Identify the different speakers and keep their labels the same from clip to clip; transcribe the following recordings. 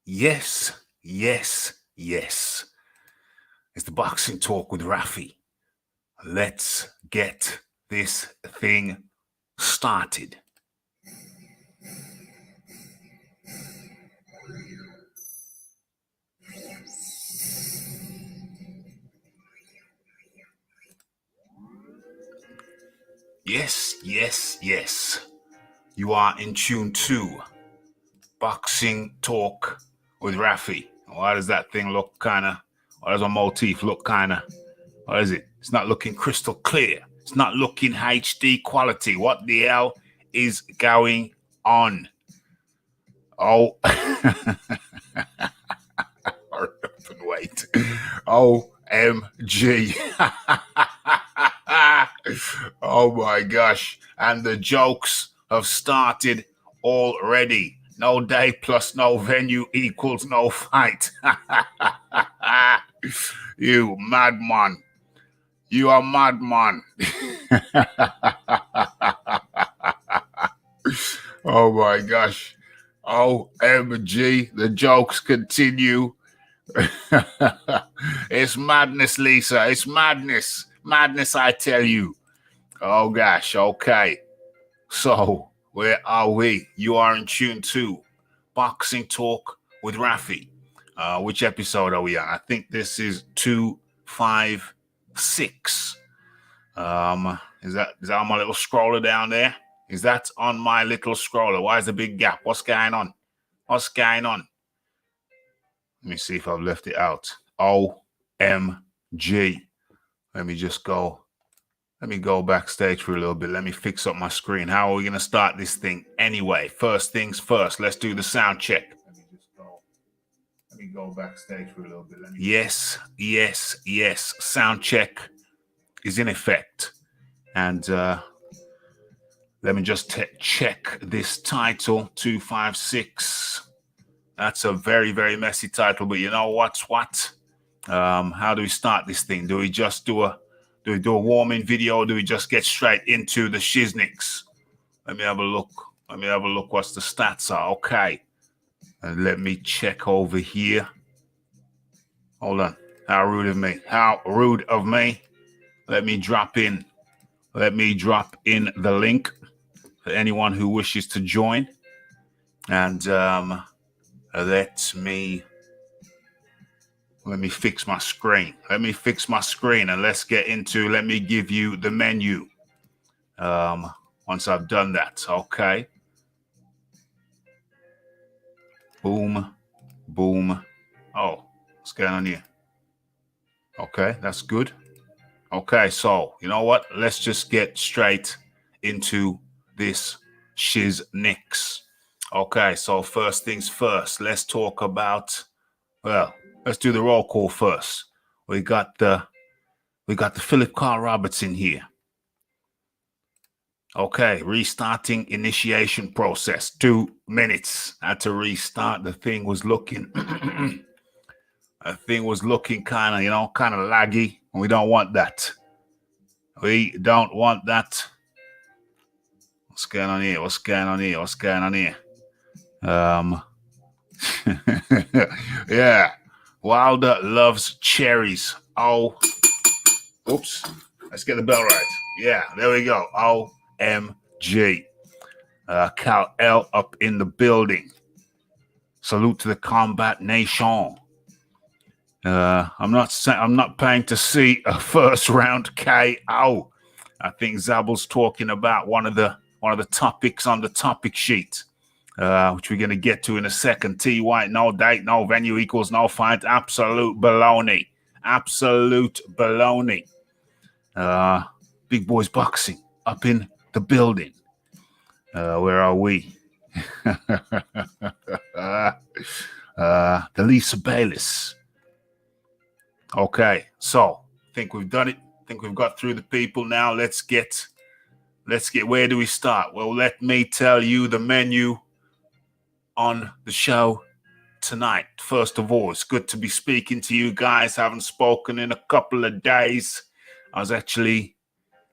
Speaker 1: Yes, yes, yes. It's the boxing talk with Rafi. Let's get this thing started. Yes, yes, yes. You are in tune to Boxing Talk with Rafi. Why does that thing look kind of, why does my motif look kind of, what is it? It's not looking crystal clear. It's not looking HD quality. What the hell is going on? Oh, wait. OMG. Oh my gosh. And the jokes have started already. No day plus no venue equals no fight. You madman. You are madman. Oh my gosh. OMG. The jokes continue. It's madness, Lisa. It's madness. Madness, I tell you. Oh gosh. Okay. So, where are we? You are in tune to Boxing Talk with Rafi. Which episode are we on? I think this is 256. Is that on my little scroller down there? Is that on my little scroller? Why is the big gap? What's going on? What's going on? Let me see if I've left it out. OMG. Let me just go. Let me go backstage for a little bit. Let me fix up my screen. How are we going to start this thing anyway? First things first. Let's do the sound check. Let me go backstage for a little bit. Yes, yes, yes. Sound check is in effect. And let me just check this title, 256. That's a very, very messy title. But you know what's what? How do we start this thing? Do we just do a warming video, or do we just get straight into the shiznicks? Let me have a look. Let me have a look what's the stats are. Okay. And let me check over here. Hold on. How rude of me. How rude of me. Let me drop in. Let me drop in the link for anyone who wishes to join. And let me fix my screen. Let me fix my screen and let's get into, let me give you the menu. Once I've done that, okay. Boom, boom. Oh, what's going on here? Okay, that's good. Okay, so you know what? Let's just get straight into this shiznix. Okay, so first things first, let's talk about, well, let's do the roll call first. We got the Philip Carl Roberts in here. Okay, restarting initiation process. 2 minutes. Had to restart. The thing was looking kind of, kind of laggy. And we don't want that. We don't want that. What's going on here? What's going on here? What's going on here? Yeah. Wilder loves cherries. Oh. Oops. Let's get the bell right. Yeah, there we go. OMG. Cal L up in the building. Salute to the Combat Nation. I'm not paying to see a first round KO. I think Zabel's talking about one of the topics on the topic sheet, which we're gonna get to in a second. T White, no date, no venue equals no fight. Absolute baloney. Absolute baloney. Big Boys Boxing up in the building. Where are we? The Lisa Bayliss. Okay, so I think we've done it. I think we've got through the people now. Let's get, where do we start? Well, let me tell you the menu on the show tonight. First of all, it's good to be speaking to you guys. Haven't spoken in a couple of days. I was actually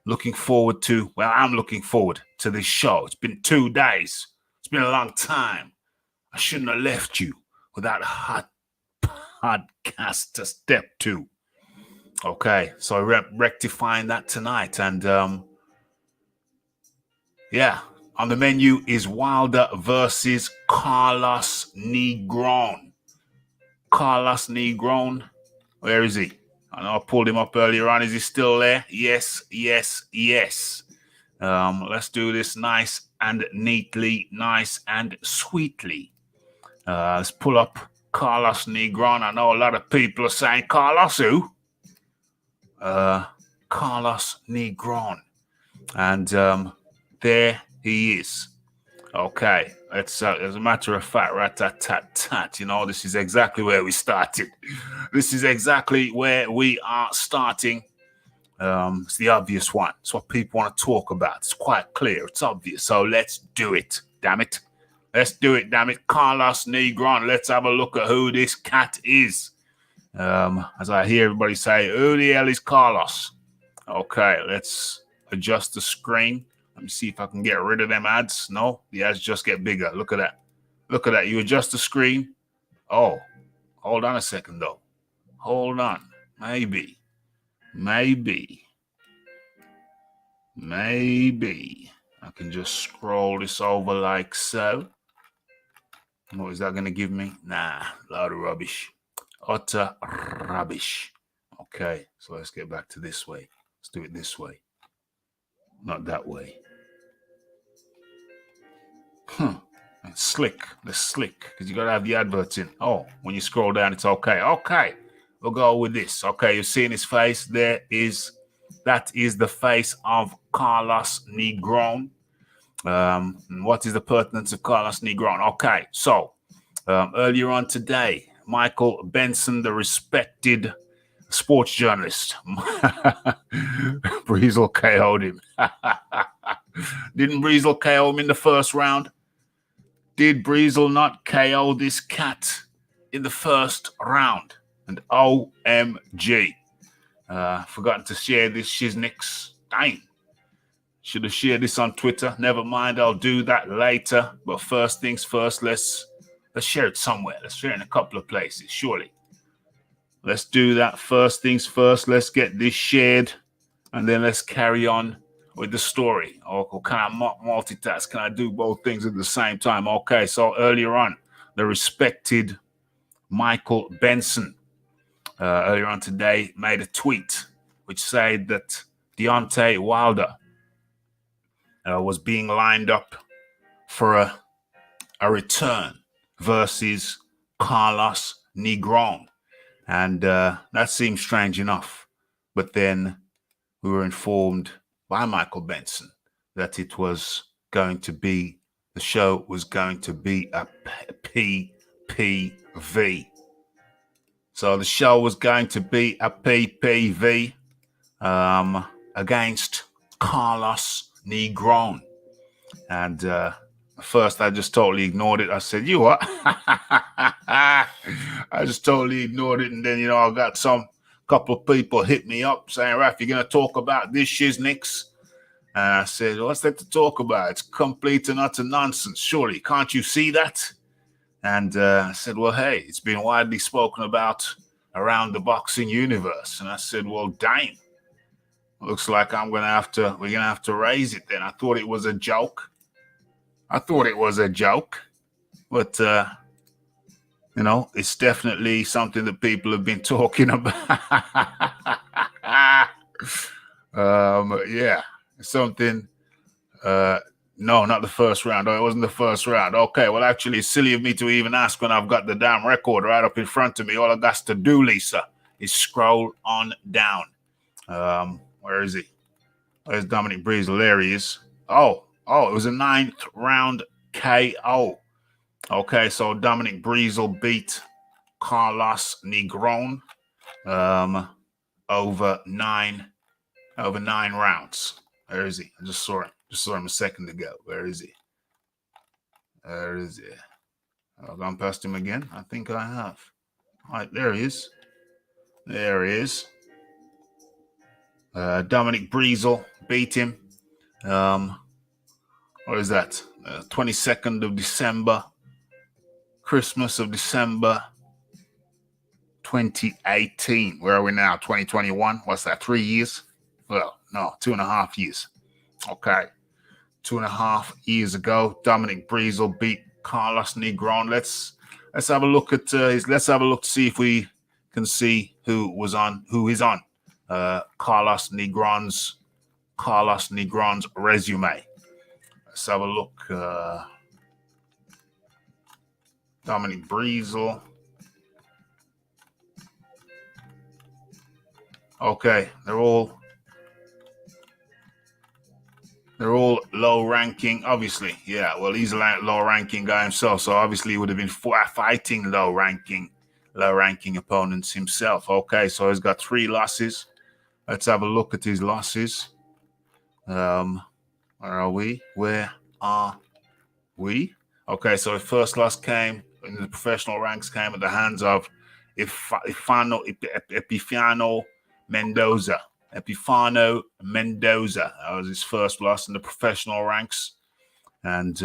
Speaker 1: looking forward to, I'm looking forward to this show. It's been 2 days. It's been a long time. I shouldn't have left you. with that hot podcast to step to. Okay, so rectifying that tonight, and yeah, on the menu is Wilder versus Carlos Negron. Carlos Negron, where is he? I know I pulled him up earlier on. Is he still there? Yes, yes, yes. Let's do this nice and neatly, nice and sweetly. Let's pull up Carlos Negron. I know a lot of people are saying, Carlos who? Carlos Negron. And there he is. Okay, as a matter of fact, rat-tat-tat-tat, you know, this is exactly where we started. This is exactly where we are starting. It's the obvious one. It's what people want to talk about. It's quite clear. It's obvious. So let's do it. Damn it. Let's do it. Damn it. Carlos Negron. Let's have a look at who this cat is. As I hear everybody say, who the hell is Carlos? Okay, let's adjust the screen. Let me see if I can get rid of them ads. No, the ads just get bigger. Look at that. Look at that. You adjust the screen. Oh, hold on a second, though. Hold on. Maybe I can just scroll this over like so. What is that going to give me? Nah, a lot of rubbish. Utter rubbish. Okay, so let's get back to this way. Let's do it this way. Not that way. It's slick. It's slick because you got to have the adverts in. Oh, when you scroll down, it's okay. Okay, we'll go with this. Okay, you're seeing his face. That is the face of Carlos Negron. What is the pertinence of Carlos Negron? Okay, so earlier on today, Michael Benson, the respected sports journalist, Breezel KO'd him. Didn't Breezel KO him in the first round? Did Breezel not KO this cat in the first round? And OMG. Forgotten to share this shiznix. Dang. Should have shared this on Twitter. Never mind, I'll do that later. But first things first, let's share it somewhere. Let's share it in a couple of places, surely. Let's do that. First things first, let's get this shared. And then let's carry on with the story. Or can I multitask? Can I do both things at the same time? Okay, so earlier on, the respected Michael Benson, earlier on today, made a tweet which said that Deontay Wilder was being lined up for a return versus Carlos Negron. And that seemed strange enough. But then we were informed by Michael Benson that it was going to be, the show was going to be a PPV. So the show was going to be a PPV against Carlos Negron. And at first I just totally ignored it. I said, you what? I just totally ignored it. And then, you know, I got couple of people hit me up saying, Raf, you're going to talk about this shiznix? And I said, what's there to talk about? It's complete and utter nonsense. Surely, can't you see that? And I said, well, hey, it's been widely spoken about around the boxing universe. And I said, well, damn. Looks like we're going to have to raise it then. I thought it was a joke. But, you know, it's definitely something that people have been talking about. Yeah, something. No, not the first round. Oh, it wasn't the first round. Okay, well, actually, it's silly of me to even ask when I've got the damn record right up in front of me. All I got to do, Lisa, is scroll on down. Where is he? Where's Dominic Breezel? There he is. Oh, it was a 9th round KO. Okay, so Dominic Breezel beat Carlos Negron over nine rounds. Where is he? I just saw him a second ago. Where is he? I've gone past him again. I think I have. All right, there he is. Dominic Breezel beat him. What is that? 22nd of December. Christmas of December 2018. Where are we now? 2021. What's that? 3 years? Well, no, 2.5 years. Okay. 2.5 years ago, Dominic Breezel beat Carlos Negron. Let's have a look at let's have a look to see if we can see who is on Carlos Negron's resume. Let's have a look. Dominic Breezel. Okay, they're all low ranking, obviously. Yeah, well, he's a low ranking guy himself, so obviously he would have been fighting low ranking opponents himself. Okay, so he's got 3 losses. Let's have a look at his losses. Where are we? Okay, so his first loss came in the professional ranks, came at the hands of Epifano Mendoza. Epifano Mendoza. That was his first loss in the professional ranks. And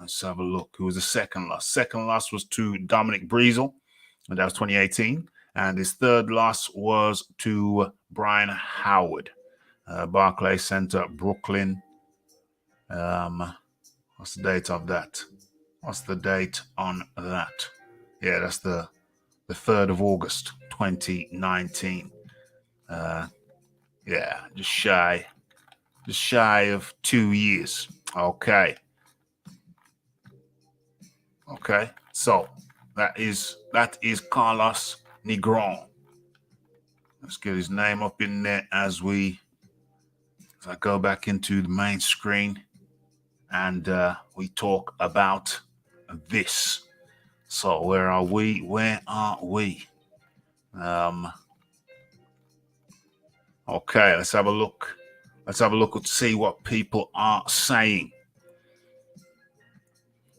Speaker 1: let's have a look. Who was the second loss? Second loss was to Dominic Breezel, and that was 2018. And his third loss was to Brian Howard, Barclays Center, Brooklyn. What's the date of that? What's the date on that? Yeah, that's the 3rd of August, 2019. Yeah, just shy of 2 years. Okay. So that is Carlos Negron. Let's get his name up in there as I go back into the main screen and we talk about this. So where are we? Okay, let's have a look. Let's have a look and see what people are saying.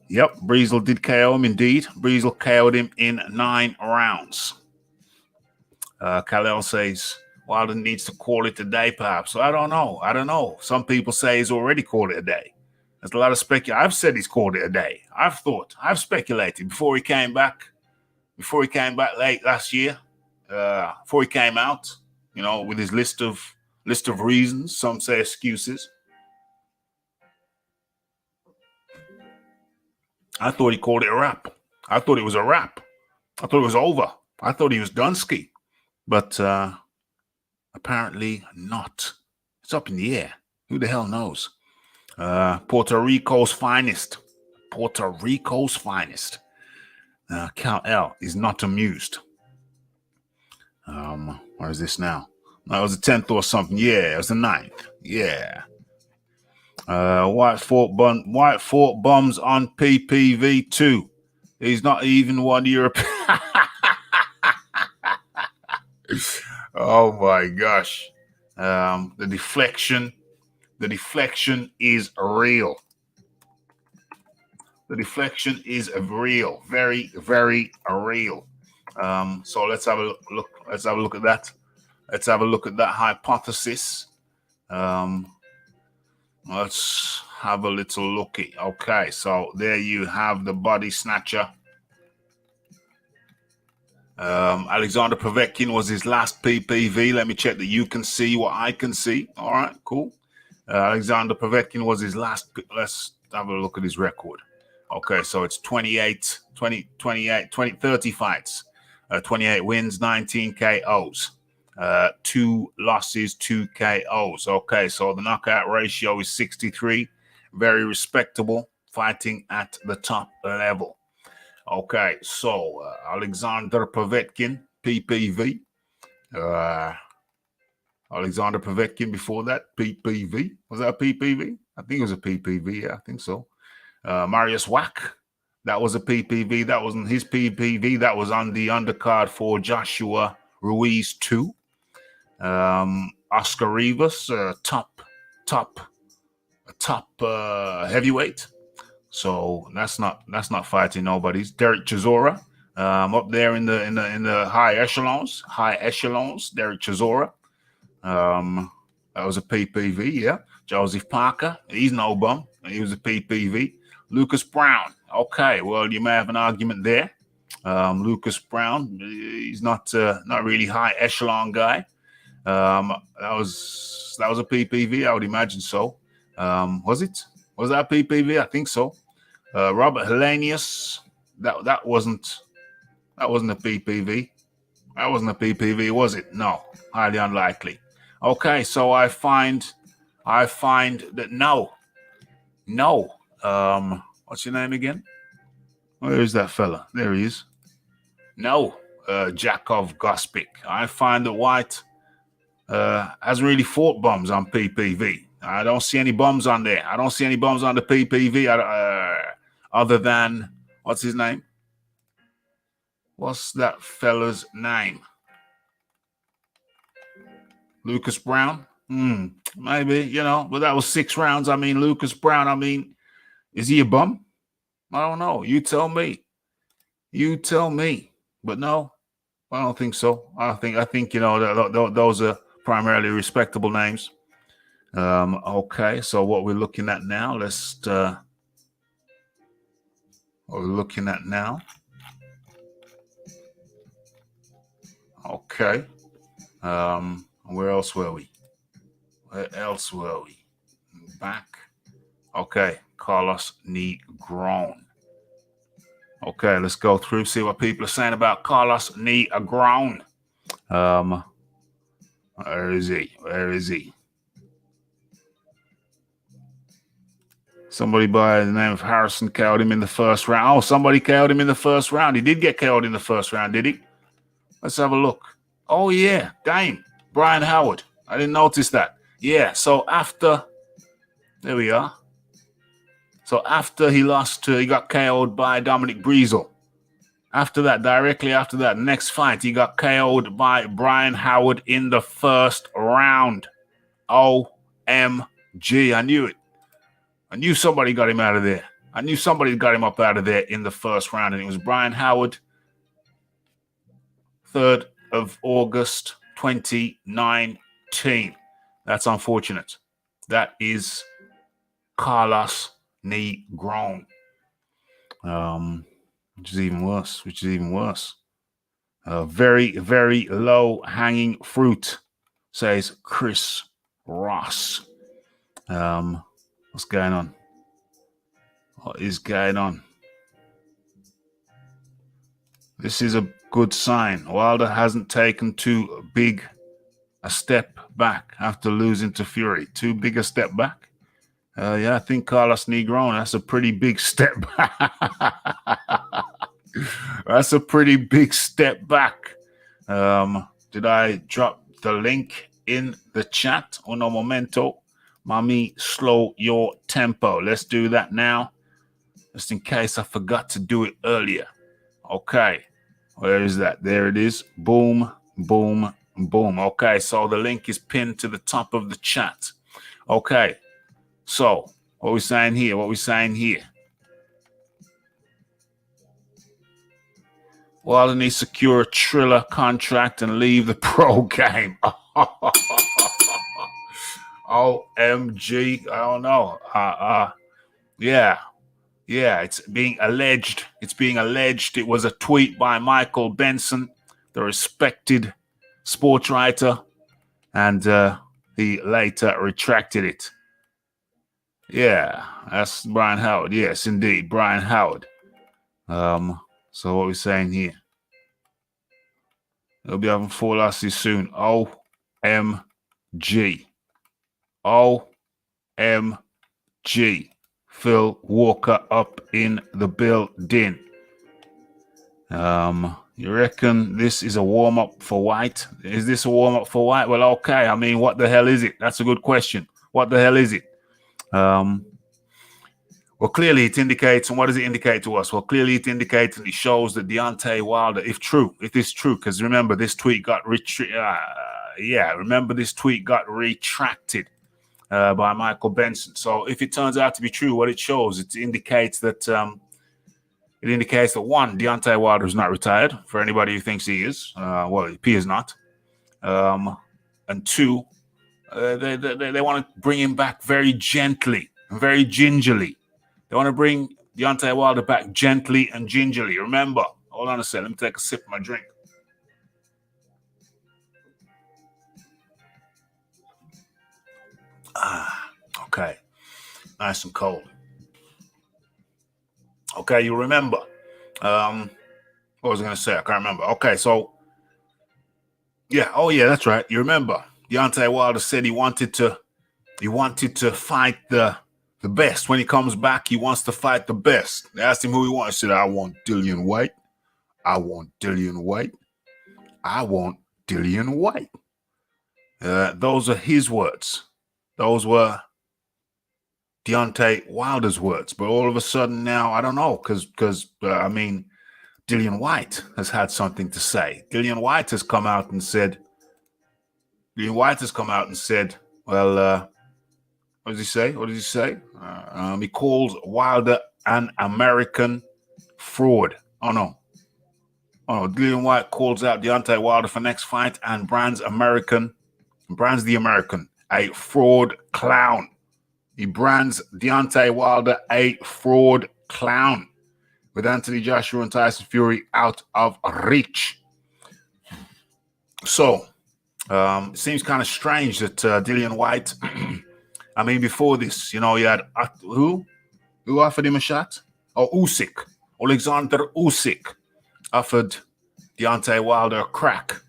Speaker 1: Yep, Breezel did KO him indeed. Breezel KO'd him in 9 rounds. Khalil says Wilder needs to call it a day, perhaps. So I don't know. Some people say he's already called it a day. There's a lot of speculation. I've said he's called it a day. I've speculated before he came back late last year, before he came out, with his list of reasons. Some say excuses. I thought he called it a wrap. I thought it was a wrap. I thought it was over. I thought he was done-ski. But apparently not. It's up in the air. Who the hell knows? Puerto Rico's finest. Cal L is not amused. Where is this now? No, it was the 10th or something. Yeah, it was the 9th. Yeah. White Fort Bums on PPV 2. He's not even one European. Oh my gosh. The deflection is real. The deflection is real. Very, very real. So let's have a look. Let's have a look at that. Let's have a look at that hypothesis. Let's have a little looky. Okay, so there you have the body snatcher. Alexander Povetkin was his last PPV. Let me check that you can see what I can see. All right, cool. Alexander Povetkin was his last. Let's have a look at his record. Okay, so it's 30 fights, 28 wins, 19 KOs, 2 losses, 2 KOs. Okay, so the knockout ratio is 63. Very respectable, fighting at the top level. Okay, so Alexander Povetkin, PPV. Alexander Povetkin before that, PPV. Was that a PPV? I think it was a PPV. Yeah, I think so. Marius Wack, that was a PPV. That wasn't his PPV. That was on the undercard for Joshua Ruiz 2. Oscar Rivas, top heavyweight. So that's not fighting nobody's. Derek Chisora, up there in the high echelons. Derek Chisora, that was a PPV. Yeah, Joseph Parker, he's no bum. He was a PPV. Lucas Brown. Okay, well, you may have an argument there. Lucas Brown, he's not really high echelon guy. That was a PPV, I would imagine so. Was it? Was that PPV? I think so. Robert Hellenius, that wasn't a PPV. That wasn't a PPV, was it? No, highly unlikely. Okay, so I find that no. What's your name again? Where is that fella? There he is. No, Jakov Gospic. I find that White hasn't really fought bums on PPV. I don't see any bums on there. I don't see any bums on the PPV other than, what's his name? What's that fella's name? Lucas Brown? Maybe, but that was 6 rounds. I mean, Lucas Brown, is he a bum? I don't know. You tell me. But no, I don't think so. I think those are primarily respectable names. Okay, so what we're looking at now, Okay. Where else were we? Back. Okay, Carlos Negron. Okay, let's go through, see what people are saying about Carlos Negron. Where is he? Somebody by the name of Harrison KO'd him in the first round. Oh, somebody KO'd him in the first round. He did get KO'd in the first round, did he? Let's have a look. Oh, yeah. Dang. Brian Howard. I didn't notice that. Yeah, so after... There we are. So after he got KO'd by Dominic Breezel. Directly after that, next fight, he got KO'd by Brian Howard in the first round. OMG. I knew it. I knew somebody got him out of there. I knew somebody got him up out of there in the first round, and it was Brian Howard, 3rd of August, 2019. That's unfortunate. That is Carlos Negron. Which is even worse. Very, very low hanging fruit, says Chris Ross. What's going on? What is going on? This is a good sign. Wilder hasn't taken too big a step back after losing to Fury. Too big a step back? Yeah, I think Carlos Negron, that's a pretty big step back. That's a pretty big step back. Did I drop the link in the chat? Uno momento. Mami, slow your tempo. Let's do that now, just in case I forgot to do it earlier. Okay, where is that? There it is. Boom, boom, boom. Okay, so the link is pinned to the top of the chat. Okay, so what we saying here? Wilder needs to secure a Triller contract and leave the pro game. OMG, I don't know. Yeah, it's being alleged. It was a tweet by Michael Benson, the respected sports writer, and he later retracted it. Yeah, that's Brian Howard. Yes, indeed, Brian Howard. So what we're saying here? He'll be having 4 losses soon. OMG. OMG. Phil Walker up in the building. You reckon this is a warm-up for White? Is this a warm-up for White? Well, okay. I mean, what the hell is it? That's a good question. What the hell is it? Well, clearly it indicates, and what does it indicate to us? Well, clearly it indicates and it shows that Deontay Wilder, if it's true, because remember this tweet got retracted by Michael Benson. So if it turns out to be true, what it shows, it indicates that one, Deontay Wilder is not retired. For anybody who thinks he is, well, he appears not. And 2, they want to bring him back very gently, very gingerly. They want to bring Deontay Wilder back gently and gingerly. Remember, hold on a second. Let me take a sip of my drink. Okay. Nice and cold. Okay, you remember. What was I going to say? I can't remember. Okay, so, yeah. Oh, yeah, that's right. You remember. Deontay Wilder said he wanted to fight the best. When he comes back, he wants to fight the best. They asked him who he wants. He said, I want Dillian White. I want Dillian White. I want Dillian White. Those are his words. Those were Deontay Wilder's words. But all of a sudden now, I don't know, because Dillian White has had something to say. Dillian White has come out and said, well, what does he say? He calls Wilder an American fraud. Oh, no. Dillian White calls out Deontay Wilder for next fight and brands the American a fraud clown. He brands Deontay Wilder a fraud clown, with Anthony Joshua and Tyson Fury out of reach. So, it seems kind of strange that Dillian White, before this, you had who offered him a shot? Oh, Usyk. Alexander Usyk offered Deontay Wilder a crack,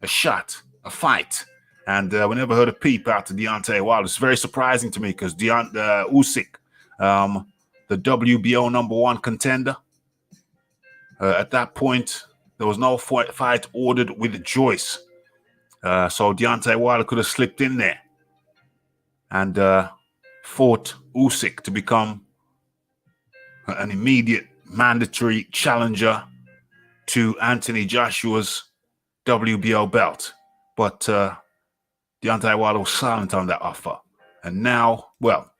Speaker 1: a shot, a fight. And we never heard a peep out to Deontay Wilder. It's very surprising to me because Usyk, the WBO #1 contender, at that point, there was no fight ordered with Joyce. So Deontay Wilder could have slipped in there and fought Usyk to become an immediate mandatory challenger to Anthony Joshua's WBO belt. But Deontay Wilder was silent on that offer. And now, well,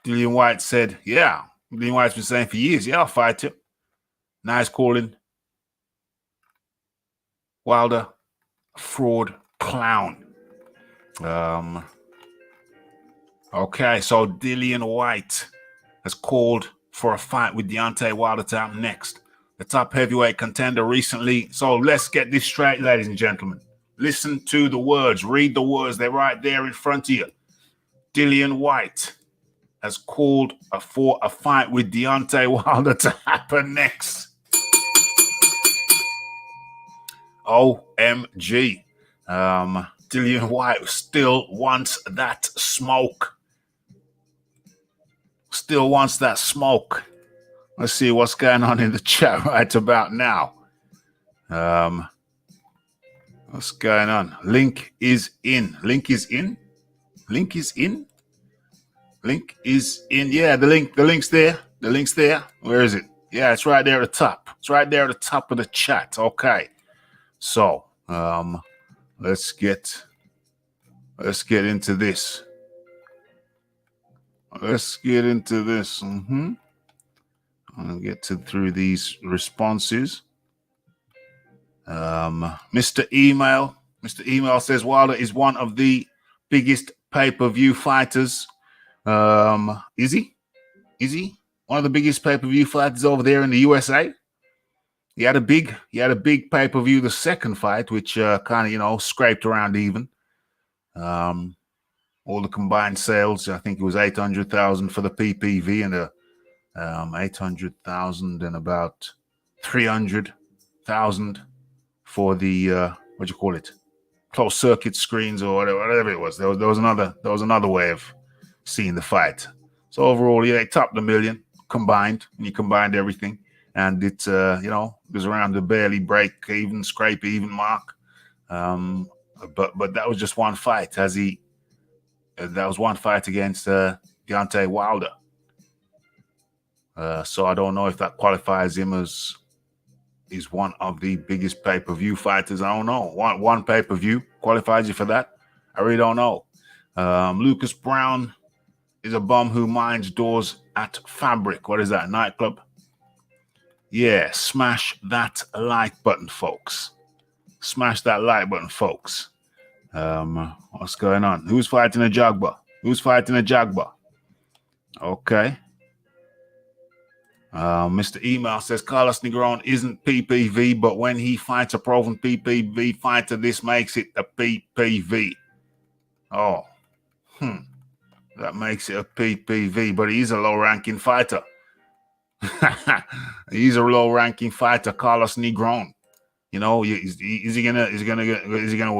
Speaker 1: Dillian White said, yeah. Dillian White's been saying for years, yeah, I'll fight you. Now he's calling Wilder a fraud clown. Okay, so Dillian White has called for a fight with Deontay Wilder to happen next. The top heavyweight contender recently. So let's get this straight, ladies and gentlemen. Listen to the words. Read the words. They're right there in front of you. Dillian White has called for a fight with Deontay Wilder to happen next. OMG. Dillian White still wants that smoke. Still wants that smoke. Let's see what's going on in the chat right about now. What's going on? Link is in. Link is in? Link is in? Link is in. Yeah, the link's there. The link's there. Where is it? Yeah, it's right there at the top. It's right there at the top of the chat. Okay. So, let's get into this. Let's get into this. I'll get through these responses. Mr. Email says Wilder is one of the biggest pay-per-view fighters. Is he? Is he one of the biggest pay-per-view fighters over there in the USA? He had a big pay-per-view, the second fight, which kind of, scraped around even. All the combined sales, I think it was 800,000 for the PPV and 800,000 and about 300,000 for the closed circuit screens or whatever it was. There was another way of seeing the fight. So overall, yeah, it topped $1 million combined, and you combined everything, and it it was around the barely scrape even mark. But that was just one fight. That was one fight against Deontay Wilder. So I don't know if that qualifies him as is one of the biggest pay-per-view fighters. I don't know. One pay-per-view qualifies you for that? I really don't know. Lucas Brown is a bum who minds doors at Fabric. What is that, nightclub? Yeah, smash that like button, folks. Smash that like button, folks. What's going on? Who's fighting a Jagba? Okay. Mr. Email says Carlos Negron isn't PPV, but when he fights a proven PPV fighter, this makes it a PPV. Oh, that makes it a PPV, but he's a low-ranking fighter. He's a low-ranking fighter, Carlos Negron. You know, is he gonna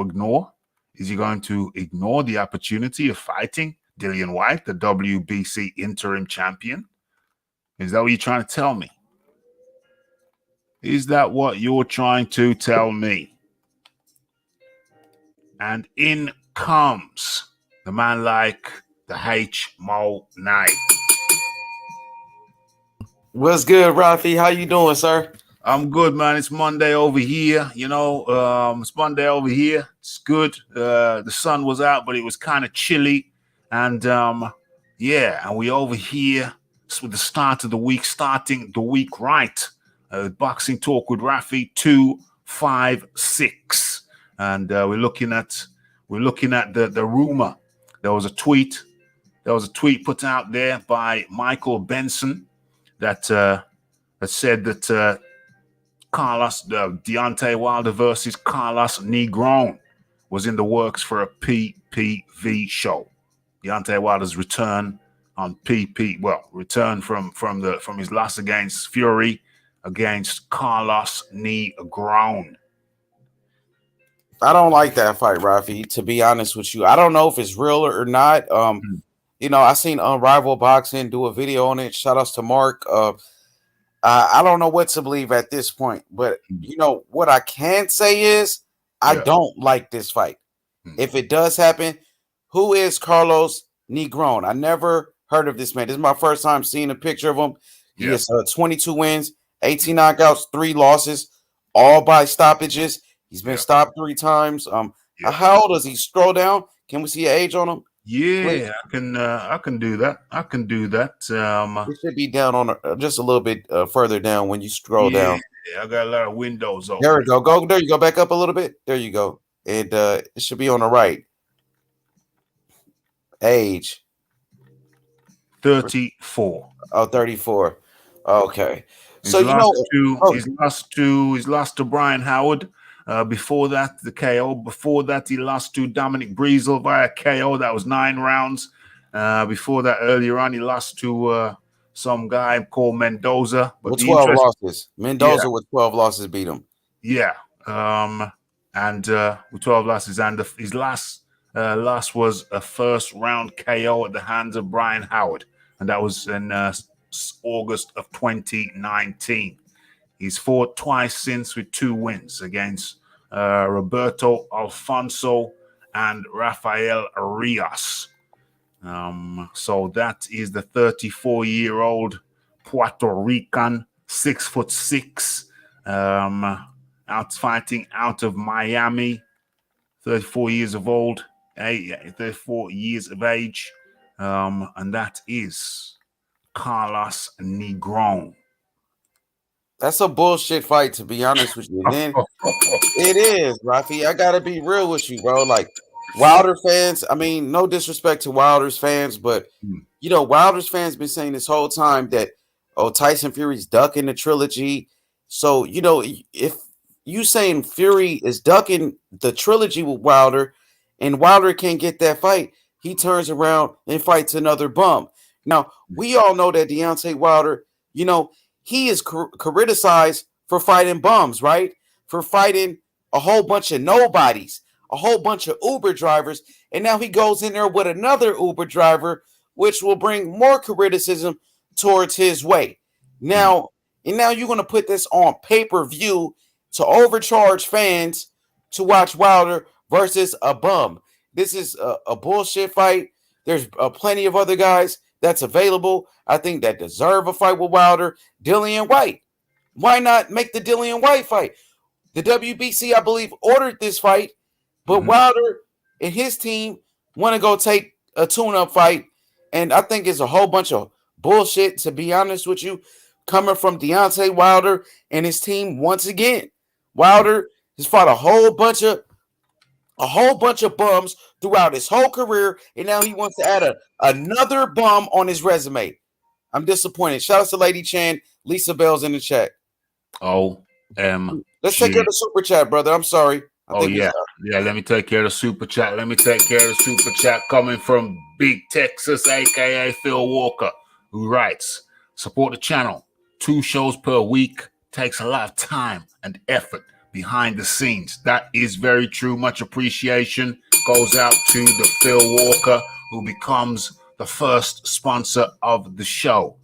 Speaker 1: ignore? Is he going to ignore the opportunity of fighting Dillian White, the WBC interim champion? Is that what you're trying to tell me? Is that what you're trying to tell me? And in comes the man like the H-Mo Knight.
Speaker 2: What's good, Rafi? How you doing, sir?
Speaker 1: I'm good, man. It's Monday over here. You know, it's Monday over here. It's good. The sun was out, but it was kind of chilly. And yeah, and we over here with the start of the week, starting the week right. Boxing Talk with Rafi 256. And we're looking at the rumor. There was a tweet put out there by Michael Benson that said that Deontay Wilder versus Carlos Negron was in the works for a PPV show. Deontay Wilder's return on return from his loss against Fury against Carlos Negron.
Speaker 2: I don't like that fight, Rafi, to be honest with you. I don't know if it's real or not. You know, I seen Unrivaled Boxing do a video on it. Shout outs to Mark. I don't know what to believe at this point, but you know what I can say is I don't like this fight. If it does happen, who is Carlos Negron? I never heard of this man. This is my first time seeing a picture of him. He has 22 wins, 18 knockouts, 3 losses, all by stoppages. He's been stopped 3 times. How old is he? Scroll down. Can we see an age on him?
Speaker 1: Yeah, please? I can do that.
Speaker 2: It should be down on just a little bit further down when you scroll down.
Speaker 1: Yeah, I got a lot of windows open.
Speaker 2: There we go. There you go. Back up a little bit. There you go. And it should be on the right. Age
Speaker 1: 34.
Speaker 2: Oh, 34. Okay.
Speaker 1: He's lost to Brian Howard. Before that, the KO. Before that, he lost to Dominic Breezel via KO. That was 9 rounds. Before that, earlier on, he lost to some guy called Mendoza. But
Speaker 2: with 12 losses. Mendoza with 12 losses beat him.
Speaker 1: Yeah. And with 12 losses. And his last loss was a first-round KO at the hands of Brian Howard. And that was in August of 2019. He's fought twice since with 2 wins against Roberto Alfonso and Rafael Rios. So that is the 34-year-old Puerto Rican, 6'6", out fighting out of Miami, 34 years of old, 34 years of age, and that is Carlos Negron.
Speaker 2: That's a bullshit fight, to be honest with you. Then it is, Rafi. I gotta be real with you, bro. Like Wilder fans, I mean, no disrespect to Wilder's fans, but you know, Wilder's fans been saying this whole time that Tyson Fury's ducking the trilogy. So, you know, if you saying Fury is ducking the trilogy with Wilder and Wilder can't get that fight, he turns around and fights another bum. Now, we all know that Deontay Wilder, you know, he is criticized for fighting bums, right? For fighting a whole bunch of nobodies, a whole bunch of Uber drivers. And now he goes in there with another Uber driver, which will bring more criticism towards his way. Now you're going to put this on pay-per-view to overcharge fans to watch Wilder versus a bum. This is a bullshit fight. There's plenty of other guys that's available, I think, that deserve a fight with Wilder. Dillian White. Why not make the Dillian White fight? The WBC, I believe, ordered this fight, but Wilder and his team want to go take a tune-up fight, and I think it's a whole bunch of bullshit, to be honest with you, coming from Deontay Wilder and his team once again. Wilder has fought a whole bunch of bums throughout his whole career, and now he wants to add another bum on his resume. I'm disappointed. Shout out to Lady Chan. Lisa Bell's in the chat. Let's take care of the super chat, brother. I'm sorry.
Speaker 1: Yeah. Let me take care of the super chat. Coming from Big Texas, aka Phil Walker, who writes, support the channel. 2 shows per week takes a lot of time and effort behind the scenes. That is very true. Much appreciation goes out to the Phil Walker, who becomes the first sponsor of the show.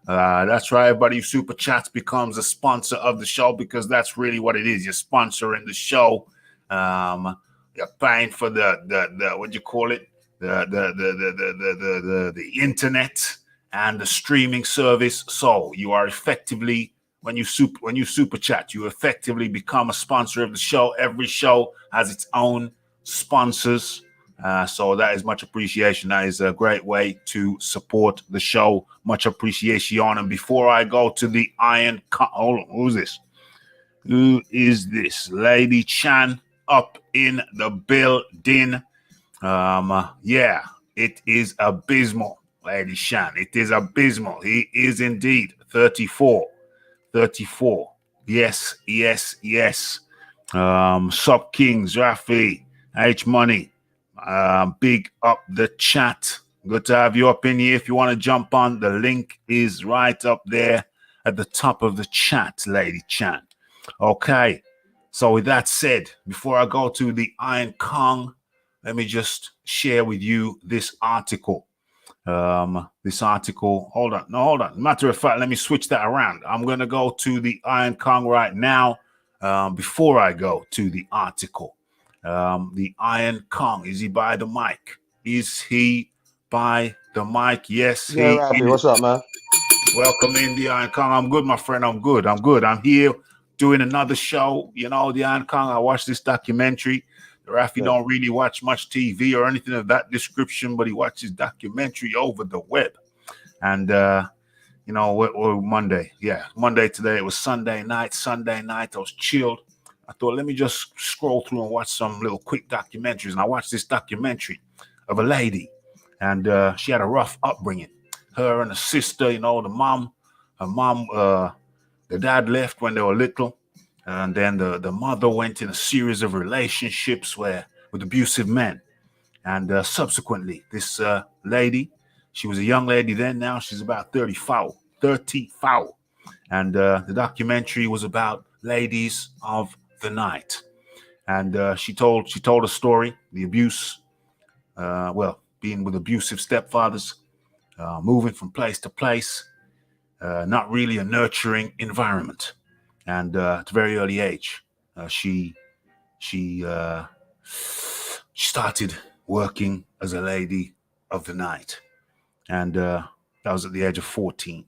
Speaker 1: That's right, everybody who super chats becomes a sponsor of the show, because that's really what it is. You're sponsoring the show. You're paying for the what do you call it? The internet and the streaming service. So you are effectively, when you super chat, you effectively become a sponsor of the show. Every show has its own sponsors. So that is much appreciation. That is a great way to support the show. Much appreciation. And before I go to the Iron, hold on, who's this? Who is this? Lady Chan up in the building. Yeah, it is abysmal, Lady Chan. It is abysmal. He is indeed 34. Yes. Sup Kings, Rafi, H Money. Big up the chat. Good to have you up in here. If you want to jump on, the link is right up there at the top of the chat, Lady Chan. Okay, so with that said, before I go to the Iron Kong, let me just share with you this article. Hold on. Matter of fact, let me switch that around. I'm going to go to the Iron Kong right now before I go to the article. The Iron Kong, is he by the mic? Is he by the mic? Yes, he
Speaker 3: Rafi, what's up, man?
Speaker 1: Welcome in, the Iron Kong. I'm good, my friend. I'm good. I'm here doing another show. You know, the Iron Kong, I watched this documentary. Rafi don't really watch much TV or anything of that description, but he watches documentary over the web. And, you know, Monday. Yeah, Monday today. It was Sunday night. I was chilled. I thought, let me just scroll through and watch some little quick documentaries. And I watched this documentary of a lady. And she had a rough upbringing. Her and her sister, you know, the dad left when they were little. And then the mother went in a series of relationships with abusive men. And subsequently, this lady, she was a young lady then. Now she's about 30 foul. And the documentary was about ladies of the night. And she told a story, the abuse, being with abusive stepfathers, moving from place to place, not really a nurturing environment. And at a very early age, she started working as a lady of the night. And that was at the age of 14.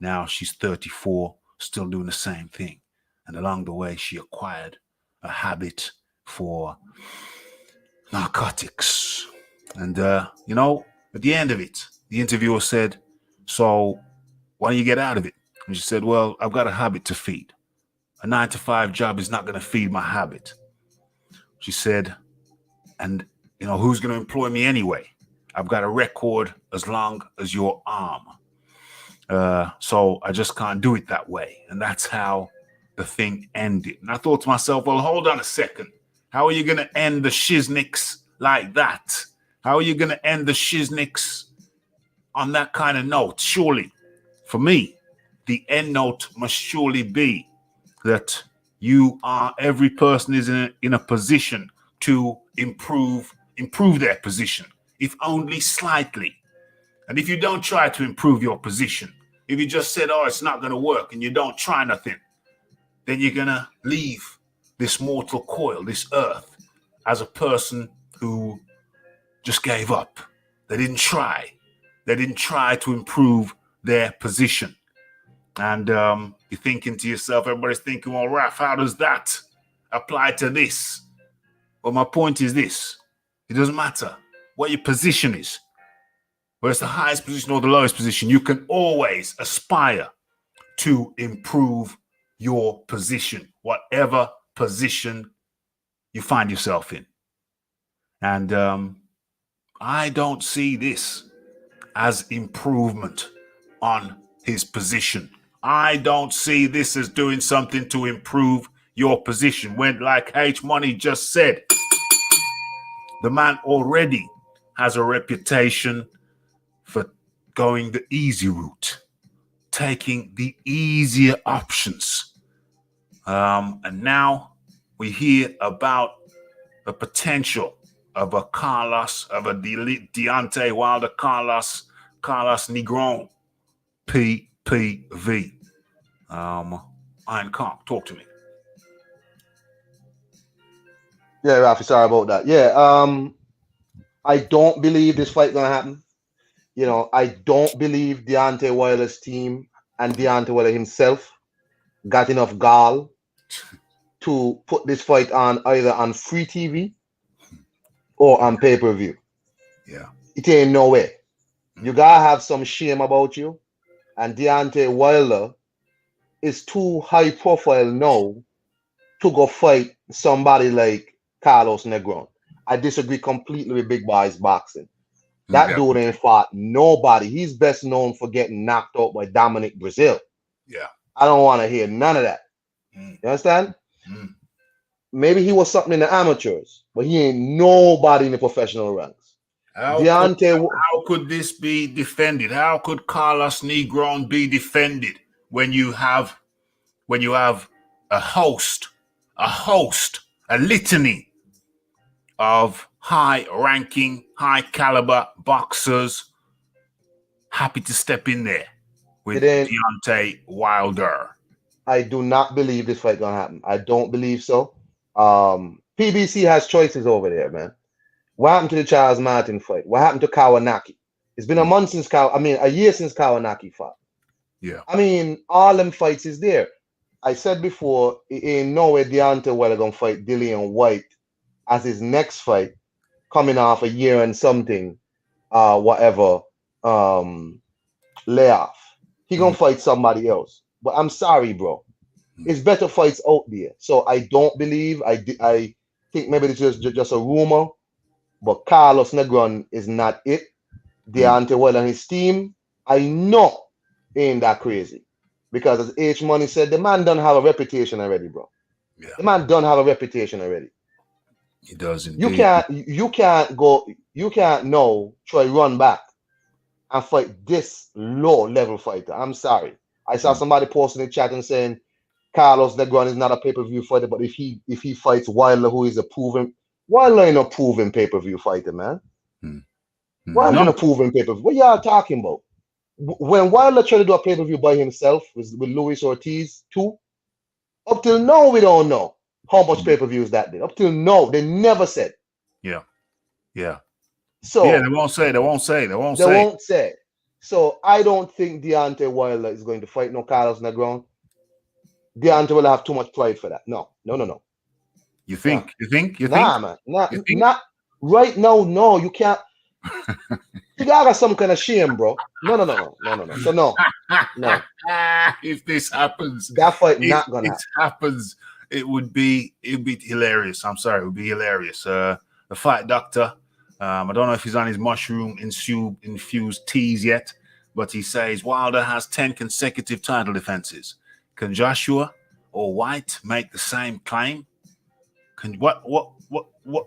Speaker 1: Now she's 34, still doing the same thing. And along the way, she acquired a habit for narcotics. And, you know, at the end of it, the interviewer said, so why don't you get out of it? And she said, well, I've got a habit to feed. A 9-to-5 job is not going to feed my habit. She said, and, you know, who's going to employ me anyway? I've got a record as long as your arm. So I just can't do it that way. And that's how the thing ended. And I thought to myself, well, hold on a second. How are you going to end the shizniks like that? How are you going to end the shizniks on that kind of note? Surely, for me, the end note must surely be that every person is in a position to improve their position, if only slightly. And if you don't try to improve your position, if you just said, oh, it's not going to work, and you don't try nothing, then you're going to leave this mortal coil, this earth, as a person who just gave up. They didn't try. They didn't try to improve their position. And you're thinking to yourself, everybody's thinking, well, Raph, how does that apply to this? Well, my point is this. It doesn't matter what your position is, whether it's the highest position or the lowest position. You can always aspire to improve your position, whatever position you find yourself in. And I don't see this as improvement on his position. I don't see this as doing something to improve your position. When, like H Money just said, the man already has a reputation for going the easy route, taking the easier options. And now we hear about the potential of a Deontay Wilder, Carlos Negron PPV. Iron Kong, talk to me.
Speaker 3: Yeah, Rafi, sorry about that. Yeah, I don't believe this fight gonna happen. You know, I don't believe Deontay Wilder's team and Deontay Wilder himself got enough gall to put this fight on either on free TV or on pay-per-view.
Speaker 1: Yeah.
Speaker 3: It ain't no way. You gotta have some shame about you. And Deontay Wilder is too high profile now to go fight somebody like Carlos Negron. I disagree completely with Big Boy's boxing. That dude ain't fought nobody. He's best known for getting knocked out by Dominic Brazil.
Speaker 1: Yeah.
Speaker 3: I don't want to hear none of that. You understand? Maybe he was something in the amateurs, but he ain't nobody in the professional ranks.
Speaker 1: How could this be defended? How could Carlos Negron be defended when you have a host, a litany of high-ranking, high-caliber boxers happy to step in there with Deontay Wilder?
Speaker 3: I do not believe this fight gonna happen. I don't believe so. PBC has choices over there, man. What happened to the Charles Martin fight? What happened to Kawanaki? It's been a month since a year since Kawanaki fought.
Speaker 1: Yeah.
Speaker 3: I mean, all them fights is there. I said before, it ain't no way Deontay Wilder gonna fight Dillian White as his next fight, coming off a year and something, layoff. He gonna fight somebody else. But I'm sorry, bro. It's better fights out there. So I don't believe. I think maybe it's just a rumor. But Carlos Negron is not it. Deontay Wilder and his team, I know, ain't that crazy. Because as H Money said, the man don't have a reputation already, bro.
Speaker 1: Yeah.
Speaker 3: The man don't have a reputation already.
Speaker 1: He does indeed.
Speaker 3: You can't now try run back and fight this low level fighter. I'm sorry. I saw somebody posting in the chat and saying Carlos Negron is not a pay-per-view fighter, but if he fights Wilder, who is Wilder ain't a proven pay-per-view fighter, man. Wilder ain't a proven pay-per-view. What y'all talking about? When Wilder tried to do a pay-per-view by himself with Luis Ortiz too, up till now we don't know how much pay-per-views that did. Up till now, they never said.
Speaker 1: Yeah.
Speaker 3: So
Speaker 1: yeah, they won't say.
Speaker 3: So I don't think Deontay Wilder is going to fight no Carlos Negron. Deontay will have too much pride for that. No.
Speaker 1: You think?
Speaker 3: Nah.
Speaker 1: You think?
Speaker 3: Nah, man. Not right now. No, you can't. You gotta have some kind of shame, bro. No. So no.
Speaker 1: If this happens,
Speaker 3: that fight not gonna
Speaker 1: happens. It'd be hilarious. I'm sorry, it would be hilarious. The fight doctor. I don't know if he's on his mushroom infused teas yet, but he says Wilder has 10 consecutive title defenses. Can Joshua or White make the same claim?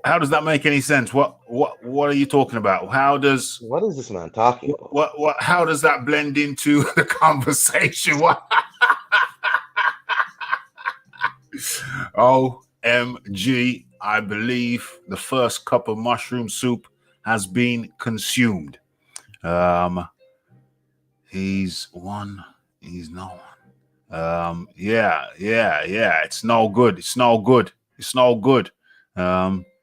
Speaker 1: How does that make any sense? What are you talking about?
Speaker 3: What is this man talking about?
Speaker 1: How does that blend into the conversation? OMG, I believe the first cup of mushroom soup has been consumed. He's one. He's no one. Yeah. It's no good.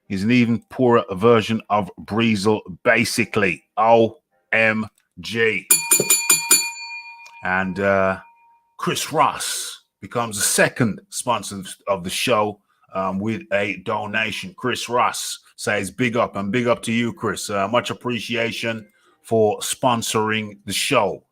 Speaker 1: He's an even poorer version of Breezel, basically. OMG. And Chris Ross becomes the second sponsor of the show with a donation. Chris Ross says big up to you, Chris. Much appreciation for sponsoring the show.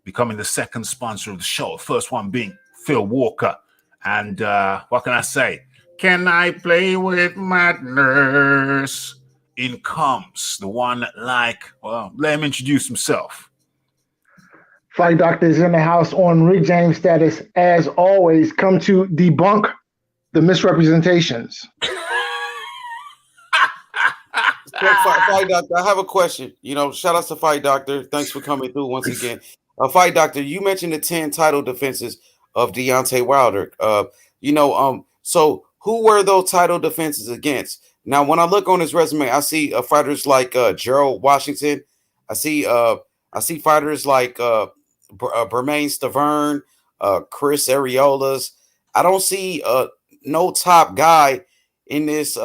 Speaker 1: Becoming the second sponsor of the show. First one being Phil Walker. And what can I say? Can I play with madness? In comes the one let him introduce himself.
Speaker 4: Fight Doctor is in the house on Rick James status. As always, come to debunk the misrepresentations.
Speaker 2: Fight Doctor, I have a question. Shout out to Fight Doctor. Thanks for coming through once again. Fight Doctor, you mentioned the 10 title defenses of Deontay Wilder. So who were those title defenses against? Now, when I look on his resume, I see fighters like Gerald Washington. I see fighters like Bermain Stavern, Chris Areolas. I don't see no top guy in this.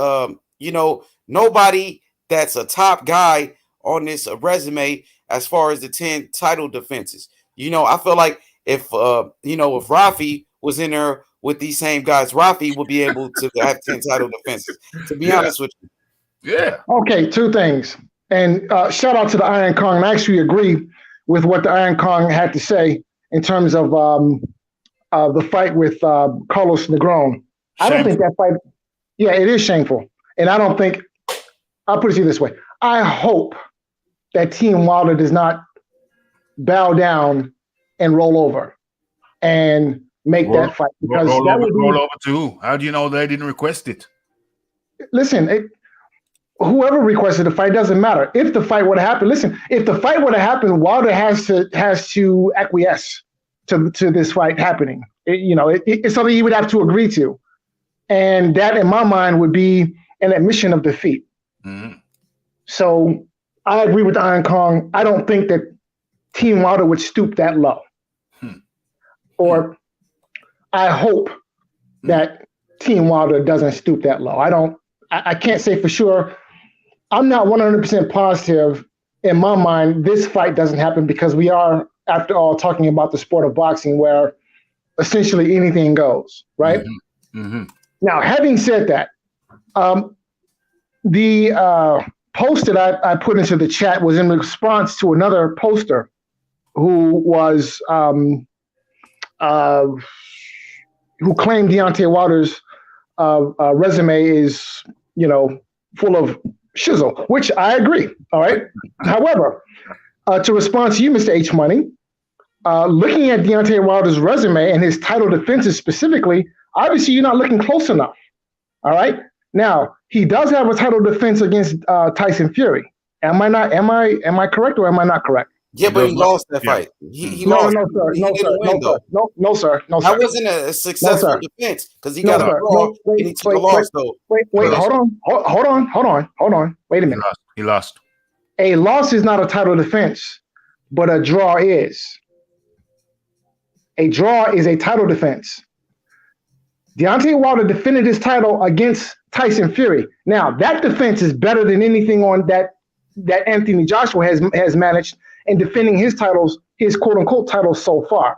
Speaker 2: Nobody that's a top guy on this resume as far as the 10 title defenses. I feel like if Rafi was in there with these same guys, Rafi would be able to have 10 title defenses, to be honest with you.
Speaker 1: Yeah.
Speaker 4: Okay, two things. And shout out to the Iron Kong. And I actually agree with what the Iron Kong had to say in terms of the fight with Carlos Negron. I don't think that fight, it is shameful. And I don't think, I'll put it to you this way. I hope that Team Wilder does not bow down and roll over and make that fight. Because
Speaker 1: roll
Speaker 4: that would
Speaker 1: over to who? How do you know they didn't request it?
Speaker 4: Listen, whoever requested the fight doesn't matter. If the fight would have happened, if the fight would have happened, Wilder has to acquiesce to this fight happening. It's something he would have to agree to. And that, in my mind, would be an admission of defeat. Mm-hmm. So I agree with Iron Kong. I don't think that Team Wilder would stoop that low. Or I hope that Team Wilder doesn't stoop that low. I can't say for sure. I'm not 100% positive in my mind this fight doesn't happen because we are, after all, talking about the sport of boxing where essentially anything goes, right? Mm-hmm. Mm-hmm. Now, having said that, the post that I put into the chat was in response to another poster who was who claimed Deontay Wilder's resume is, full of shizzle, which I agree. All right. However, to respond to you, Mr. H Money, looking at Deontay Wilder's resume and his title defenses specifically, obviously you're not looking close enough. All right. Now, he does have a title defense against Tyson Fury. Am I correct or am I not correct?
Speaker 2: Yeah, but he lost that fight. He lost.
Speaker 4: No, sir.
Speaker 2: That wasn't a successful defense because he got a draw and he took a loss, though.
Speaker 4: Wait, hold on. Wait a minute.
Speaker 1: He lost.
Speaker 4: A loss is not a title defense, but a draw is. A draw is a title defense. Deontay Wilder defended his title against Tyson Fury. Now, that defense is better than anything on that Anthony Joshua has managed in defending his titles, his quote-unquote titles so far.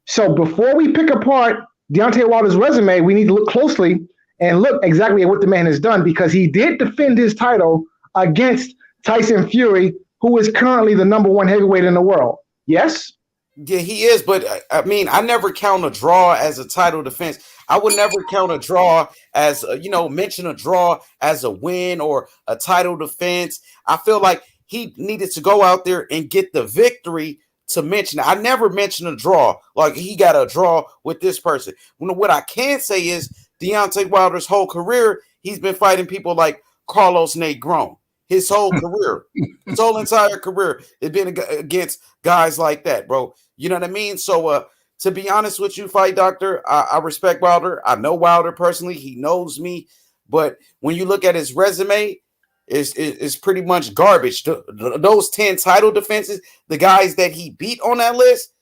Speaker 4: So before we pick apart Deontay Wilder's resume, we need to look closely and look exactly at what the man has done because he did defend his title against Tyson Fury, who is currently the #1 heavyweight in the world. Yes?
Speaker 2: Yeah, he is, but I mean, I never count a draw as a title defense. I would never count a draw as, mention a draw as a win or a title defense. I feel like he needed to go out there and get the victory to mention it. I never mention a draw, like he got a draw with this person. What I can say is Deontay Wilder's whole career, he's been fighting people like Carlos Negron. His whole career, his whole entire career, it's been against guys like that, bro. You know what I mean? So, to be honest with you, Fight Doctor, I respect Wilder. I know Wilder personally. He knows me. But when you look at his resume, it's pretty much garbage. Those 10 title defenses, the guys that he beat on that list,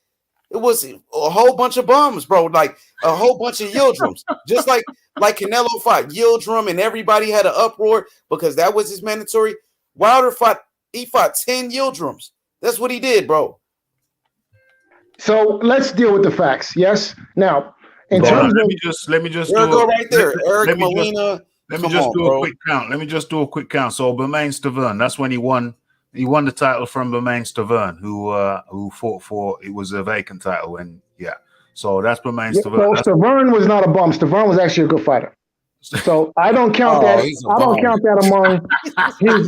Speaker 2: it was a whole bunch of bums, bro. Like a whole bunch of Yildirims. Just like Canelo fought Yildirim and everybody had an uproar because that was his mandatory. Wilder fought 10 Yildirims. That's what he did, bro.
Speaker 4: So let's deal with the facts. Yes. Now, in terms of
Speaker 1: let me just
Speaker 2: go right there. Eric Molina.
Speaker 1: Let me just do a quick count. Let me just do a quick count. So Bermain Stavern, that's when he won. He won the title from Bermain Stavern, who fought for it was a vacant title, and yeah. So that's Bermain Stavern.
Speaker 4: So Stavern was not a bum. Stavern was actually a good fighter. So I don't count that. I don't count that among his.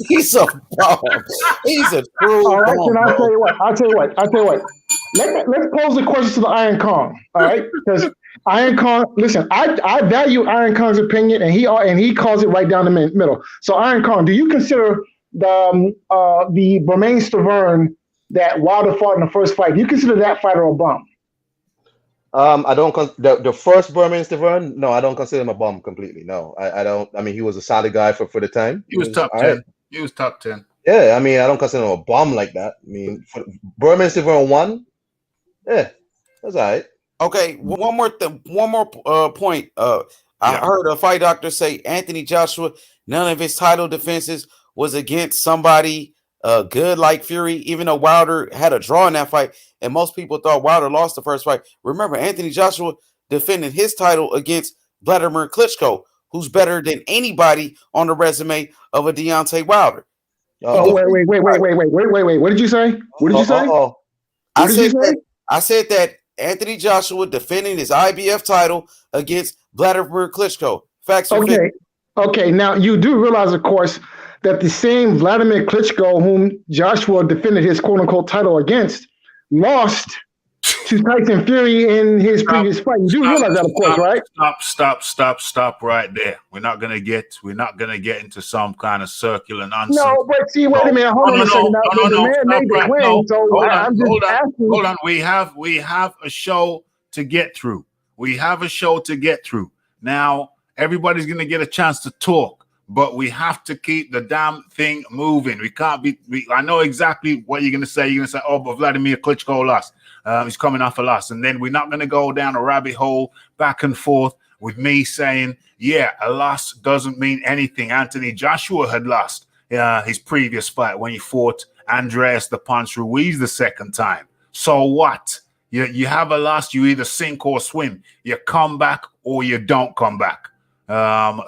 Speaker 2: He's a bum. He's a true.
Speaker 4: All right,
Speaker 2: bum,
Speaker 4: then I'll
Speaker 2: bro.
Speaker 4: tell you what. Let's pose the question to the Iron Kong. All right, because Iron Kong. Listen, I value Iron Kong's opinion, and he calls it right down the middle. So Iron Kong, do you consider the Bermain Stavern that Wilder fought in the first fight? Do you consider that fighter a bum?
Speaker 3: I don't the first Berman Stavern. No, I don't consider him a bum completely. No, I don't. I mean, he was a solid guy for the time.
Speaker 1: He was top 10. Right. He was top 10.
Speaker 3: Yeah, I mean, I don't consider him a bum like that. I mean, for Berman Stavern 1, yeah, that's all right.
Speaker 2: Okay, one more point. I heard a fight doctor say Anthony Joshua, none of his title defenses was against somebody good like Fury, even though Wilder had a draw in that fight, and most people thought Wilder lost the first fight. Remember, Anthony Joshua defended his title against Vladimir Klitschko, who's better than anybody on the resume of a Deontay Wilder.
Speaker 4: Oh, wait. What did you say? What did you say?
Speaker 2: I said that Anthony Joshua defending his IBF title against Vladimir Klitschko. Facts are fit.
Speaker 4: Okay. Now you do realize, of course, that the same Vladimir Klitschko, whom Joshua defended his quote-unquote title against, lost to Tyson Fury in his previous fight. You do realize that, of course, right?
Speaker 1: Stop right there. We're not gonna get into some kind of circular nonsense.
Speaker 4: No, but see, wait a minute. Hold on a second. The man made the claim, so I'm just asking.
Speaker 1: Hold on. We have a show to get through. Now, everybody's gonna get a chance to talk, but we have to keep the damn thing moving. We can't be. I know exactly what you're gonna say. You're gonna say, "Oh, but Vladimir Klitschko lost. He's coming off a loss," and then we're not gonna go down a rabbit hole back and forth with me saying, "Yeah, a loss doesn't mean anything." Anthony Joshua had lost his previous fight when he fought Andreas the Punch Ruiz the second time. So what? You have a loss. You either sink or swim. You come back or you don't come back.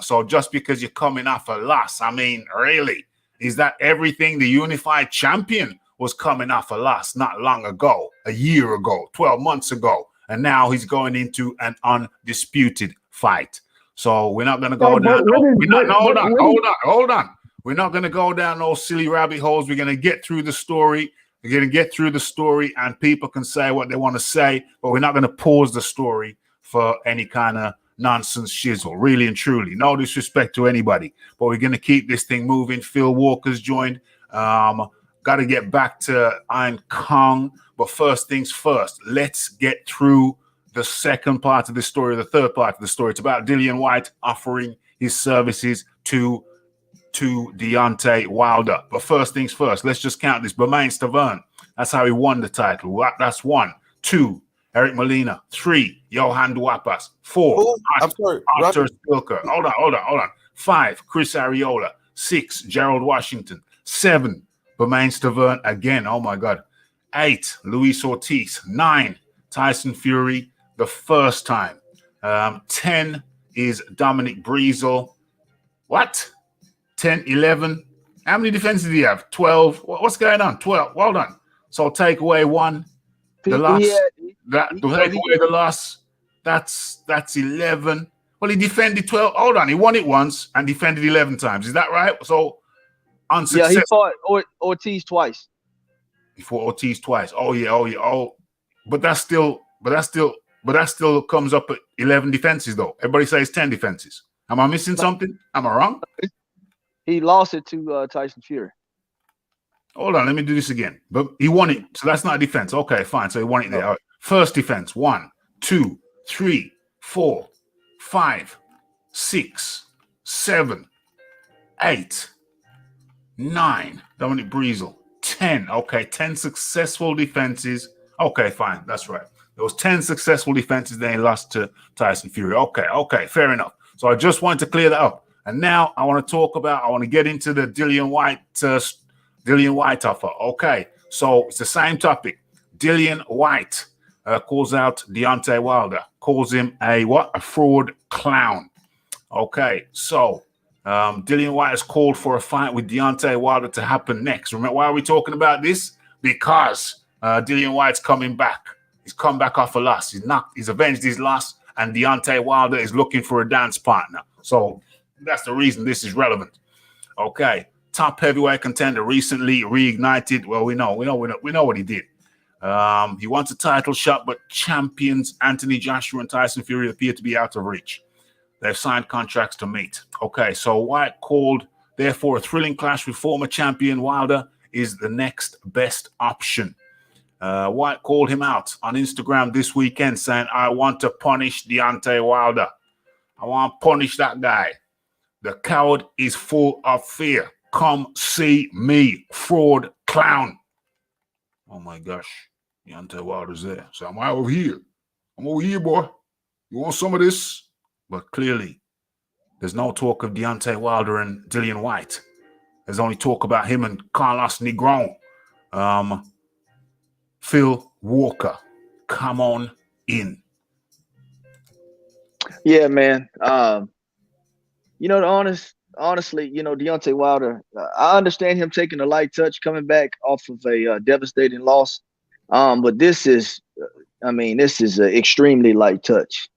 Speaker 1: So just because you're coming off a loss, I mean, really, is that everything? The unified champion was coming off a loss not long ago, a year ago, 12 months ago, and now he's going into an undisputed fight. So we're not going to go down. Hold on. We're not going to go down those silly rabbit holes. We're going to get through the story. We're going to get through the story, and people can say what they want to say, but we're not going to pause the story for any kind of nonsense shizzle, really and truly. No disrespect to anybody, but we're going to keep this thing moving. Phil Walker's joined. Got to get back to Iron Kong, but first things first, let's get through the second part of the story, the third part of the story. It's about Dillian Whyte offering his services to Deontay Wilder. But first things first, let's just count this. Bermain Stavern, that's how he won the title. That's 1. 2, Eric Molina. 3, Johan Duapas. 4, Arthur Spilker. Hold on. 5, Chris Ariola. 6, Gerald Washington. 7, Bermain Stavern again. Oh my God. 8, Luis Ortiz. 9, Tyson Fury the first time. 10 is Dominic Breezel. What? 10, 11. How many defenses do you have? 12. What's going on? 12. Well done. So take away 1. The loss. Take away the loss. That's 11. Well, he defended 12. Hold on. He won it once and defended 11 times. Is that right? So unsuccessful.
Speaker 5: Yeah, he fought Ortiz twice.
Speaker 1: He fought Ortiz twice. Oh yeah. Oh, but that still comes up at 11 defenses though. Everybody says 10 defenses. Am I missing something? Am I wrong?
Speaker 5: He lost it to Tyson Fury.
Speaker 1: Hold on, let me do this again. But he won it, so that's not a defense. Okay, fine. So he won it there. All right. First defense: 1, 2, 3, 4, 5, 6, 7, 8, 9. Dominic Breezel. 10. Okay, 10 successful defenses. Okay, fine. That's right. There was 10 successful defenses. Then he lost to Tyson Fury. Okay, fair enough. So I just wanted to clear that up. And now I want to get into the Dillian Whyte offer. Okay, so it's the same topic. Dillian Whyte calls out Deontay Wilder, calls him a fraud clown. Okay, so Dillian Whyte has called for a fight with Deontay Wilder to happen next. Remember, why are we talking about this? Because Dillian Whyte's coming back. He's come back off a loss. He's avenged his loss, and Deontay Wilder is looking for a dance partner. So that's the reason this is relevant. Okay, top heavyweight contender recently reignited. Well, we know what he did. He wants a title shot, but champions Anthony Joshua and Tyson Fury appear to be out of reach. They've signed contracts to meet. Okay, so White called, therefore, a thrilling clash with former champion Wilder is the next best option. White called him out on Instagram this weekend saying, I want to punish Deontay Wilder. I want to punish that guy. The coward is full of fear. Come see me, fraud clown. Oh my gosh. Deontay Wilder's there. So I'm over here. I'm over here, boy. You want some of this? But clearly, there's no talk of Deontay Wilder and Dillian White. There's only talk about him and Carlos Negron. Phil Walker, come on in.
Speaker 5: Yeah, man. Honestly, Deontay Wilder, I understand him taking a light touch coming back off of a devastating loss. But this is an extremely light touch.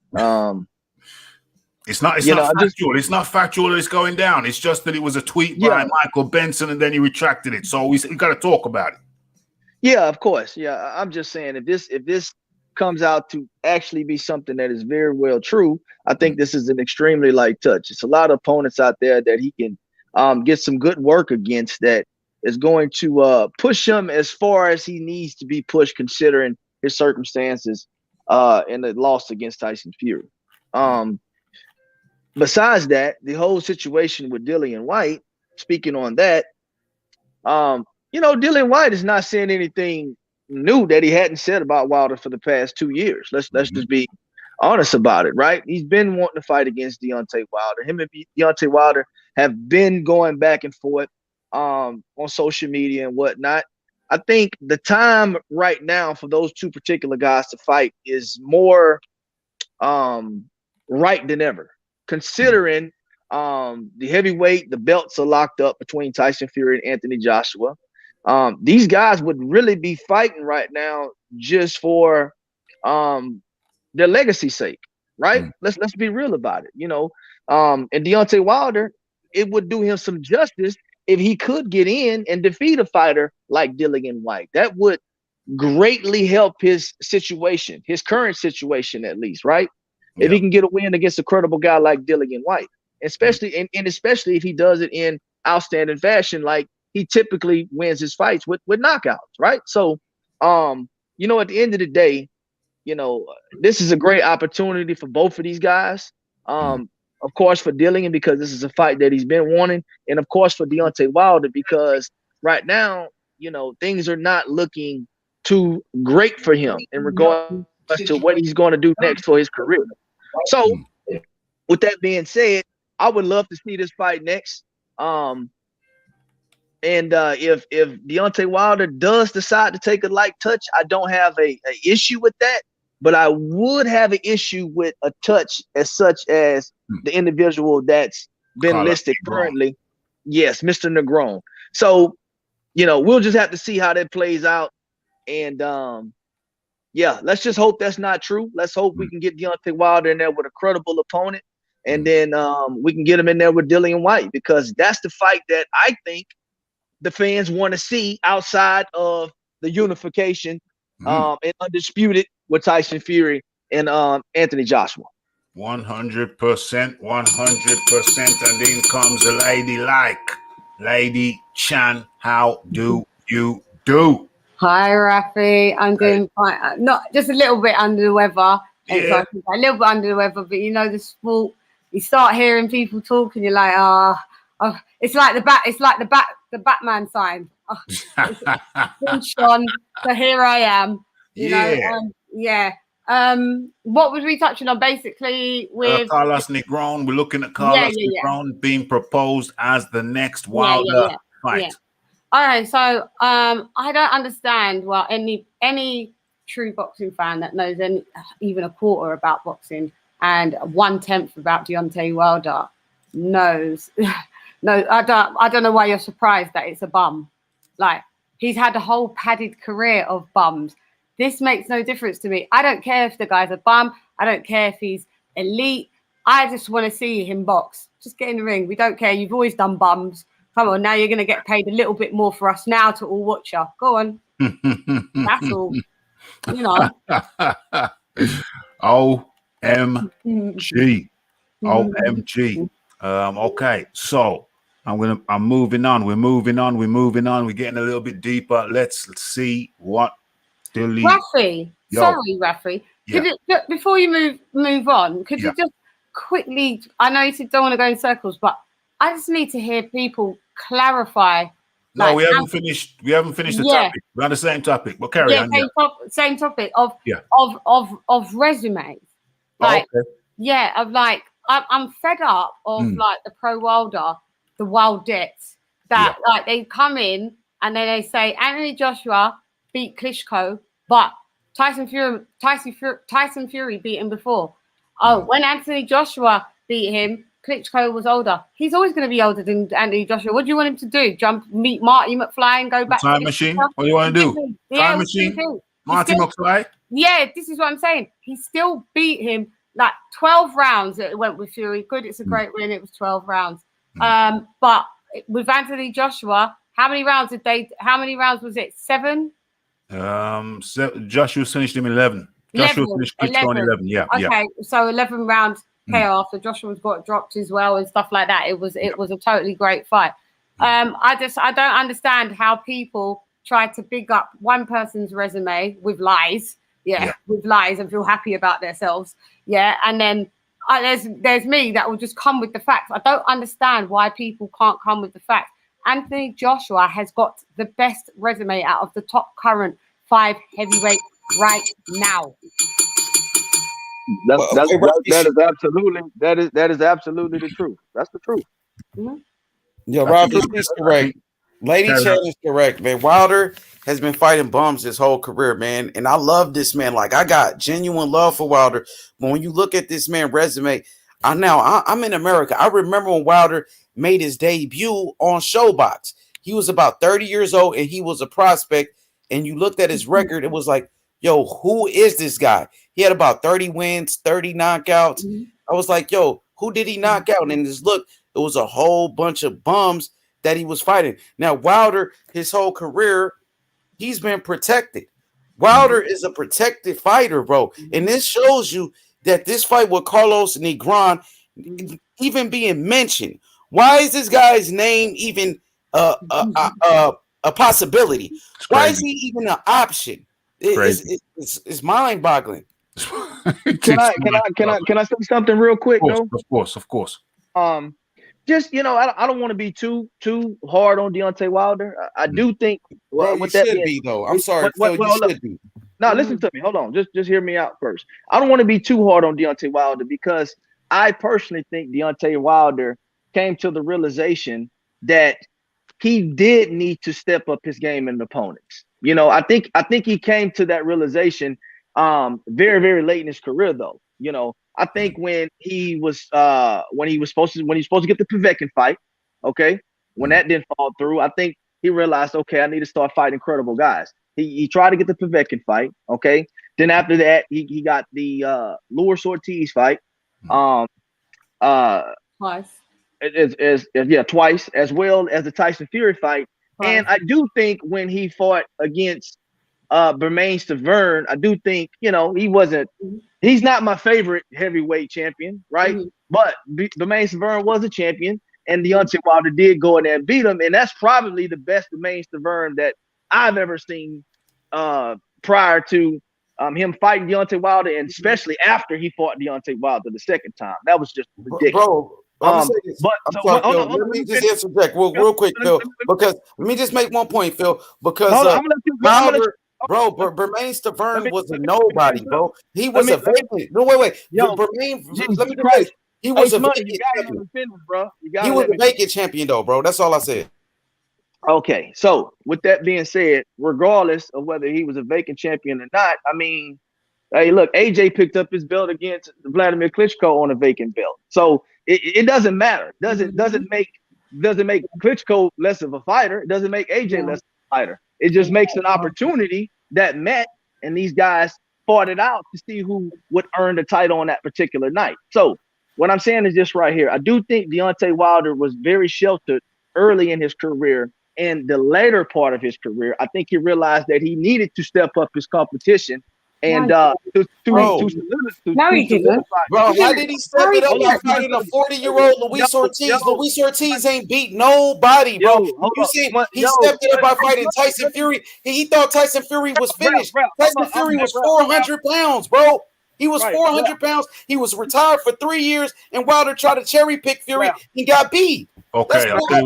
Speaker 1: It's not factual. It's not factual that it's going down. It's just that it was a tweet by Michael Benson and then he retracted it. So we got to talk about it.
Speaker 5: Yeah, of course. Yeah, I'm just saying if this comes out to actually be something that is very well true, I think this is an extremely light touch. It's a lot of opponents out there that he can get some good work against that is going to push him as far as he needs to be pushed considering his circumstances in the loss against Tyson Fury. Besides that, the whole situation with Dillian White, speaking on that, Dillian White is not saying anything new that he hadn't said about Wilder for the past 2 years. Let's just be honest about it, right? He's been wanting to fight against Deontay Wilder. Him and Deontay Wilder have been going back and forth on social media and whatnot. I think the time right now for those two particular guys to fight is more right than ever, considering the heavyweight, the belts are locked up between Tyson Fury and Anthony Joshua. These guys would really be fighting right now just for their legacy's sake, right? Let's be real about it, and Deontay Wilder, it would do him some justice if he could get in and defeat a fighter like Dillian White. That would greatly help his situation, his current situation at least, right? Yeah. If he can get a win against a credible guy like Dillian White, especially if he does it in outstanding fashion, like he typically wins his fights with knockouts, right? So, at the end of the day, this is a great opportunity for both of these guys. Of course, for Dillian, because this is a fight that he's been wanting, and of course for Deontay Wilder, because right now, things are not looking too great for him in regards to what he's going to do next for his career. So, with that being said, I would love to see this fight next. And if Deontay Wilder does decide to take a light touch, I don't have a issue with that, but I would have an issue with a touch as such as the individual that's been listed currently. Yes, Mr. Negron. So, we'll just have to see how that plays out. And let's just hope that's not true. Let's hope we can get Deontay Wilder in there with a credible opponent. And then we can get him in there with Dillian White, because that's the fight that I think the fans want to see outside of the unification and undisputed with Tyson Fury and Anthony Joshua.
Speaker 1: 100%, 100%. And then comes a lady like Lady Chan. How do you do?
Speaker 6: Hi, Rafi. I'm doing fine. Not just a little bit under the weather.
Speaker 1: Yeah.
Speaker 6: A little bit under the weather, but the sport. You start hearing people talking, you're like, it's like the Batman sign. Sean, so here I am. You know. What was we touching on basically with
Speaker 1: Carlos Negron? We're looking at Carlos Negron being proposed as the next Wilder fight.
Speaker 6: Yeah. All right, so I don't understand. Well, any true boxing fan that knows even a quarter about boxing and 1/10 about Deontay Wilder knows. No, I don't know why you're surprised that it's a bum. Like, he's had a whole padded career of bums. This makes no difference to me. I don't care if the guy's a bum. I don't care if he's elite. I just want to see him box. Just get in the ring. We don't care. You've always done bums. Come on, now you're going to get paid a little bit more for us now to all watch you. Go on. That's all. You know.
Speaker 1: OMG. OMG. Okay, so I'm moving on. We're moving on. We're getting a little bit deeper. Let's see what delete.
Speaker 6: Rafi. Sorry, Rafi.
Speaker 1: Yeah.
Speaker 6: Before you move on, could you just quickly, I know you said don't want to go in circles, but I just need to hear people clarify.
Speaker 1: No, we haven't finished. We haven't finished the topic. We're on the same topic. But carry on.
Speaker 6: Same topic of resumes. Like, of like, I'm fed up of like the pro Wilder, the Wildettes that like they come in and then they say Anthony Joshua beat Klitschko, but Tyson Fury beat him before. Oh, when Anthony Joshua beat him, Klitschko was older. He's always going to be older than Anthony Joshua. What do you want him to do? Meet Marty McFly and go back?
Speaker 1: Time machine? What do you want to do? Time machine? Marty McFly?
Speaker 6: Yeah, this is what I'm saying. He still beat him like 12 rounds. It went with Fury. Good, it's a great win. It was 12 rounds. But with Anthony Joshua, how many rounds was it? 7?
Speaker 1: Joshua finished him in 11. Joshua finished Klitschko in 11. Yeah.
Speaker 6: Okay, so 11 rounds KO after Joshua's got dropped as well and stuff like that. It was a totally great fight. I don't understand how people try to big up one person's resume with lies. With lies and feel happy about themselves. And then there's me that will just come with the facts. I don't understand why people can't come with the facts. Anthony Joshua has got the best resume out of the top current 5 heavyweights right now.
Speaker 5: That is absolutely the truth. That's the truth.
Speaker 2: Yeah, Rob is correct. Lady Chan is correct, man. Wilder has been fighting bums his whole career, man. And I love this man. Like, I got genuine love for Wilder. But when you look at this man's resume, I'm in America. I remember when Wilder made his debut on Showbox. He was about 30 years old and he was a prospect. And you looked at his record, it was like, yo, who is this guy? He had about 30 wins, 30 knockouts. I was like, yo, who did he knock out? And this look, it was a whole bunch of bums that he was fighting. Now, Wilder, his whole career, he's been protected. Wilder is a protected fighter, bro. And this shows you that this fight with Carlos Negron even being mentioned. Why is this guy's name even a possibility? Why is he even an option? It's mind-boggling.
Speaker 5: Can I say something real quick?
Speaker 1: Of course.
Speaker 5: Just I don't want to be too hard on Deontay Wilder. I do think
Speaker 2: with that should be though. I'm sorry, Phil, you should be.
Speaker 5: No, listen to me. Hold on. Just hear me out first. I don't want to be too hard on Deontay Wilder because I personally think Deontay Wilder came to the realization that he did need to step up his game in opponents. I think he came to that realization very, very late in his career, though. I think when he was supposed to get the Povetkin fight, okay, when that didn't fall through, I think he realized, okay, I need to start fighting credible guys. He tried to get the Povetkin fight, okay. Then after that, he got the Luis Ortiz fight,
Speaker 6: Twice.
Speaker 5: Twice, as well as the Tyson Fury fight. Twice. And I do think when he fought against Bermane Stiverne, I do think he's not my favorite heavyweight champion, right? But Bermane Stiverne was a champion, and Deontay Wilder did go in there and beat him, and that's probably the best Bermane Stiverne that I've ever seen prior to him fighting Deontay Wilder, and especially after he fought Deontay Wilder the second time. That was just ridiculous.
Speaker 2: Bro. Let me just interject real quick, Phil, because let me just make one point, Phil, because Wilder, bro, Bermane Stiverne was a nobody, bro. He was a vacant. No, wait. Bermane, let me say, he was a vacant champion, bro. He was a vacant champion, though, bro. That's all I said.
Speaker 5: Okay, so with that being said, regardless of whether he was a vacant champion or not, I mean, hey, look, AJ picked up his belt against Vladimir Klitschko on a vacant belt, so it doesn't matter. Doesn't make Klitschko less of a fighter. It doesn't make AJ less of a fighter. It just makes an opportunity that met, and these guys fought it out to see who would earn the title on that particular night. So what I'm saying is this right here. I do think Deontay Wilder was very sheltered early in his career. And the later part of his career, I think he realized that he needed to step up his competition and
Speaker 6: No,
Speaker 5: to
Speaker 6: no, he didn't.
Speaker 2: Bro, how did he step it up by fighting a 40-year-old Luis Ortiz? Luis Ortiz ain't beat nobody, bro. You see, he stepped it up by fighting Tyson Fury. He thought Tyson Fury was finished. Tyson Fury was 400 pounds, bro. He was 400 pounds. He was retired for 3 years, and Wilder tried to cherry pick Fury and got beat.
Speaker 1: Okay, I'll tell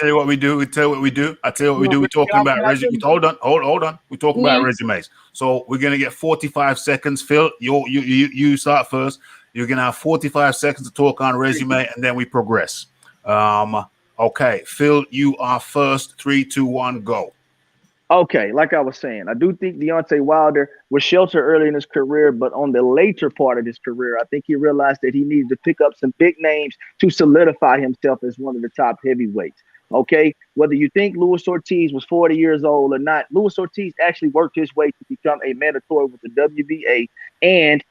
Speaker 1: you what we do. We're talking about resumes. Hold on. We're talking about resumes. So we're gonna get 45 seconds. Phil, you start first. You're gonna have 45 seconds to talk on resume, and then we progress. Okay, Phil, you are first. 3, 2, 1, go.
Speaker 5: Okay, like I was saying, I do think Deontay Wilder was sheltered early in his career, but on the later part of his career, I think he realized that he needed to pick up some big names to solidify himself as one of the top heavyweights. Okay, whether you think Luis Ortiz was 40 years old or not, Luis Ortiz actually worked his way to become a mandatory with the WBA, and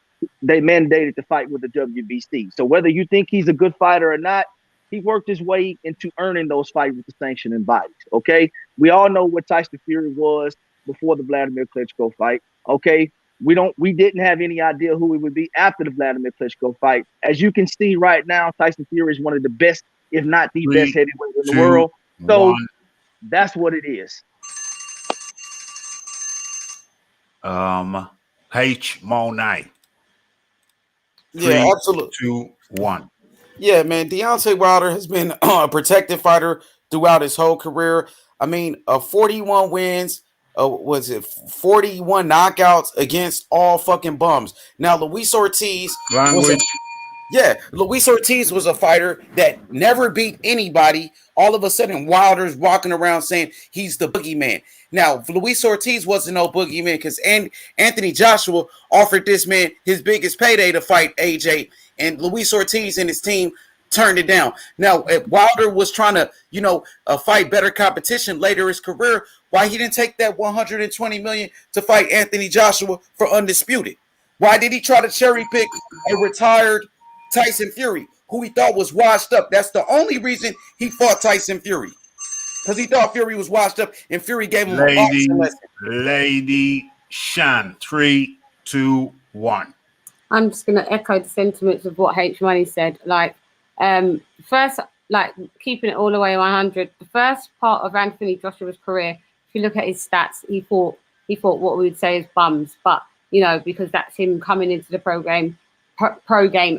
Speaker 5: they mandated to fight with the WBC. So whether you think he's a good fighter or not, he worked his way into earning those fights with the sanctioning bodies. Okay, we all know what Tyson Fury was before the Vladimir Klitschko fight. Okay, we didn't have any idea who he would be after the Vladimir Klitschko fight. As you can see right now, Tyson Fury is one of the best, if not the best heavyweight in the world. So that's what it is.
Speaker 1: H Monet.
Speaker 2: Yeah, absolutely.
Speaker 1: 2, 1.
Speaker 2: Yeah, man. Deontay Wilder has been a protected fighter throughout his whole career. I mean, 41 wins, 41 knockouts against all fucking bums. Now, Luis Ortiz Luis Ortiz was a fighter that never beat anybody. All of a sudden, Wilder's walking around saying he's the boogeyman. Now, Luis Ortiz wasn't no boogeyman because Anthony Joshua offered this man his biggest payday to fight AJ, and Luis Ortiz and his team turned it down. Now, Wilder was trying to, fight better competition later in his career. Why he didn't take that $120 million to fight Anthony Joshua for undisputed? Why did he try to cherry pick a retired Tyson Fury, who he thought was washed up? That's the only reason he fought Tyson Fury, because he thought Fury was washed up, and Fury gave him a boxing lesson.
Speaker 1: Lady Shan, 3, 2, 1.
Speaker 6: I'm just going to echo the sentiments of what H Money said. First, keeping it all the way 100. The first part of Anthony Joshua's career, if you look at his stats, he fought what we would say is bums, but because that's him coming into the pro game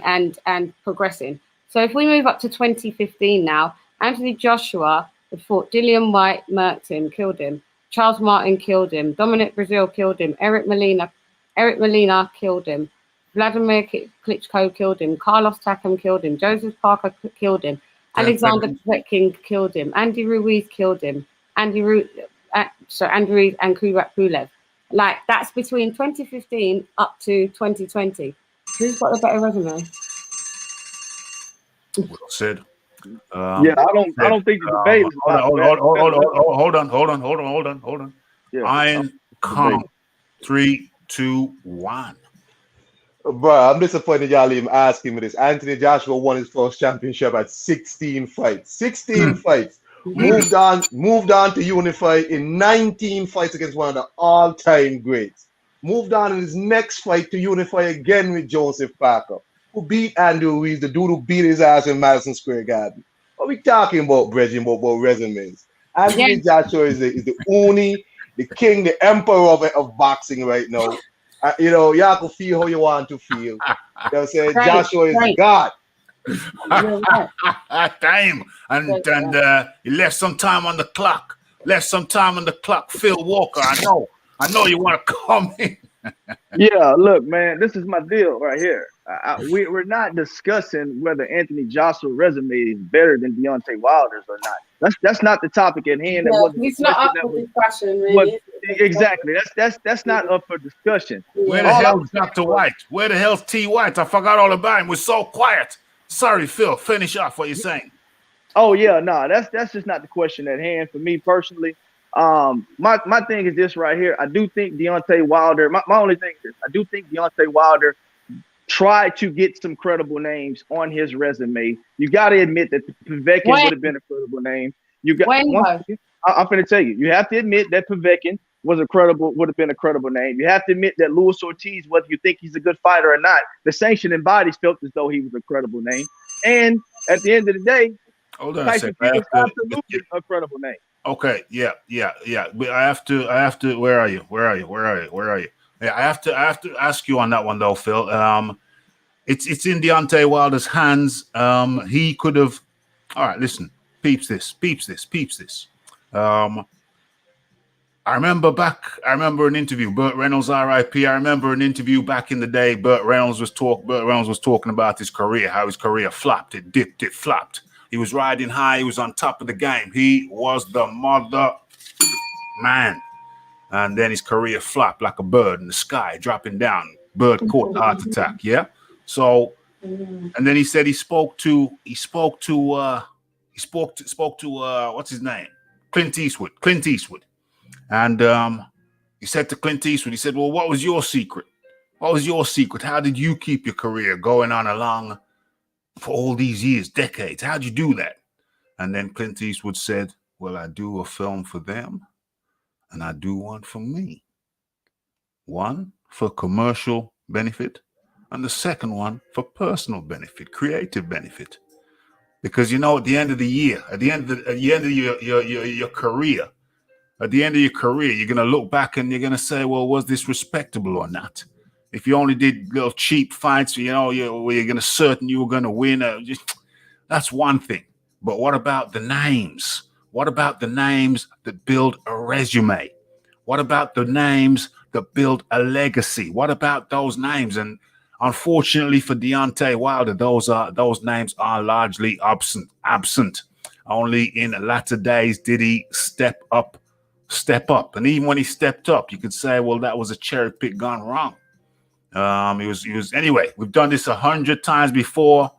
Speaker 6: and progressing. So if we move up to 2015 now, Anthony Joshua had fought Dillian White, murked him, killed him. Charles Martin killed him. Dominic Brazil killed him. Eric Molina killed him. Vladimir Klitschko killed him. Carlos Takam killed him. Joseph Parker killed him. Alexander Povetkin killed him. Andy Ruiz killed him. Andy Ruiz and Kubrat Pulev. That's between 2015 up to 2020. Who's got the better resume?
Speaker 1: Well said.
Speaker 5: I don't think the debate is
Speaker 1: hold on. Yeah, Iron Kong, 3, 2, 1.
Speaker 3: Bro, I'm disappointed y'all even asking me this. Anthony Joshua won his first championship at 16 fights. 16 fights. Moved on to unify in 19 fights against one of the all-time greats. Moved on in his next fight to unify again with Joseph Parker, who beat Andrew Ruiz, the dude who beat his ass in Madison Square Garden. What are we talking about, Bridget, about resumes? Anthony Joshua is the Uni, the king, the emperor of boxing right now. Y'all can feel how you want to feel. They'll say Joshua is God.
Speaker 1: Time. And he left some time on the clock. Phil Walker, I know you want to come in.
Speaker 5: Yeah, look, man, this is my deal right here. We're not discussing whether Anthony Joshua's resume is better than Deontay Wilder's or not. That's not the topic at hand.
Speaker 6: It's not up for discussion, really.
Speaker 5: Exactly. That's not up for discussion.
Speaker 1: Where the hell's Dr. White? Where the hell's T. White? I forgot all about him. We're so quiet. Sorry, Phil. Finish off what you're saying.
Speaker 5: Oh yeah, no, that's just not the question at hand for me personally. My thing is this right here. I do think Deontay Wilder. My only thing is I do think Deontay Wilder tried to get some credible names on his resume. You got to admit that Povetkin would have been a credible name. I'm going to tell you. You have to admit that Povetkin would have been a credible name. You have to admit that Luis Ortiz, whether you think he's a good fighter or not, the sanctioning bodies felt as though he was a credible name. And at the end of the day, Tyson Fury is absolutely a credible name.
Speaker 1: Okay, yeah. But I have to. Where are you? Yeah, I have to ask you on that one though, Phil. It's in Deontay Wilder's hands. He could have. All right, listen. Peeps this. I remember an interview. Burt Reynolds, R.I.P. I remember an interview back in the day. Burt Reynolds was talking about his career, how his career flopped. It dipped. It flopped. He was riding high. He was on top of the game. He was the mother man. And then his career flopped like a bird in the sky, dropping down. Bird caught the heart attack. Yeah. So, and then he said he spoke to what's his name? Clint Eastwood. And he said to Clint Eastwood, he said, well, what was your secret? How did you keep your career going on along for all these years, decades? How'd you do that? And then Clint Eastwood said, well, I do a film for them and I do one for me. One for commercial benefit and the second one for personal benefit, creative benefit. Because, you know, at the end of the year, at the end of your career, you're going to look back and you're going to say, well, was this respectable or not? If you only did little cheap fights, you know, where you're going to certain you were going to win, that's one thing. But what about the names? What about the names that build a resume? What about the names that build a legacy? What about those names? And unfortunately for Deontay Wilder, those names are largely absent. Only in latter days did he step up. And even when he stepped up, you could say, well, that was a cherry pick gone wrong. He was anyway. We've done this 100 times before,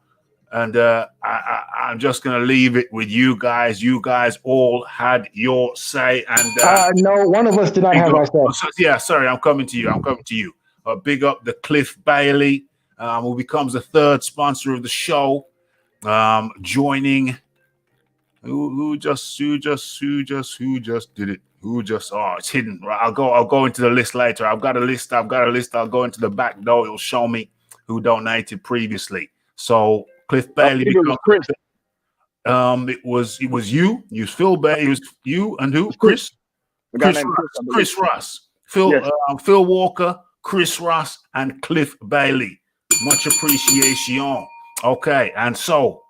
Speaker 1: and I'm just gonna leave it with you guys. You guys all had your say, and
Speaker 4: no, one of us did not have our say.
Speaker 1: Yeah, sorry, I'm coming to you. Big up the Cliff Bailey, who becomes the third sponsor of the show, joining. Who just did it? It's hidden. Right, I'll go into the list later. I've got a list. I'll go into the back door. It'll show me who donated previously. So Cliff Bailey. It was you. You was Phil Bailey. It was you and who? Chris Ross. Phil Walker, Chris Ross, and Cliff Bailey. Much appreciation. Okay, and so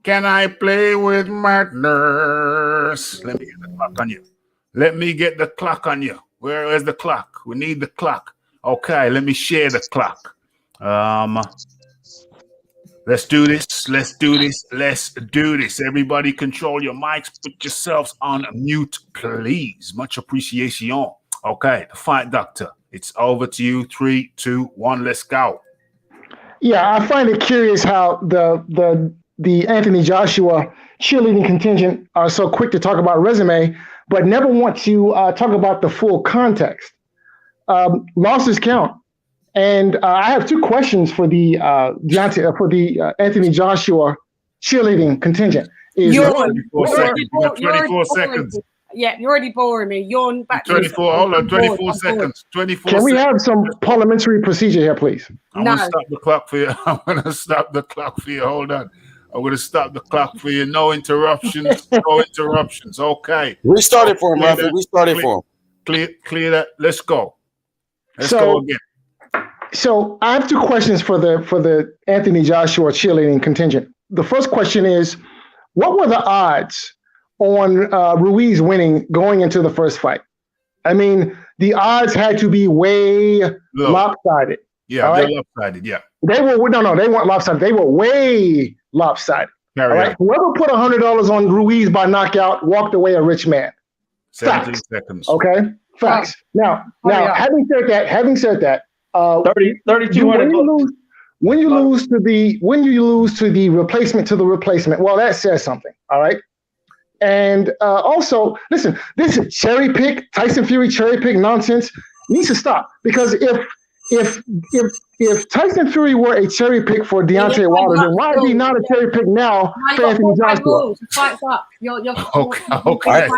Speaker 1: can I play with madness? Let me get the clock on you. Where is the clock? We need the clock. Okay, let me share the clock. Let's do this. Everybody control your mics. Put yourselves on mute, please. Much appreciation. Okay, the Fight Doctor. It's over to you. 3, 2, 1, let's go.
Speaker 4: Yeah, I find it curious how the Anthony Joshua cheerleading contingent are so quick to talk about resume, but never want to talk about the full context. Losses count. And I have 2 questions for the Anthony Joshua cheerleading contingent.
Speaker 1: You're 24 seconds.
Speaker 6: Yeah, you're already boring me. Yawn back.
Speaker 1: 24. Hold on. 24 seconds. 24.
Speaker 4: Can we have some parliamentary procedure here, please?
Speaker 1: I'm gonna stop the clock for you. Hold on. I'm gonna stop the clock for you. No interruptions. Okay.
Speaker 2: Restart it for him, Rafi. Restart it for him.
Speaker 1: Clear that. Let's go. Let's go again.
Speaker 4: So I have 2 questions for the Anthony Joshua cheerleading contingent. The first question is, what were the odds on Ruiz winning going into the first fight? I mean, the odds had to be way lopsided.
Speaker 1: Yeah, they're lopsided. Yeah,
Speaker 4: they weren't lopsided. They were way lopsided. All right, whoever put $100 on Ruiz by knockout walked away a rich man.
Speaker 1: 17 seconds.
Speaker 4: Okay, facts. Now, having said that.
Speaker 5: 3,200.
Speaker 4: When you lose to the replacement, well, that says something. All right. And also, listen, this cherry pick, Tyson Fury cherry pick nonsense needs to stop. Because if Tyson Fury were a cherry pick for Deontay Wilder, then why is he not a cherry pick now for Anthony Joshua?
Speaker 6: Fight's up. You're
Speaker 1: Okay.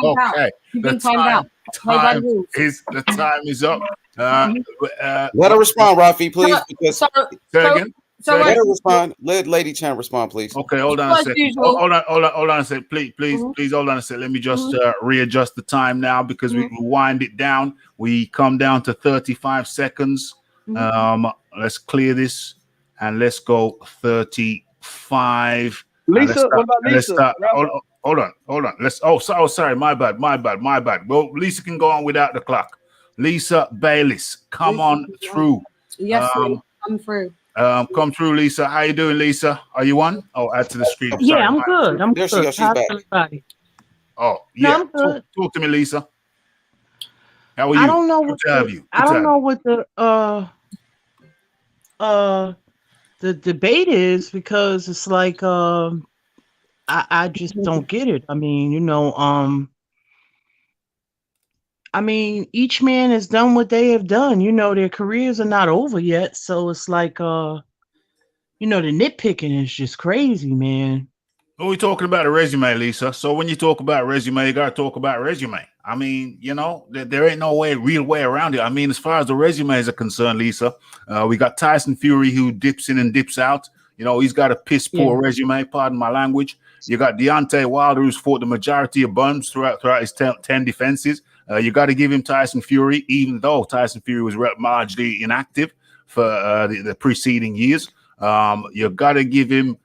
Speaker 6: You've been timed out.
Speaker 1: The time is up.
Speaker 2: Let her respond, Rafi, please. Because
Speaker 1: say again.
Speaker 2: let her respond. Let Lady Chan respond, please.
Speaker 1: Okay, hold on a second. Hold on a second. Please hold on a second. Let me just readjust the time now because we wind it down. We come down to 35 seconds. Let's clear this and let's go 35.
Speaker 5: Lisa, what about Lisa?
Speaker 1: Hold on. Sorry, my bad. Well, Lisa can go on without the clock. Lisa Bayliss, come on through.
Speaker 6: Yes, come through.
Speaker 1: Come through, Lisa. How you doing, Lisa? Are you on? Oh, add to the screen.
Speaker 7: Yeah, I'm good. I'm
Speaker 2: There
Speaker 7: good.
Speaker 2: she goes. She's back.
Speaker 7: Everybody?
Speaker 1: Oh,
Speaker 7: No,
Speaker 1: yeah.
Speaker 7: I'm good.
Speaker 1: Talk to me, Lisa. How are you?
Speaker 7: I don't know
Speaker 1: Good
Speaker 7: what
Speaker 1: to have you.
Speaker 7: I don't know what the debate is because it's like I just don't get it. I mean, each man has done what they have done. Their careers are not over yet, so it's like the nitpicking is just crazy, man.
Speaker 1: Well, we're talking about a resume, Lisa. So when you talk about resume, you got to talk about resume. I mean, there ain't no real way around it. I mean, as far as the resumes are concerned, Lisa, we got Tyson Fury who dips in and dips out. He's got a piss poor resume, pardon my language. You got Deontay Wilder who's fought the majority of bums throughout his 10 defenses. You got to give him Tyson Fury, even though Tyson Fury was largely inactive for the preceding years. You got to give him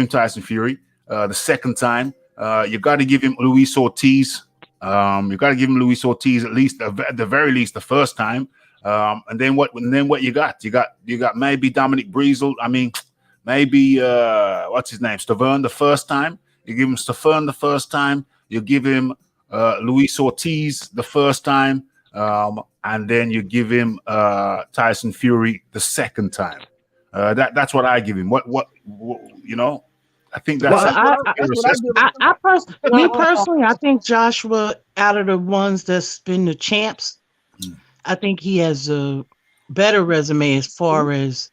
Speaker 1: Tyson Fury the second time. You got to give him Luis Ortiz. You got to give him Luis Ortiz at least, at the very least, the first time. And then what you got? You got maybe Dominic Breezel. I mean, maybe what's his name? Stavern the first time. You give him Stavern the first time. You give him Luis Ortiz the first time, and then you give him Tyson Fury the second time. That's what I give him. What I think that's.
Speaker 7: Me personally, I think Joshua, out of the ones that's been the champs, I think he has a better resume as far as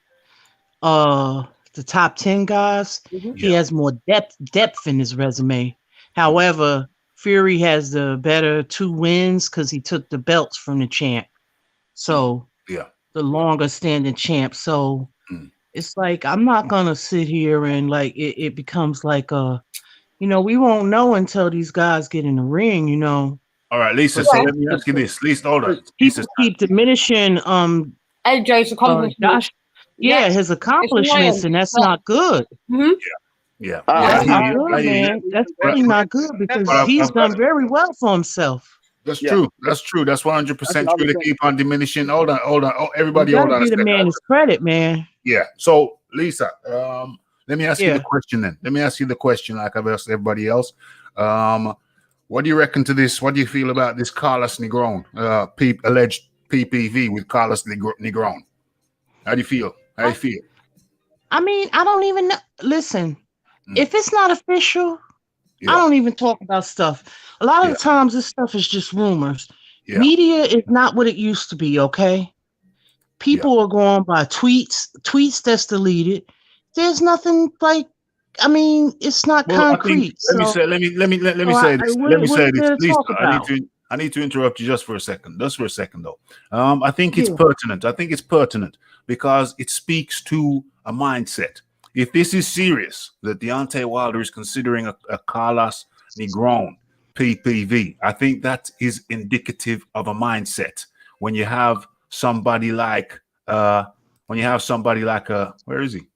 Speaker 7: the top 10 guys. He has more depth in his resume. However, Fury has the better 2 wins because he took the belts from the champ. So the longer standing champ. So it's like I'm not gonna sit here and like it becomes like we won't know until these guys get in the ring,
Speaker 1: All right, Lisa. So let me ask you this. Lisa, hold on.
Speaker 7: People keep diminishing
Speaker 6: AJ's accomplishments.
Speaker 7: His accomplishments, and that's not good.
Speaker 1: Yeah.
Speaker 7: Man. That's really not good because he's done very well for himself.
Speaker 1: That's true. That's 100% true. To keep on diminishing. Hold on. Oh, everybody, hold on.
Speaker 7: Give the man his credit, man.
Speaker 1: Yeah. So, Lisa, let me ask you the question then. Let me ask you the question like I've asked everybody else. What do you reckon to this? What do you feel about this Carlos Negron, alleged PPV with Carlos Negron? How do you feel?
Speaker 7: I mean, I don't even know. Listen, if it's not official, I don't even talk about stuff. A lot of the times, this stuff is just rumors. Media is not what it used to be, okay? People are going by tweets that's deleted. There's nothing like, it's not concrete. Let me say this. Please,
Speaker 1: I need to interrupt you just for a second. Though. I think it's pertinent. Because it speaks to a mindset. If this is serious, that Deontay Wilder is considering a Carlos Negron PPV, I think that is indicative of a mindset. When you have somebody like where is he?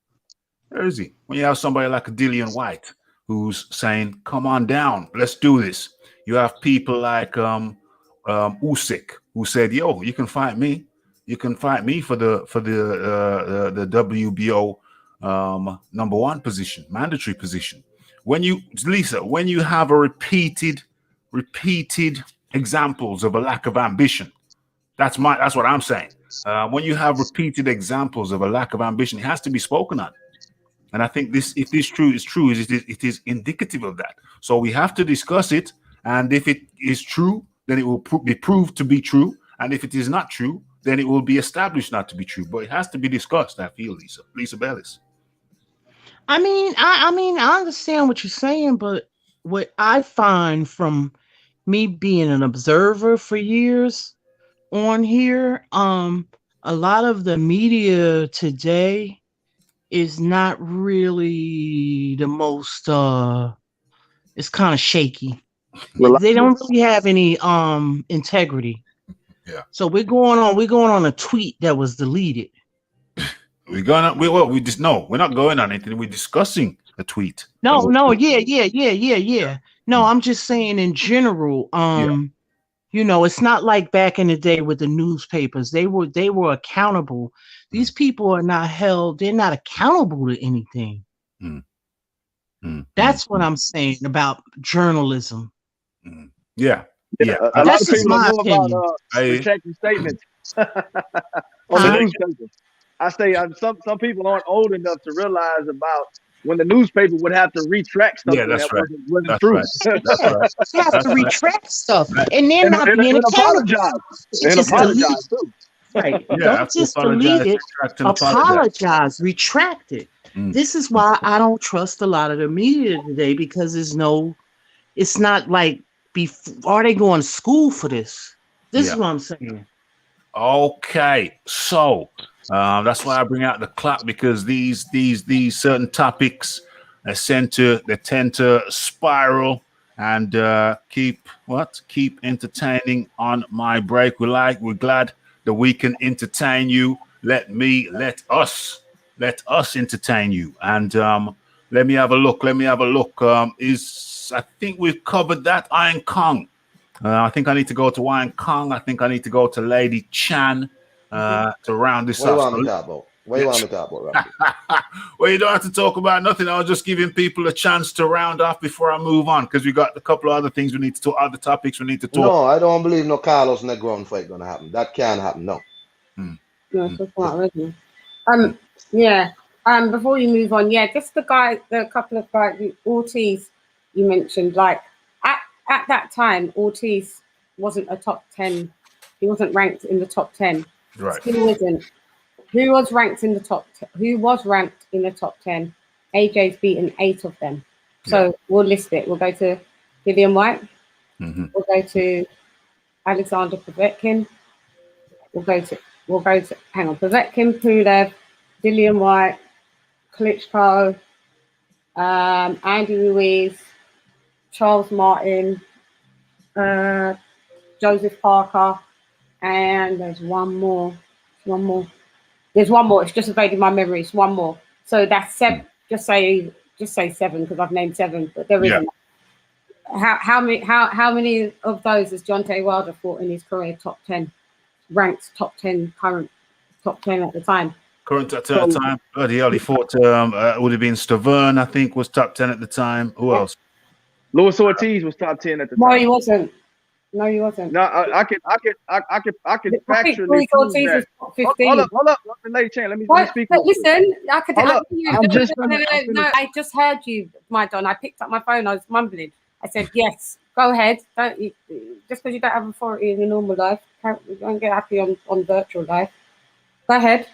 Speaker 1: When you have somebody like a Dillian White who's saying, "Come on down, let's do this." You have people like Usyk who said, "Yo, you can fight me. You can fight me for the WBO number 1 position, mandatory position." When you have a repeated examples of a lack of ambition, that's what I'm saying. When you have repeated examples of a lack of ambition, it has to be spoken on. And I think this, if this true is true, it is indicative of that. So we have to discuss it. And if it is true, then it will be proved to be true. And if it is not true, then it will be established not to be true. But it has to be discussed, I feel, Lisa Bellis.
Speaker 7: I mean, I understand what you're saying, but what I find from me being an observer for years on here, a lot of the media today is not really the most it's kind of shaky. They don't really have any integrity.
Speaker 1: Yeah.
Speaker 7: So we're going on a tweet that was deleted.
Speaker 1: We're not going on anything. We're discussing a tweet.
Speaker 7: Yeah. No, I'm just saying in general, you know, it's not like back in the day with the newspapers. They were accountable. These people are not held, they're not accountable to anything. That's what I'm saying about journalism.
Speaker 1: Yeah.
Speaker 5: A lot of people don't know about retracting statements on the newspaper. I say some people aren't old enough to realize about when the newspaper would have to retract something wasn't true.
Speaker 1: That's right.
Speaker 7: They have to retract stuff, and they're not being accountable.
Speaker 5: And apologize too.
Speaker 7: Right. Don't just delete it. Apologize. Retract it. This is why I don't trust a lot of the media today, because it's not like are they going to school for this? This is what I'm saying.
Speaker 1: Okay, so that's why I bring out the clap, because these certain topics tend to spiral and keep entertaining on my break. We're glad that we can entertain you. Let us entertain you. And let me have a look. I think we've covered that. Iron Kong. I think I need to go to Iron Kong. I think I need to go to Lady Chan to round this up.
Speaker 3: What do you want to talk about?
Speaker 1: Well, you don't have to talk about nothing. I was just giving people a chance to round off before I move on, because we got a couple of other things we need to talk, other topics we need to talk.
Speaker 3: No, I don't believe no Carlos Negron fight gonna happen. That can't happen. No.
Speaker 6: No, that's not original. Before you move on, just the couple of guys, Ortiz, you mentioned, like at that time, Ortiz wasn't a top 10. He wasn't ranked in the top 10.
Speaker 1: Right.
Speaker 6: He wasn't. Who was ranked in the top 10? AJ's beaten 8 of them. So we'll list it. We'll go to Dillian White. We'll go to Alexander Povetkin. We'll go to Povetkin, Pulev, Dillian White, Klitschko, Andy Ruiz, Charles Martin, Joseph Parker, and there's one more. There's one more. It's just evading my memory. It's one more. So that's 7. Just say 7, because I've named 7, but there isn't. How many of those has Deontay Wilder fought in his career? Top 10, ranked top 10, current top 10 at the time.
Speaker 1: Current at the time. Bloody hell, he fought. Would have been Stavern, I think, was top 10 at the time. Who else?
Speaker 5: Luis Ortiz was top 10 at the time.
Speaker 6: No, he wasn't. No, I could
Speaker 5: factually
Speaker 6: Luis Ortiz was top 15.
Speaker 5: Hold up, Lady Chan. Let me speak.
Speaker 6: Listen, I could.
Speaker 5: I
Speaker 6: just heard you, my Don. I picked up my phone. I was mumbling. I said, "Yes, go ahead. Don't you, just because you don't have authority in your normal life, don't get happy on virtual life. Go ahead."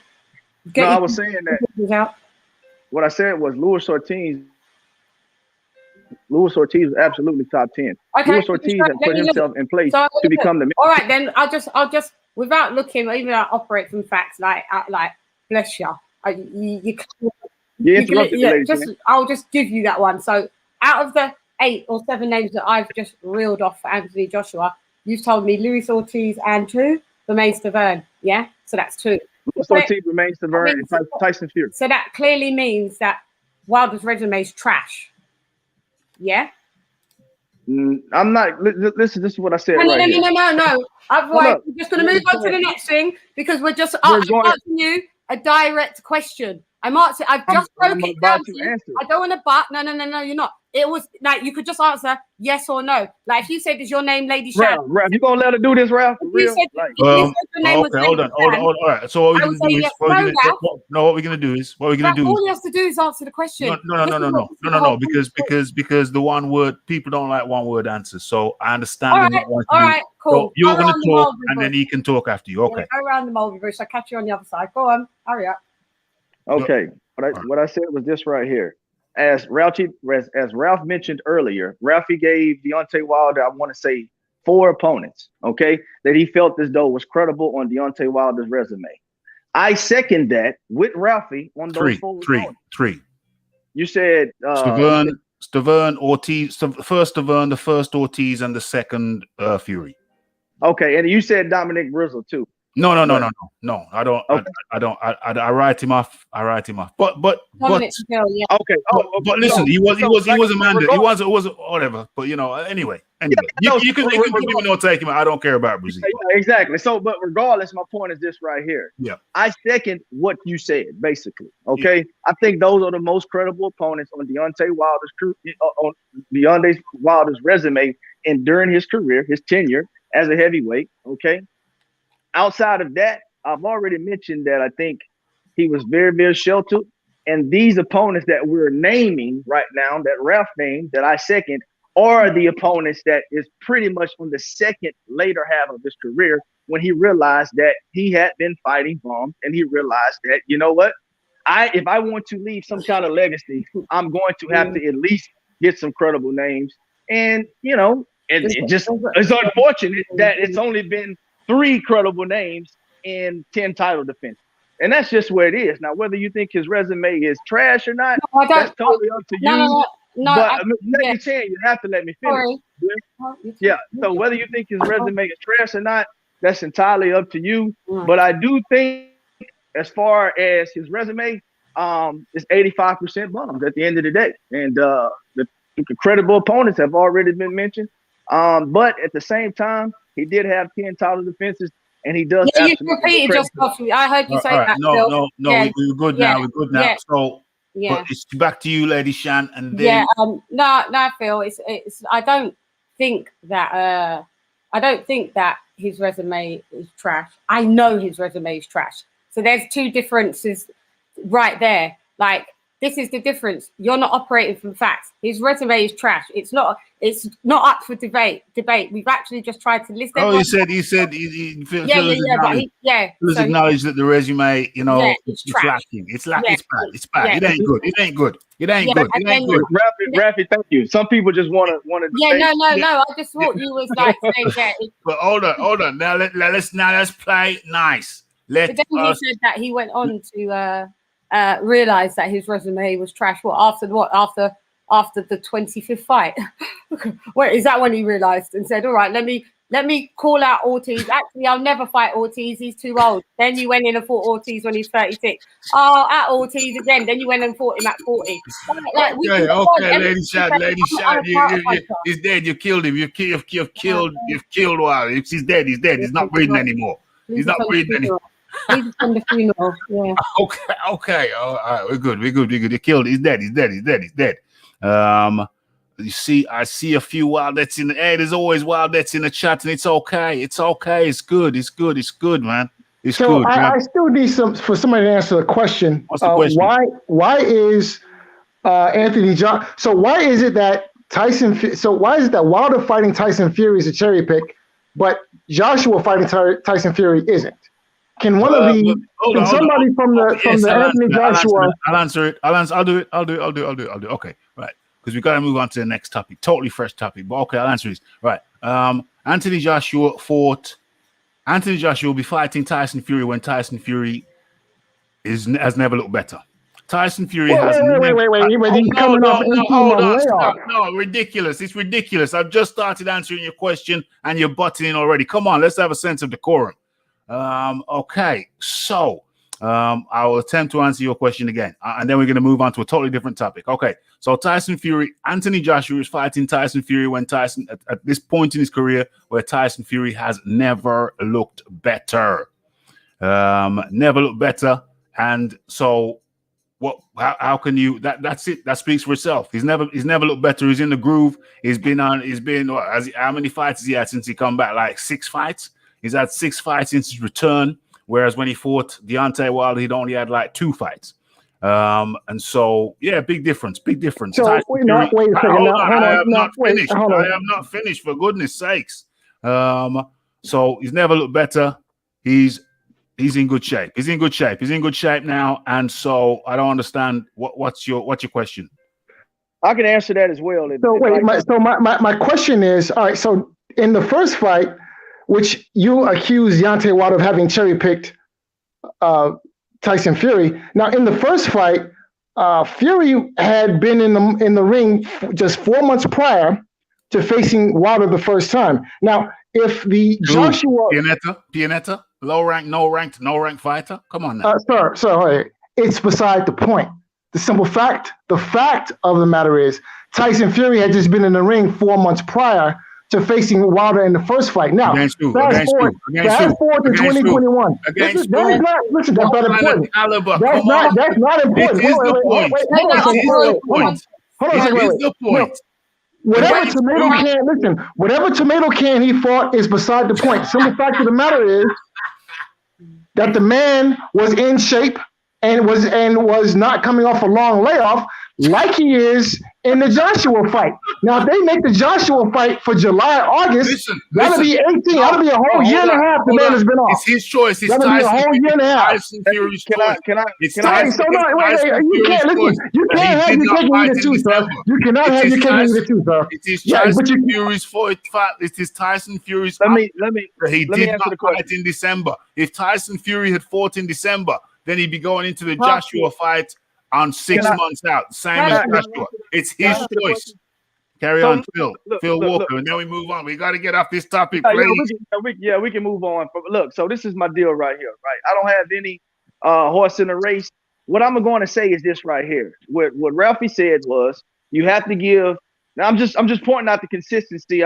Speaker 5: I was saying that. What I said was Luis Ortiz was absolutely top 10.
Speaker 6: Okay,
Speaker 5: Luis Ortiz has put himself in place to become the.
Speaker 6: All right, then I'll just without looking, even I operate from facts. Like bless you. I'll just give you that one. So out of the 8 or 7 names that I've just reeled off for Anthony Joshua, you've told me Luis Ortiz and 2, Romain Stavern. Yeah, so that's 2.
Speaker 5: Luis Ortiz, Romain Stavern, and Tyson Fury.
Speaker 6: So that clearly means that Wilder's resume is trash. Yeah.
Speaker 5: I'm not. Listen, this is what I said.
Speaker 6: No. Otherwise, we're just going to move on to the next thing, because we're just asking you a direct question. I'm answering. I've just broke it down
Speaker 5: about
Speaker 6: to
Speaker 5: to
Speaker 6: you.
Speaker 5: answer.
Speaker 6: I don't want to but. No, you're not. It was like you could just answer yes or no. Like if you said, "Is your name Lady Shan?"
Speaker 5: Ralph, you gonna let her do this, Ralph? For
Speaker 6: If you
Speaker 5: real?
Speaker 6: said,
Speaker 5: Like,
Speaker 6: if you said your name was
Speaker 1: Okay, hold
Speaker 6: Lady
Speaker 1: on.
Speaker 6: Shan,
Speaker 1: All right. So what we're
Speaker 6: I
Speaker 1: gonna
Speaker 6: would say
Speaker 1: do is
Speaker 6: yes.
Speaker 1: what
Speaker 6: No,
Speaker 1: we're
Speaker 6: Ralph.
Speaker 1: gonna do is
Speaker 6: All he has to do is answer the question.
Speaker 1: no, because the one word people don't like one word answers. So I understand.
Speaker 6: All right, cool.
Speaker 1: So you're
Speaker 6: Go
Speaker 1: gonna
Speaker 6: around the
Speaker 1: talk,
Speaker 6: mulberry
Speaker 1: and then
Speaker 6: bush.
Speaker 1: he can talk after you. Okay.
Speaker 6: Yeah, go around the mulberry bush. I'll catch you on the other side. Go on, hurry up.
Speaker 5: okay, what I said was this right here. As Ralph mentioned earlier, Ralphie gave Deontay Wilder, I want to say, 4 opponents, okay, that he felt as though was credible on Deontay Wilder's resume. I second that with Ralphie on those 4 opponents.
Speaker 1: Three.
Speaker 5: You said
Speaker 1: Stavern, Ortiz, first Stavern, the first Ortiz, and the second Fury.
Speaker 5: Okay, and you said Dominic Bristle too.
Speaker 1: No. I don't.
Speaker 5: Okay.
Speaker 1: I write him off. But
Speaker 6: Dominic Hill, yeah.
Speaker 5: Okay.
Speaker 1: But listen, he was a man. He was whatever. But anyway. You can give me no take him. I don't care about Brazil.
Speaker 5: Yeah, exactly. So, but regardless, my point is this right here.
Speaker 1: Yeah.
Speaker 5: I second what you said, basically. Okay. Yeah. I think those are the most credible opponents on Deontay Wilder's resume and during his career, his tenure as a heavyweight. Okay. Outside of that, I've already mentioned that I think he was very, very sheltered. And these opponents that we're naming right now, that Ralph named, that I second, are the opponents that is pretty much on the second later half of his career when he realized that he had been fighting bombs and he realized that, you know what, if I want to leave some kind of legacy, I'm going to have to at least get some credible names. And, it's unfortunate that it's only been 3 credible names in 10 title defense. And that's just where it is. Now, whether you think his resume is trash or not, that's totally up to you.
Speaker 6: No,
Speaker 5: but you have to let me finish. Yeah. So whether you think his resume is trash or not, that's entirely up to you. But I do think as far as his resume, it's 85% bombs at the end of the day. And the credible opponents have already been mentioned. But at the same time, he did have 10 title defenses, and he does.
Speaker 6: Yeah, you repeated yourself. I heard you say that.
Speaker 1: No. Yeah. We're good now. We're good now. Yeah. So,
Speaker 6: yeah.
Speaker 1: But it's back to you, Lady Shan, and then
Speaker 6: no, Phil. It's. I don't think that his resume is trash. I know his resume is trash. So there's 2 differences right there. Like, this is the difference. You're not operating from facts. His resume is trash. It's not up for debate. We've actually just tried to list.
Speaker 1: He said Phil's acknowledged that the resume, it's lacking. It's lacking. It's bad. Yeah. It ain't good.
Speaker 5: Rafi, thank you. Some people just want to.
Speaker 6: Yeah, no. I just thought you was like saying that.
Speaker 1: But hold on. Now let's play nice.
Speaker 6: But then he said that he went on to realized that his resume was trash. After the 25th fight? Wait, is that when he realized and said, all right, let me call out Ortiz. Actually, I'll never fight Ortiz. He's too old. Then you went in and fought Ortiz when he's 36. Oh, at Ortiz again. Then you went and fought him at 40.
Speaker 1: Okay, Lady Shan, he's dead. You killed him. You've killed Wilder. He's dead. He's not breathing anymore. He's not breathing anymore.
Speaker 6: He's from the funeral. Yeah.
Speaker 1: Okay. All right. We're good. He killed. He's dead. You see, I see a few Wildettes in the air. There's always Wildettes in the chat, and it's okay. It's good, man. It's good.
Speaker 4: I still need for somebody to answer the question.
Speaker 1: What's the question?
Speaker 4: Why is Anthony John? So why is it that Wilder fighting Tyson Fury is a cherry pick, but Joshua fighting Tyson Fury isn't? Can one of the somebody from the Anthony Joshua?
Speaker 1: I'll answer it. I'll do it. Okay, right. Because we got to move on to the next topic, totally fresh topic. But okay, I'll answer this. Right. Anthony Joshua will be fighting Tyson Fury when Tyson Fury has never looked better. Tyson Fury has No, ridiculous. It's ridiculous. I've just started answering your question and you're butting in already. Come on, let's have a sense of decorum. Okay, so I will attempt to answer your question again, and then we're going to move on to a totally different topic. Okay, so Anthony Joshua is fighting Tyson Fury when Tyson, at this point in his career, where Tyson Fury has never looked better. And so How can you? That's it. That speaks for itself. He's never looked better. He's in the groove. How many fights has he had since he come back? Like 6 fights. He's had 6 fights since his return. Whereas when he fought Deontay Wilder, he'd only had like 2 fights. And so yeah, big difference.
Speaker 4: So wait a second.
Speaker 1: I have not finished. For goodness sakes. So he's never looked better. He's in good shape. He's in good shape now. And so I don't understand what's your question.
Speaker 5: I can answer that as well.
Speaker 4: My question is, all right, so in the first fight, which you accused Deontay Wilder of having cherry-picked Tyson Fury. Now, in the first fight, Fury had been in the ring just 4 months prior to facing Wilder the first time. Now, if the Joshua
Speaker 1: Pianetta, low rank, no ranked fighter. Come on now,
Speaker 4: sir. It's beside the point. The fact of the matter is Tyson Fury had just been in the ring 4 months prior to facing Wilder in the first fight. Now, fast forward to 2021. That's not important. That's not important. Hold on a second. Whatever tomato can he fought is beside the point. Simple fact of the matter is that the man was in shape and was not coming off a long layoff like he is in the Joshua fight. Now, if they make the Joshua fight for July, August, that'll be 18. That'll be a whole year and a half the man has been off.
Speaker 1: It's his choice. It's
Speaker 4: that'll be a whole year and a half. You can't have your cake and eat it too, sir. You cannot have your cake and eat it too, sir.
Speaker 1: It is Tyson Fury's fight. It is Tyson Fury's fight. He did not fight in December. If Tyson Fury had fought in December, then he'd be going into the Joshua fight on 6 months out, same as Joshua. It's his choice. Carry on, Phil Walker, and then we move on. We got to get off this topic, please.
Speaker 5: We can move on. Look, so this is my deal right here, right? I don't have any horse in the race. What I'm going to say is this right here. What Ralphie said was you have to give. Now I'm just pointing out the consistency.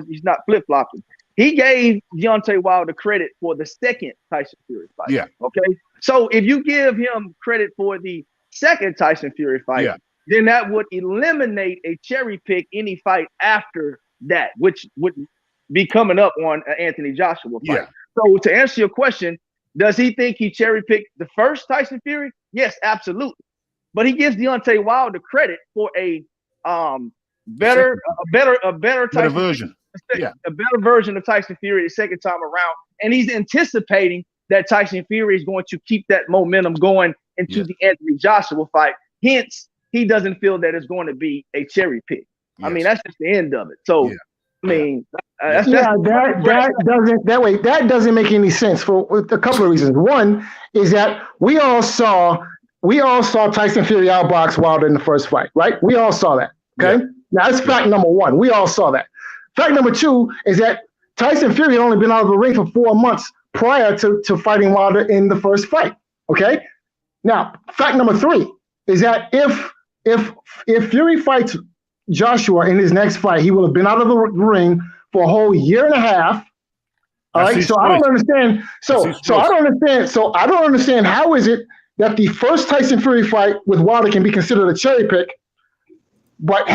Speaker 5: He's not flip flopping. He gave Deontay Wilder credit for the second Tyson Fury fight.
Speaker 1: Yeah.
Speaker 5: Okay. So if you give him credit for the second Tyson Fury fight, then that would eliminate a cherry pick any fight after that, which would be coming up on Anthony Joshua fight.
Speaker 1: Yeah.
Speaker 5: So to answer your question, does he think he cherry picked the first Tyson Fury? Yes, absolutely. But he gives Deontay Wilder credit for a better
Speaker 1: version.
Speaker 5: A better version of Tyson Fury the second time around, and he's anticipating that Tyson Fury is going to keep that momentum going into the Anthony Joshua fight. Hence, he doesn't feel that it's going to be a cherry pick. Yes. I mean, that's just the end of it. So, I mean,
Speaker 4: that doesn't make any sense for a couple of reasons. One is that we all saw Tyson Fury outbox Wilder in the first fight, right? We all saw that. Okay, now that's fact number one. We all saw that. Fact number two is that Tyson Fury had only been out of the ring for 4 months prior to fighting Wilder in the first fight. Okay. Now, fact number three is that if Fury fights Joshua in his next fight, he will have been out of the ring for a whole year and a half. All right. So I don't understand. I don't understand how is it that the first Tyson Fury fight with Wilder can be considered a cherry pick, but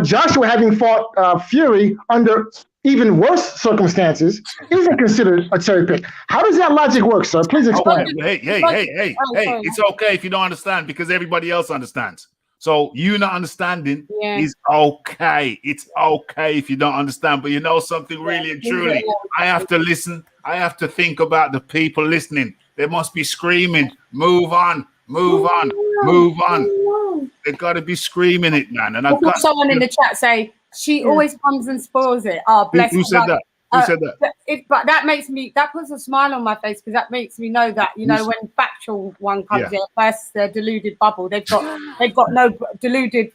Speaker 4: Joshua having fought Fury under even worse circumstances isn't considered a cherry pick. How does that logic work, sir? Please explain.
Speaker 1: Hey, it's okay if you don't understand because everybody else understands. So you not understanding is okay. It's okay if you don't understand, but you know something really and truly. I have to listen. I have to think about the people listening. They must be screaming, move on, move on, move on. They got to be screaming it, man. And I've got
Speaker 6: someone in the chat say, she always comes and spoils it. Oh, bless
Speaker 1: Who said that? Who said that?
Speaker 6: But that puts a smile on my face because that makes me know that, when factual one comes in, first the deluded bubble, they've got no deluded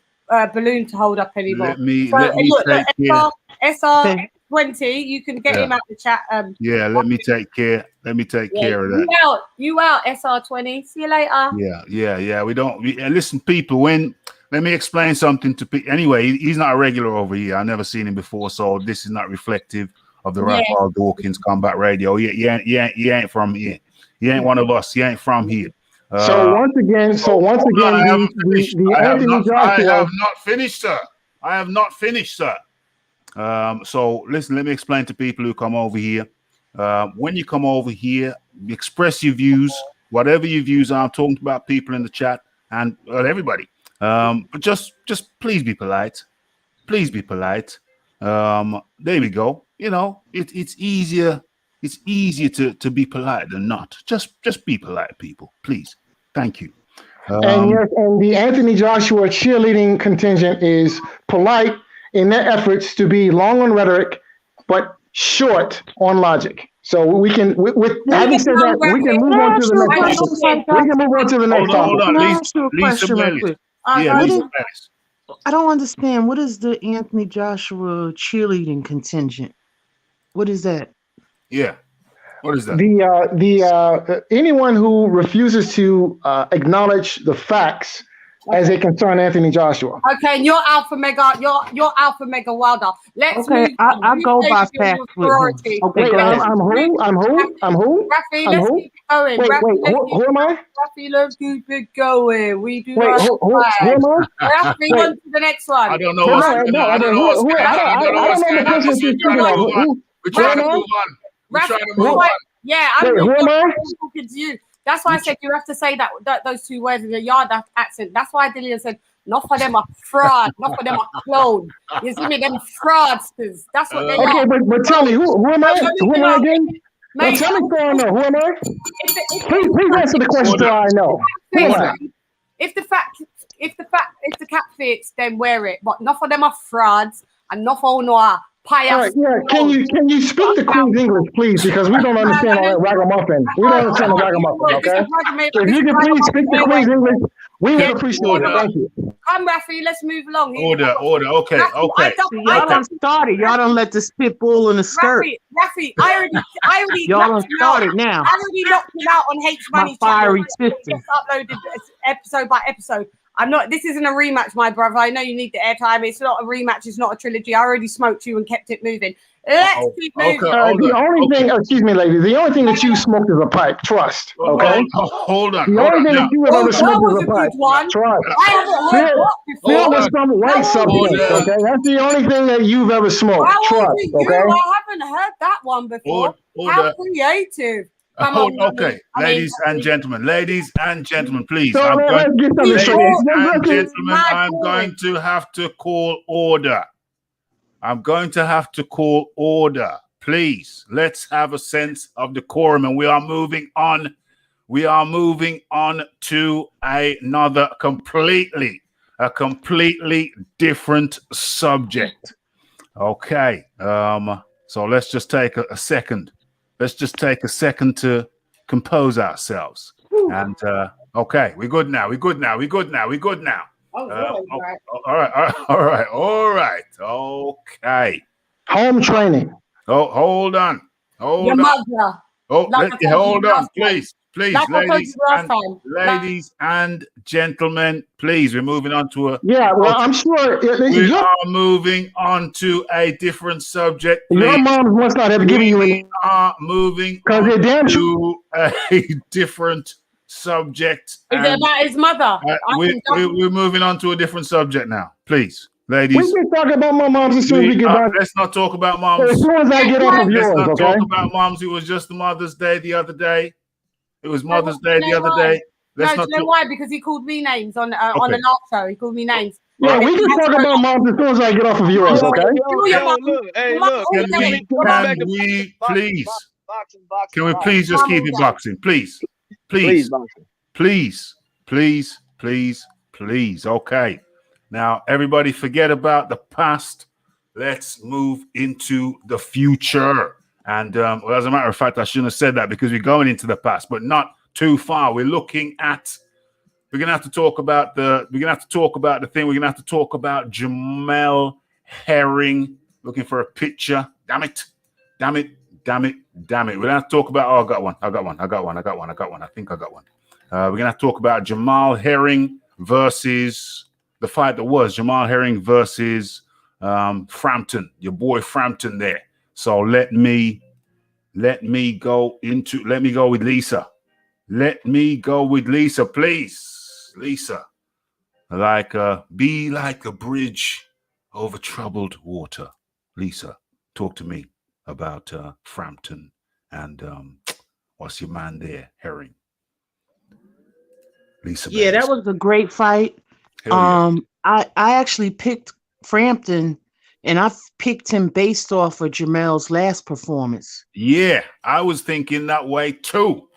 Speaker 6: balloon to hold up anymore.
Speaker 1: Let me take
Speaker 6: SR20, you can get him out the chat.
Speaker 1: Let me take care. Let me take care of that.
Speaker 6: You out, SR20. See you later.
Speaker 1: Yeah. Listen, people, let me explain something to people. Anyway, he's not a regular over here. I've never seen him before, so this is not reflective of the Raphael Dawkins Combat Radio. He ain't from here. He ain't one of us. He ain't from here.
Speaker 4: So once again,
Speaker 1: I haven't finished.
Speaker 4: the Anthony
Speaker 1: I
Speaker 4: Joshua.
Speaker 1: have not finished, sir. I have not finished, sir. So listen, let me explain to people who come over here. When you come over here, express your views, whatever your views are. I'm talking about people in the chat and everybody. But just please be polite. Please be polite. There we go. You know, it's easier. It's easier to be polite than not. Just be polite, people. Please. Thank you.
Speaker 4: And yes, and the Anthony Joshua cheerleading contingent is polite in their efforts to be long on rhetoric, but short on logic. So we can, with having said that, we can move on to the next topic. We can move on to the next topic.
Speaker 7: Can I ask you a question real quick?
Speaker 1: Yeah, Lisa Bellis.
Speaker 7: I don't understand. What is the Anthony Joshua cheerleading contingent? What is that?
Speaker 1: Yeah. What is that?
Speaker 4: Anyone who refuses to acknowledge the facts as they concern Anthony Joshua.
Speaker 6: Okay, and you're Alpha Mega. You're Alpha Mega Wilder. Let's move.
Speaker 7: I go by facts with him. Okay,
Speaker 4: wait, I'm who?
Speaker 6: Rafi, let's keep it going.
Speaker 4: Wait, who am I?
Speaker 6: Rafi, let's keep it going. We do
Speaker 4: wait,
Speaker 6: not.
Speaker 4: who am I?
Speaker 6: Rafi, on to the next one.
Speaker 1: I don't know what's going on. I don't know what's going on. I don't know what's going on. We're trying to move on. We're trying to move on.
Speaker 6: Yeah, I'm
Speaker 4: who am I?
Speaker 6: talking to you. That's why I said you have to say that those two words in a yard accent. That's why Dillian said, not for them are fraud, not for them are clone. You see me, them fraudsters. That's what they are.
Speaker 4: Okay, but tell me, who am I? Who am I again? Now tell me so I know. Who am I? Please answer the question so I know. Who am I?
Speaker 6: If the cap fits, then wear it. But not for them are frauds and not for no pious.
Speaker 4: All right, yeah. Can you speak the Queen's English, please? Because we don't understand all that ragamuffin. We don't understand the ragamuffin, okay? So if you can please speak the Queen's English, we would appreciate it. Thank you.
Speaker 6: Come, Rafi, let's move along.
Speaker 1: Order. Okay.
Speaker 7: Y'all done started. Y'all don't let this pit bull in the skirt.
Speaker 6: Rafi, I already
Speaker 7: y'all done started now.
Speaker 6: I already knocked him out on H Money.
Speaker 7: My fiery sister.
Speaker 6: Just uploaded episode by episode. This isn't a rematch, my brother. I know you need the airtime. It's not a rematch. It's not a trilogy. I already smoked you and kept it moving. Let's keep moving.
Speaker 4: The only thing, excuse me, ladies, the only thing that you smoked is a pipe. Trust, okay?
Speaker 1: Hold on.
Speaker 4: The only thing that you have ever smoked is a pipe. Trust.
Speaker 6: I haven't heard what before.
Speaker 4: Filled with some white substance, okay? That's the only thing that you've ever smoked. Trust, okay?
Speaker 6: I haven't heard that one before. How creative.
Speaker 1: Okay, ladies and gentlemen, please.
Speaker 4: So let's get something straight.
Speaker 1: I'm going to have to call order. Please, let's have a sense of decorum, and we are moving on. To another completely different subject. Okay. So let's just take a second. Let's just take a second to compose ourselves. And okay, we're good now. All right. Okay.
Speaker 4: Home training.
Speaker 1: Oh, hold on.
Speaker 6: Your mother.
Speaker 1: Oh, hold on, please, ladies and gentlemen, please. We're moving on to a.
Speaker 4: Yeah, well, I'm sure
Speaker 1: we are moving on to a different subject. Please.
Speaker 4: Your mom must not have given you any.
Speaker 1: We are moving to a different subject.
Speaker 6: Is it about his mother?
Speaker 1: We're moving on to a different subject now, please. Ladies,
Speaker 4: we can talk about my moms as soon as we get back.
Speaker 1: Let's not talk about moms.
Speaker 4: As soon as I get off of yours, okay?
Speaker 1: Let's not talk about moms. It was just Mother's Day the other day. It was Mother's Day the other day.
Speaker 6: Let's not. You know why? Because he called me names on the last show. He called me names.
Speaker 4: Yeah, we can talk about moms as soon as I get off of yours, okay?
Speaker 1: Can we please just keep it boxing, please? Please. Okay. Now, everybody forget about the past. Let's move into the future. And well, as a matter of fact, I shouldn't have said that because we're going into the past, but not too far. We're going to have to talk about the thing. We're going to have to talk about Jamel Herring looking for a picture. Damn it. We're going to have to talk about, I got one. I think I got one. We're going to have to talk about Jamel Herring versus the fight that was Jamel Herring versus Frampton, your boy Frampton there. So let me go with Lisa. Let me go with Lisa, please. Lisa, be like a bridge over troubled water. Lisa, talk to me about Frampton and what's your man there, Herring? Lisa,
Speaker 7: Yeah,
Speaker 1: baby.
Speaker 7: that was a great fight.
Speaker 1: Hell yeah.
Speaker 7: I actually picked Frampton, and I picked him based off of Jamel's last performance.
Speaker 1: Yeah, I was thinking that way too.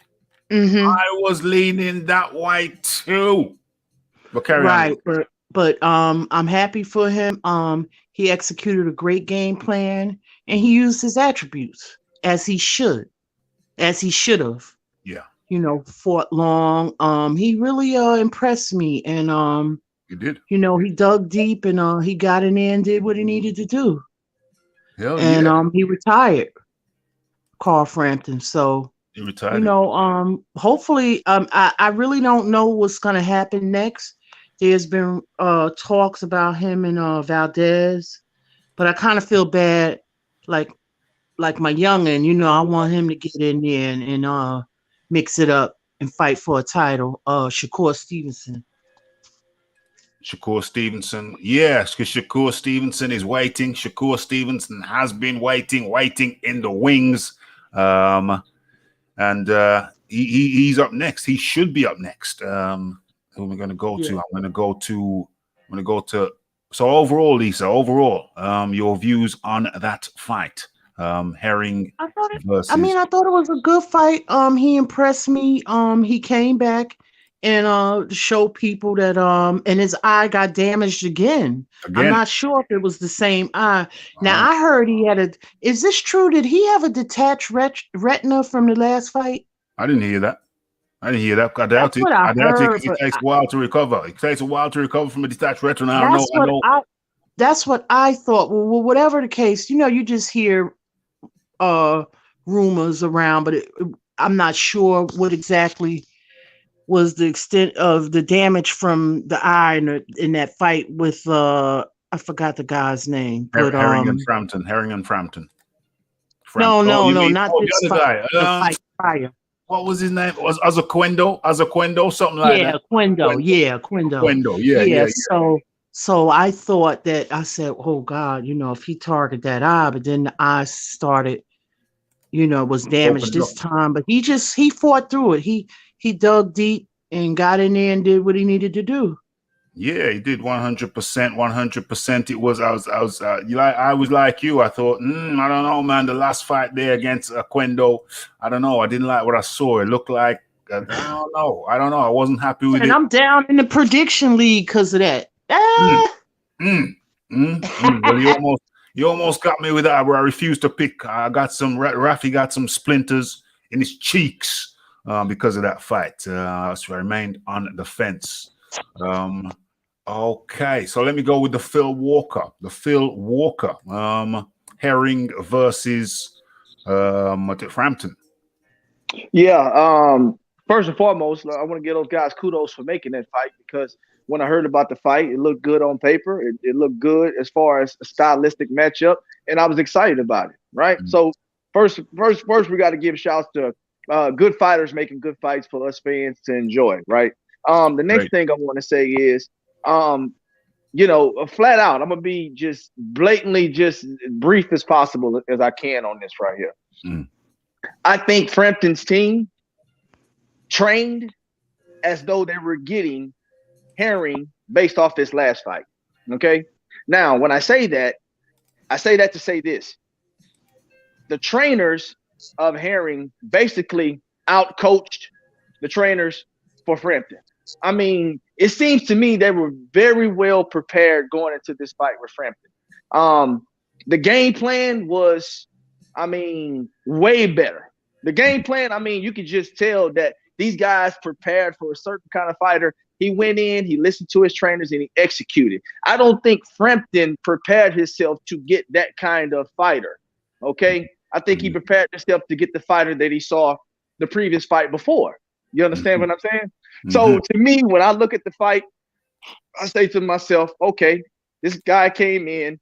Speaker 7: Mm-hmm.
Speaker 1: I was leaning that way too. But carry
Speaker 7: Right,
Speaker 1: on.
Speaker 7: but I'm happy for him. He executed a great game plan, and he used his attributes as he should have.
Speaker 1: Yeah,
Speaker 7: You know, fought long. He really impressed me, and
Speaker 1: you did.
Speaker 7: you know, he dug deep, and he got in there and did what he needed to do.
Speaker 1: Hell
Speaker 7: And
Speaker 1: yeah.
Speaker 7: he retired, Carl Frampton. So
Speaker 1: You retired.
Speaker 7: you know, hopefully, I really don't know what's gonna happen next. There's been talks about him and Valdez, but I kind of feel bad, like my youngin. You know, I want him to get in there and mix it up and fight for a title. Shakur Stevenson.
Speaker 1: Shakur Stevenson. Yes, because Shakur Stevenson is waiting. Shakur Stevenson has been waiting in the wings. And he's up next. He should be up next. Who am I going to go to? I'm going to go to. So overall, Lisa, your views on that fight. Herring versus.
Speaker 7: I thought it was a good fight. He impressed me. He came back and showed people that and his eye got damaged again. I'm not sure if it was the same eye. Now I heard he had is this true? Did he have a detached retina from the last fight?
Speaker 1: I didn't hear that. I doubt it. I doubt it because it takes a while to recover. It takes a while to recover from a detached retina. I know.
Speaker 7: That's what I thought. Well, whatever the case, you know, you just hear rumors around, but I'm not sure what exactly was the extent of the damage from the eye in that fight with I forgot the guy's name, but
Speaker 1: Herring and Frampton.
Speaker 7: No, not this
Speaker 1: the
Speaker 7: fight.
Speaker 1: Guy.
Speaker 7: The fight prior.
Speaker 1: What was his name? Was Azaquendo, something like that.
Speaker 7: Quendo.
Speaker 1: Yeah.
Speaker 7: So I thought that, I said, oh God, you know, if he targeted that eye, but then the eye started, you know, was damaged this time. But he fought through it. He dug deep and got in there and did what he needed to do.
Speaker 1: Yeah, he did 100%. 100%. I was like you. I thought, I don't know, man. The last fight there against Quendo, I don't know. I didn't like what I saw. It looked like I don't know. I wasn't happy with it.
Speaker 7: And I'm down in the prediction league because of that.
Speaker 1: Well, you almost got me with that. Where I refused to pick. I got some. Rafi got some splinters in his cheeks because of that fight. So I remained on the fence. Okay, so let me go with the Phil Walker. Herring versus Frampton.
Speaker 5: Yeah. First and foremost, I want to give those guys kudos for making that fight, because when I heard about the fight, it looked good on paper. It looked good as far as a stylistic matchup, and I was excited about it. Right. Mm-hmm. So first, we got to give shouts to good fighters making good fights for us fans to enjoy. Right. The next thing I want to say is, you know, flat out, I'm gonna be just blatantly just brief as possible as I can on this right here. Mm. I think Frampton's team trained as though they were getting Herring based off this last fight. Okay. Now, when I say that to say this: the trainers of Herring basically outcoached the trainers for Frampton. I mean, it seems to me they were very well prepared going into this fight with Frampton. The game plan was, way better. The game plan, you could just tell that these guys prepared for a certain kind of fighter. He went in, he listened to his trainers, and he executed. I don't think Frampton prepared himself to get that kind of fighter, okay? I think he prepared himself to get the fighter that he saw the previous fight before. You understand what I'm saying? Mm-hmm. So to me, when I look at the fight, I say to myself, okay, this guy came in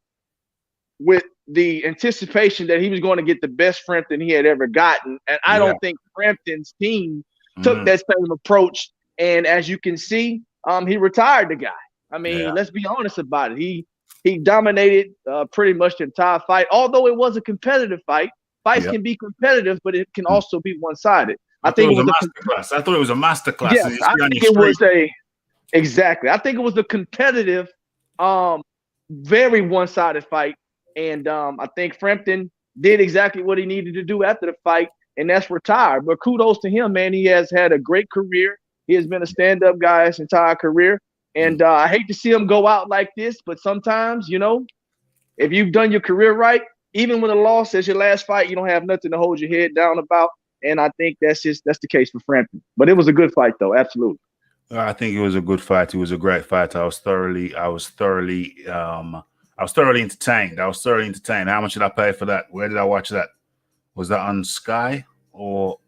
Speaker 5: with the anticipation that he was going to get the best Frampton he had ever gotten. And I don't think Frampton's team took that same approach. And as you can see, he retired the guy. I mean, let's be honest about it. He dominated pretty much the entire fight. Although it was a competitive fight, fights can be competitive, but it can also be one-sided.
Speaker 1: I think it was a masterclass. I thought it was a masterclass.
Speaker 5: Yes, I think it was exactly. I think it was a competitive, very one-sided fight. And I think Frampton did exactly what he needed to do after the fight, and that's retire. But kudos to him, man. He has had a great career. He has been a stand-up guy his entire career. And I hate to see him go out like this, but sometimes, you know, if you've done your career right, even when a loss is your last fight, you don't have nothing to hold your head down about. And I think that's the case for Frampton. But it was a good fight, though. Absolutely.
Speaker 1: I think it was a good fight. It was a great fight. I was thoroughly entertained. How much did I pay for that? Where did I watch that? Was that on Sky or?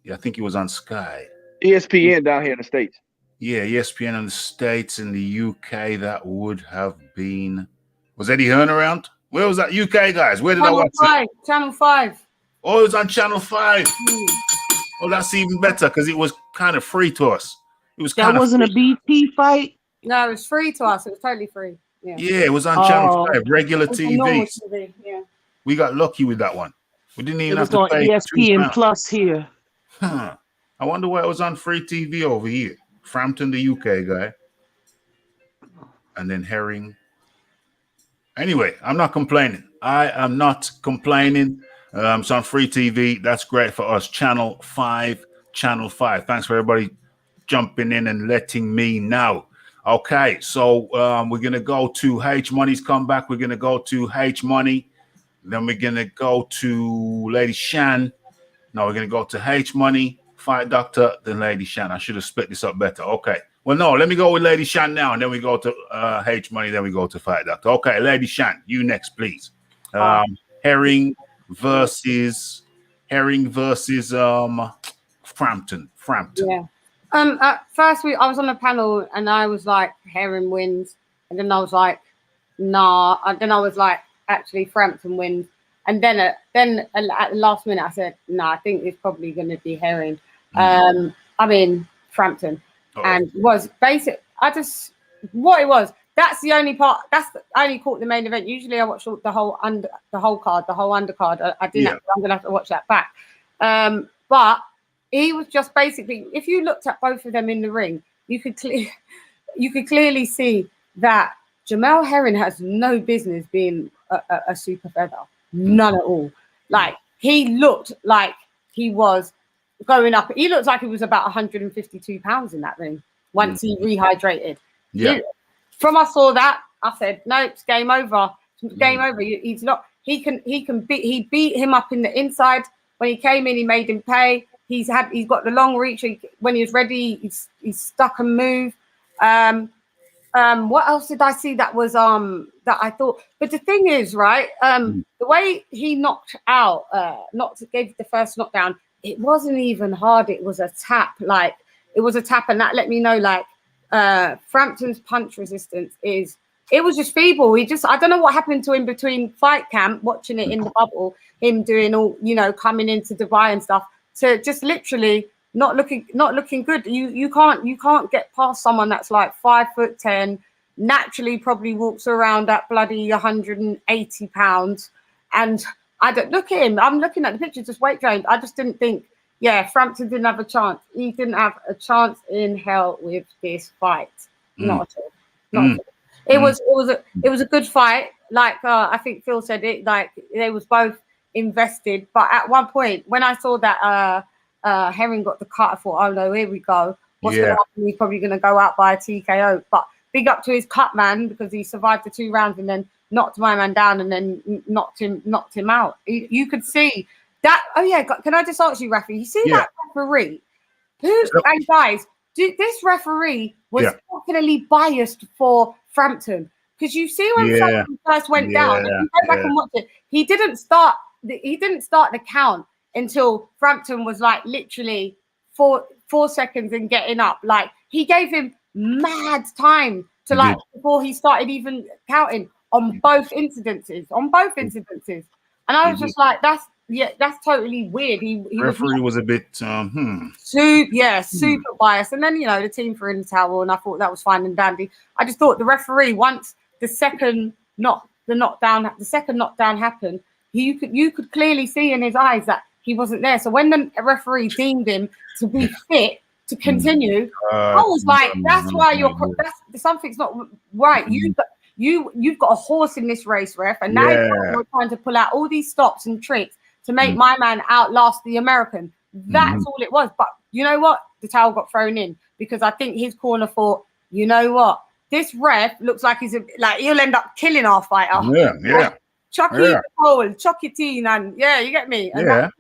Speaker 1: Yeah, I think it was on Sky.
Speaker 5: ESPN down here in the States.
Speaker 1: Yeah, ESPN in the States. In the UK, that would have been. Was Eddie Hearn around? Where was that? UK guys. Where did I watch it?
Speaker 6: Channel 5.
Speaker 1: Oh, it was on Channel 5. Oh, that's even better because it was kind of free to us. It was
Speaker 7: that wasn't a BT fight.
Speaker 6: No, it was free to us. It was totally free.
Speaker 1: Yeah, it was on Channel 5, regular TV.
Speaker 6: TV. Yeah.
Speaker 1: We got lucky with that one. We didn't even
Speaker 7: It
Speaker 1: have
Speaker 7: was
Speaker 1: to
Speaker 7: on
Speaker 1: pay
Speaker 7: ESPN Plus here.
Speaker 1: I wonder why it was on free TV over here. Frampton, the UK guy. And then Herring. Anyway, I'm not complaining. I am not complaining. It's on free TV. That's great for us. Channel 5. Thanks for everybody jumping in and letting me know. Okay, so we're going to go to H Money's comeback. We're going to go to H Money. Then we're going to go to Lady Shan. No, we're going to go to H Money, Fight Doctor, then Lady Shan. I should have split this up better. Okay. Well, no, let me go with Lady Shan now, and then we go to H Money, then we go to Fight Doctor. Okay, Lady Shan, you next, please. Herring versus Frampton.
Speaker 6: Yeah. At first, I was on a panel, and I was like, Herring wins, and then I was like, nah. And then I was like, actually, Frampton wins. And then at the last minute, I said, no, I think it's probably going to be Herring. Frampton. And it was basic. What it was. That's the only part. I only caught the main event. Usually, I watch the whole undercard. I didn't. I'm gonna have to watch that back. But he was just basically. If you looked at both of them in the ring, you could clearly see that Jamel Herring has no business being a super feather. None at all. Like, he looked like he was going up. He looked like he was about 152 pounds in that ring once he rehydrated.
Speaker 1: Yeah.
Speaker 6: From I saw that, I said, no, it's game over. It's game over. He's not. He beat him up in the inside. When he came in, he made him pay. He's got the long reach. When he was ready, he's stuck and move. What else did I see that was that I thought? But the thing is, right, the way he gave the first knockdown, it wasn't even hard. It was a tap, and that let me know, like, Frampton's punch resistance it was just feeble. I don't know what happened to him between fight camp, watching it in the bubble, him doing all, coming into Dubai and stuff, to just literally not looking good. You can't get past someone that's like 5'10", naturally probably walks around at bloody 180 pounds. And I don't look at him. I'm looking at the picture, just weight trained. I just didn't think, Frampton didn't have a chance. He didn't have a chance in hell with this fight. Not at all. Not at all. It was a good fight. Like I think Phil said it. Like, they was both invested. But at one point, when I saw that Herring got the cut, I thought, oh no, here we go. What's going to happen? He's probably going to go out by a TKO. But big up to his cut man, because he survived the 2 rounds and then knocked my man down and then knocked him out. You could see that. Oh yeah, can I just ask you, Rafi? You see that referee? And guys, this referee was definitely biased for Frampton, because you see when Frampton first went down, if you go back and watch it, he didn't start the count until Frampton was like literally 4 seconds and getting up. Like, he gave him mad time to before he started even counting on both incidences. And I was just like, that's Yeah, that's totally weird. He
Speaker 1: Referee
Speaker 6: was
Speaker 1: was a bit
Speaker 6: super biased. And then the team threw in the towel, and I thought that was fine and dandy. I just thought the referee, once the second knockdown happened, you could clearly see in his eyes that he wasn't there. So when the referee deemed him to be fit to continue, I was like, that's why something's not right. You've got a horse in this race, ref, and now you're trying to pull out all these stops and tricks to make my man outlast the American. That's all it was. But you know what? The towel got thrown in because I think his corner thought, you know what? This ref looks like he'll end up killing our fighter.
Speaker 1: Yeah.
Speaker 6: Chucky Cole, Chucky Teen, and you get me. And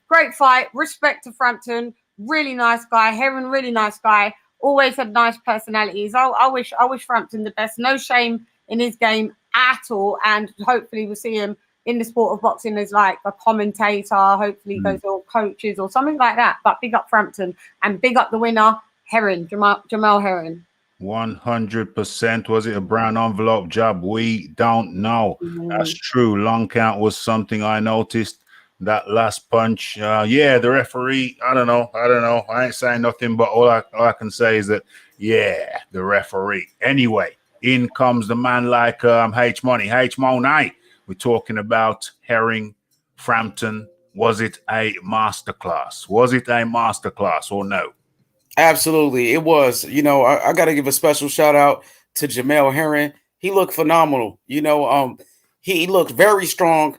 Speaker 6: great fight. Respect to Frampton. Really nice guy. Heron, really nice guy. Always had nice personalities. I wish Frampton the best. No shame in his game at all. And hopefully we'll see him in the sport of boxing as like a commentator. Hopefully he goes to coaches or something like that. But big up Frampton and big up the winner, Heron, Jamal Heron.
Speaker 1: 100%. Was it a brown envelope jab? We don't know. That's true. Long count was something I noticed. That last punch, the referee, I don't know. I ain't saying nothing, but all I can say is that, the referee. Anyway, in comes the man like H Money. H Money. We're talking about Herring, Frampton. Was it a masterclass? Or no?
Speaker 2: Absolutely, it was. I got to give a special shout out to Jamel Herring. He looked phenomenal. He looked very strong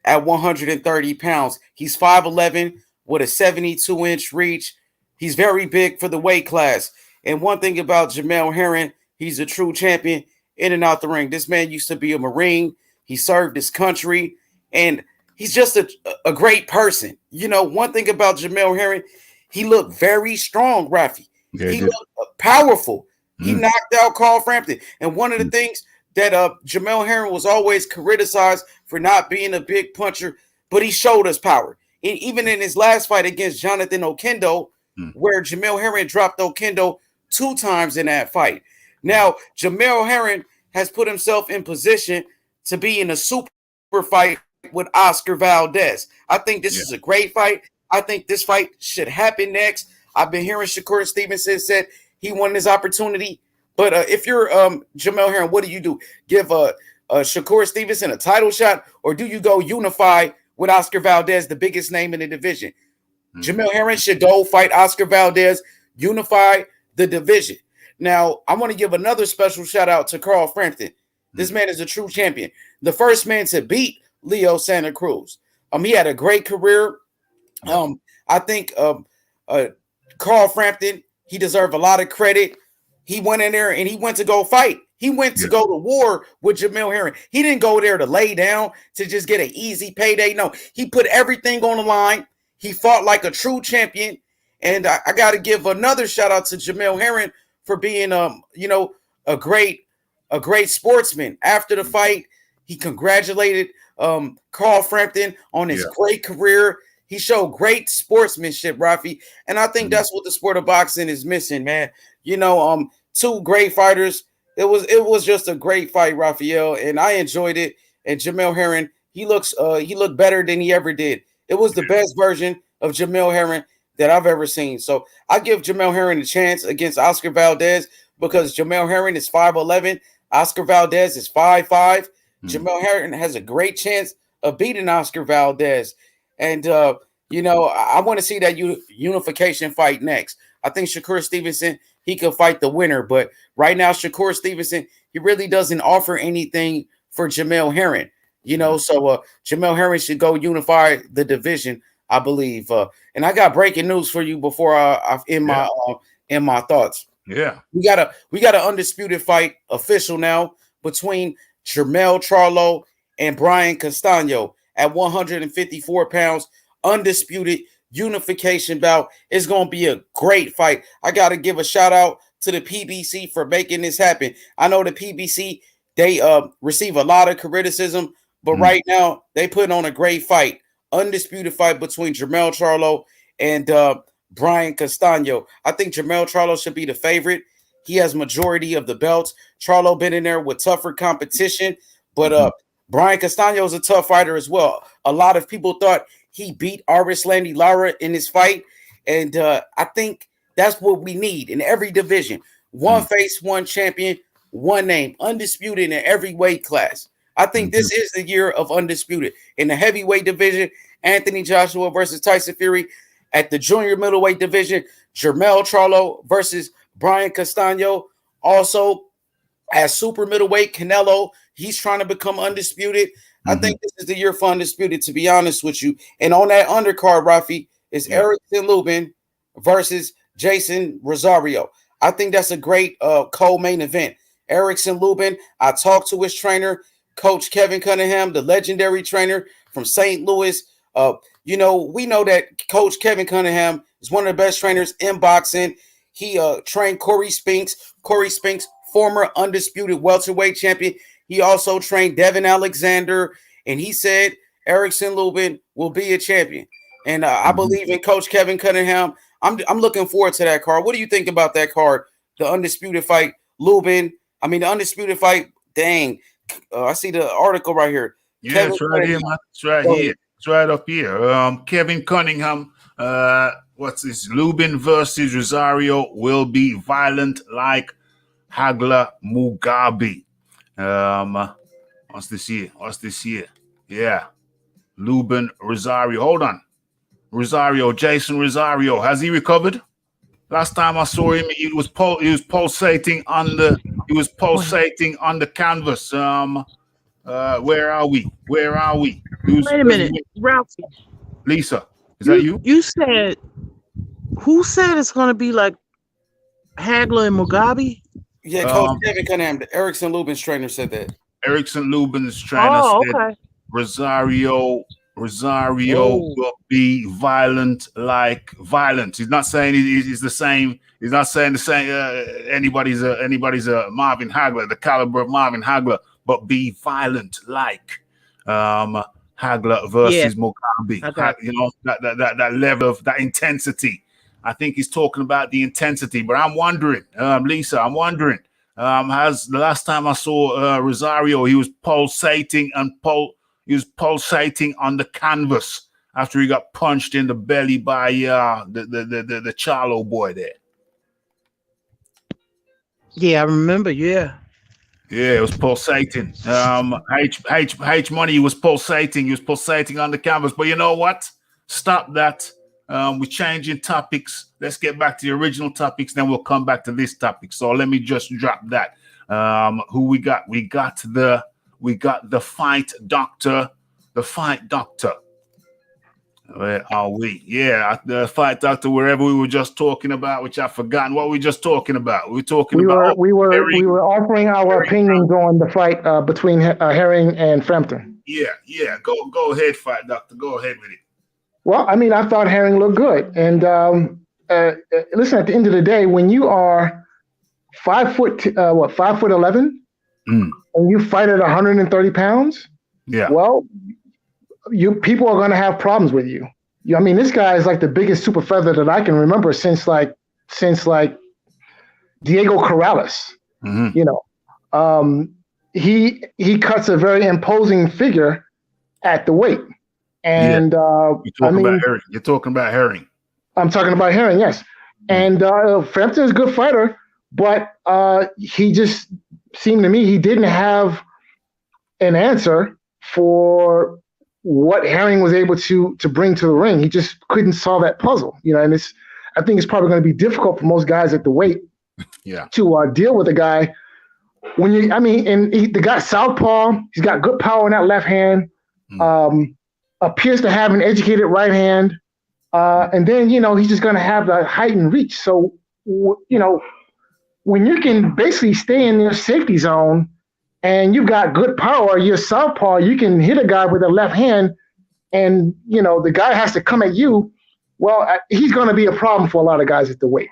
Speaker 2: at 130 pounds. He's 5'11" with a 72-inch reach. He's very big for the weight class. And one thing about Jamel Herring, he's a true champion in and out the ring. This man used to be a Marine. He served his country, and he's just a great person. One thing about Jamel Herring, he looked very strong, Rafi. He looked powerful. He knocked out Carl Frampton. And one of the things that Jamel Herring was always criticized for not being a big puncher, but he showed us power. And even in his last fight against Jonathan Okendo, where Jamel Herring dropped Okendo 2 times in that fight. Now, Jamel Herring has put himself in position to be in a super fight with Oscar Valdez. I think this is a great fight. I think this fight should happen next. I've been hearing Shakur Stevenson said he won his opportunity. But if you're Jamel Herring, what do? Give Shakur Stevenson a title shot, or do you go unify with Oscar Valdez, the biggest name in the division? Jamel Herring should go fight Oscar Valdez, unify the division. Now, I want to give another special shout out to Carl Frampton. This man is a true champion. The first man to beat Leo Santa Cruz. He had a great career. I think Carl Frampton, he deserved a lot of credit. He went in there and he went to go fight. He went to go to war with Jamel Herring. He didn't go there to lay down to just get an easy payday. No, he put everything on the line. He fought like a true champion. And I got to give another shout out to Jamel Herring for being, a great sportsman. After the fight, he congratulated Carl Frampton on his great career. He showed great sportsmanship, Rafi. And I think that's what the sport of boxing is missing, man. 2 great fighters. It was just a great fight, Raphael, and I enjoyed it. And Jamel Herring, he looked better than he ever did. It was the best version of Jamel Herring that I've ever seen. So I give Jamel Herring a chance against Oscar Valdez because Jamel Herring is 5'11", Oscar Valdez is 5'5". Jamel Herring has a great chance of beating Oscar Valdez. And I want to see that unification fight next. I think Shakur Stevenson, he could fight the winner, but right now Shakur Stevenson, he really doesn't offer anything for Jamel Herring. So Jamel Herring should go unify the division, I believe. And I got breaking news for you before I end my thoughts.
Speaker 1: Yeah,
Speaker 2: we got an undisputed fight official now between Jermell Charlo and Brian Castano at 154 pounds, undisputed unification bout. It's going to be a great fight. I got to give a shout out to the PBC for making this happen. I know the PBC, they receive a lot of criticism, but right now they put on a great fight. Undisputed fight between Jermell Charlo and Brian Castano. I think Jermell Charlo should be the favorite. He has majority of the belts. Charlo been in there with tougher competition, but Brian Castano is a tough fighter as well. A lot of people thought he beat Landy Lara in this fight, and I think that's what we need in every division. One face, one champion, one name, undisputed in every weight class. I think this is the year of undisputed. In the heavyweight division, Anthony Joshua versus Tyson Fury. At the junior middleweight division, Jermell Charlo versus Brian Castano. Also, at super middleweight, Canelo, he's trying to become undisputed. I think this is the year for undisputed, to be honest with you. And on that undercard, Rafi, is Erickson Lubin versus Jason Rosario. I think that's a great co-main event. Erickson Lubin, I talked to his trainer, Coach Kevin Cunningham, the legendary trainer from St. Louis. We know that Coach Kevin Cunningham is one of the best trainers in boxing. He trained Corey Spinks. Corey Spinks, former undisputed welterweight champion. He also trained Devin Alexander, and he said Erickson Lubin will be a champion. And I believe in Coach Kevin Cunningham. I'm looking forward to that card. What do you think about that card? The undisputed fight, Lubin. I mean, the undisputed fight. Dang, I see the article right here.
Speaker 1: Yeah,
Speaker 2: Kevin
Speaker 1: it's right here, man. It's right here. It's right up here. Kevin Cunningham. What's this? Lubin versus Rosario will be violent like Hagler Mugabe. What's this here? What's this here? Yeah. Lubin Rosario. Hold on. Rosario, Jason Rosario. Has he recovered? Last time I saw him, he was pulsating on the canvas. Where are we?
Speaker 7: Wait a minute, Ralphie.
Speaker 1: Lisa, is that you?
Speaker 7: You said, who said it's going to be like Hagler and Mugabe?
Speaker 2: Yeah, Coach Kevin Cunningham, the Erickson Lubin's trainer, said that.
Speaker 1: Erickson Lubin's trainer said Rosario will be violent like violent. He's not saying he's the same. He's not saying the same. Anybody's a Marvin Hagler, the caliber of Marvin Hagler, but be violent like Hagler versus Mugabe. That level of that intensity. I think he's talking about the intensity. But I'm wondering, Lisa, has the last time I saw Rosario, he was pulsating on the canvas after he got punched in the belly by the Charlo boy there. Yeah,
Speaker 7: I remember. Yeah,
Speaker 1: it was pulsating. H Money was pulsating. He was pulsating on the canvas. But you know what? Stop that. We're changing topics. Let's get back to the original topics. Then we'll come back to this topic. So let me just drop that. Who we got? We got the fight doctor. The fight doctor. Where are we? Yeah, the fight doctor. Wherever we were just talking about, which I've forgotten what we were just talking about. We were
Speaker 4: offering our opinions on the fight between Herring and Frampton.
Speaker 1: Yeah. Go ahead, fight doctor. Go ahead with it.
Speaker 4: Well, I mean, I thought Herring looked good. And listen, at the end of the day, when you are 5'11", and you fight at 130 pounds, well, people are going to have problems with you. I mean, this guy is like the biggest super feather that I can remember since Diego Corrales. He cuts a very imposing figure at the weight. And
Speaker 1: you're talking about Herring.
Speaker 4: I'm talking about Herring, yes. And Frampton is a good fighter, but he just seemed to me he didn't have an answer for what Herring was able to bring to the ring. He just couldn't solve that puzzle, and I think it's probably going to be difficult for most guys at the weight to deal with a guy the guy southpaw. He's got good power in that left hand. Appears to have an educated right hand, and then he's just going to have the height and reach. So when you can basically stay in your safety zone and you've got good power, you're southpaw, you can hit a guy with a left hand, and the guy has to come at you. Well, he's going to be a problem for a lot of guys at the weight.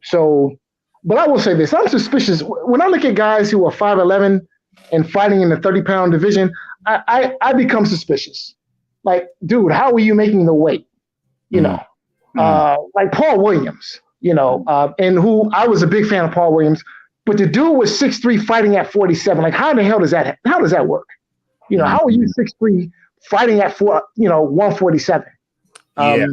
Speaker 4: So, but I will say this: I'm suspicious when I look at guys who are 5'11" and fighting in the 30-pound division. I become suspicious. Like, dude, how are you making the weight? Like Paul Williams, and who I was a big fan of Paul Williams. But the dude was 6'3" fighting at 47. Like, how the hell does that work? You know, how are you 6'3" fighting at 147?
Speaker 1: Yeah,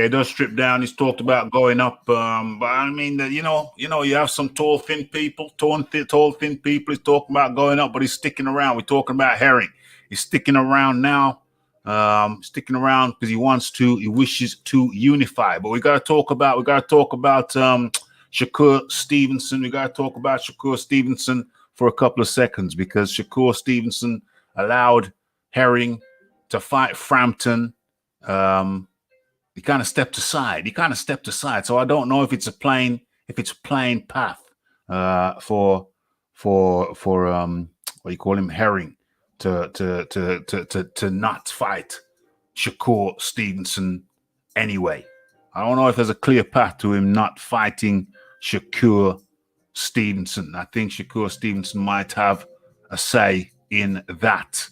Speaker 1: it does strip down. He's talked about going up, but I mean, you have some tall, thin people. Tall, thin people. He's talking about going up, but he's sticking around. We're talking about Herring. He's sticking around now. Sticking around because he wishes to unify. But we got to talk about Shakur Stevenson. We got to talk about Shakur Stevenson for a couple of seconds because Shakur Stevenson allowed Herring to fight Frampton. He kind of stepped aside. So I don't know if it's a plain path for what you call him, Herring, to not fight Shakur Stevenson anyway. I don't know if there's a clear path to him not fighting Shakur Stevenson. I think Shakur Stevenson might have a say in that.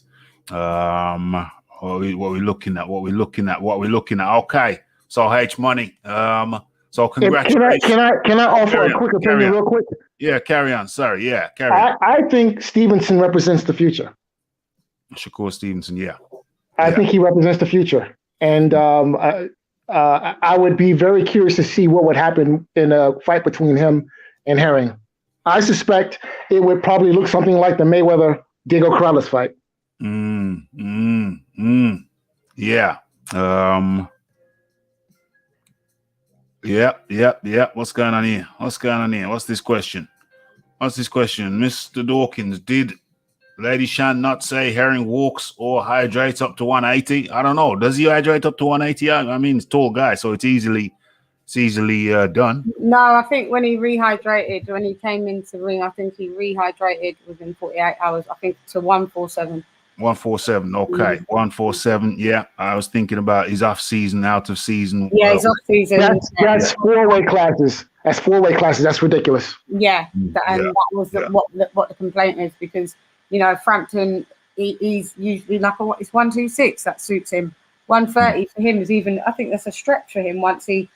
Speaker 1: What we're looking at. Okay. So H Money. So congratulations.
Speaker 4: Can I offer a quick opinion real quick?
Speaker 1: Yeah, carry on. Sorry. Yeah, carry on.
Speaker 4: I think Stevenson represents the future.
Speaker 1: Shakur Stevenson, yeah.
Speaker 4: I think he represents the future. And I would be very curious to see what would happen in a fight between him and Herring. I suspect it would probably look something like the Mayweather-Diego Corrales fight.
Speaker 1: Yeah. Yeah. What's going on here? What's this question? Mr. Dawkins, did Lady Shan not say Herring walks or hydrates up to 180? I don't know. Does he hydrate up to 180? I mean, he's a tall guy, so it's easily done.
Speaker 6: No, I think when he when he came into the ring, I think he rehydrated within 48 hours, I think, to 147.
Speaker 1: 147, okay. 147, yeah. I was thinking about his off season, out of season.
Speaker 6: Yeah, he's off season.
Speaker 4: That's four-way classes. That's ridiculous.
Speaker 6: Yeah, that was what the complaint is, because Frampton, he's usually like it's 126 that suits him. 130 for him is even, I think that's a stretch for him. Once he's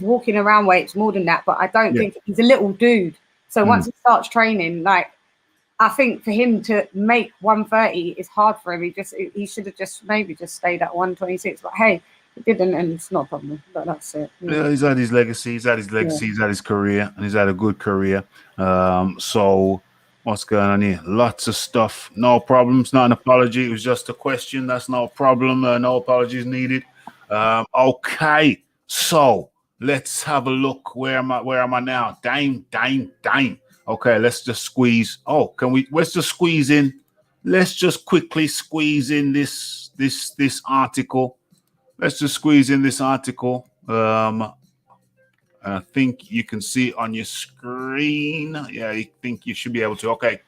Speaker 6: walking around weights more than that, but I don't think he's a little dude. So once he starts training, like, I think for him to make 130 is hard for him. He should have maybe stayed at 126. But hey, he didn't, and it's not a problem. But that's it.
Speaker 1: Yeah, he's had his legacy. He's had his career, and he's had a good career. So what's going on here? Lots of stuff. No problems. Not an apology. It was just a question. That's no problem. No apologies needed. Okay. So let's have a look. Where am I now? Dime. Okay, let's just squeeze. Let's just squeeze in. Let's just quickly squeeze in this article. Let's just squeeze in this article. I think you can see on your screen. Yeah, I think you should be able to. Okay.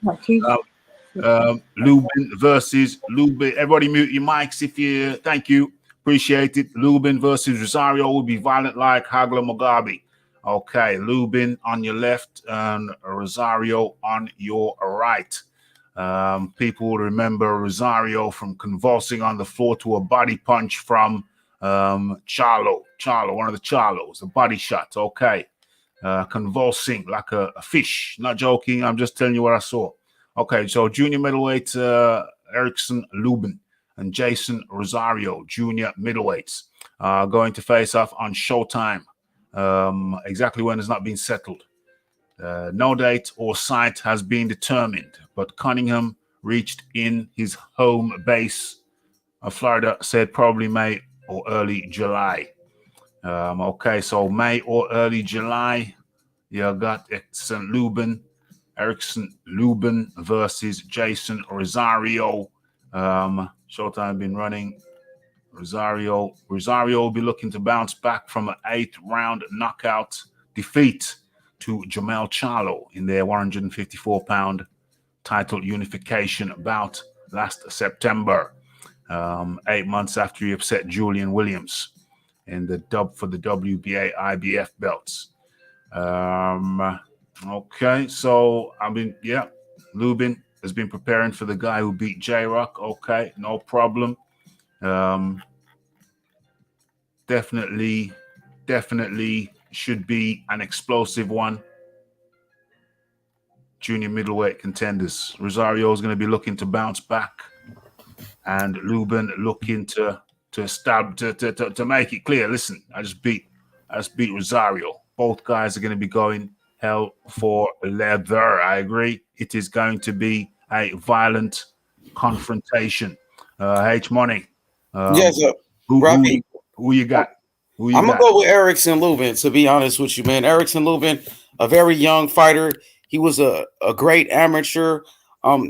Speaker 1: Lubin versus Lubin. Everybody mute your mics if you. Thank you. Appreciate it. Lubin versus Rosario will be violent like Hagler Mugabe. Okay, Lubin on your left and Rosario on your right. People will remember Rosario from convulsing on the floor to a body punch from Charlo, one of the Charlos, a body shot. Okay, convulsing like a fish. Not joking. I'm just telling you what I saw. Okay, so junior middleweight Erickson Lubin and Jason Rosario, junior middleweights, going to face off on Showtime. Exactly when has not been settled. No date or site has been determined, but Cunningham reached in his home base of Florida, said probably May or early July. Okay, so May or early July, you got Erickson Lubin versus Jason Rosario. Showtime been running. Rosario will be looking to bounce back from an 8-round knockout defeat to Jamel Charlo in their 154-pound title unification bout last September, 8 months after he upset Julian Williams in the dub for the WBA IBF belts. Okay, so Lubin has been preparing for the guy who beat J-Rock. Okay, no problem. Definitely should be an explosive one. junior middleweight contenders. Rosario is going to be looking to bounce back, and Lubin looking to make it clear. Listen, I just beat Rosario. Both guys are going to be going hell for leather. I agree. It is going to be a violent confrontation. H Money.
Speaker 2: Yes, Rafi.
Speaker 1: Who you got?
Speaker 2: I'm gonna go with Erickson Lubin. To be honest with you, man, Erickson Lubin, a very young fighter. He was a great amateur.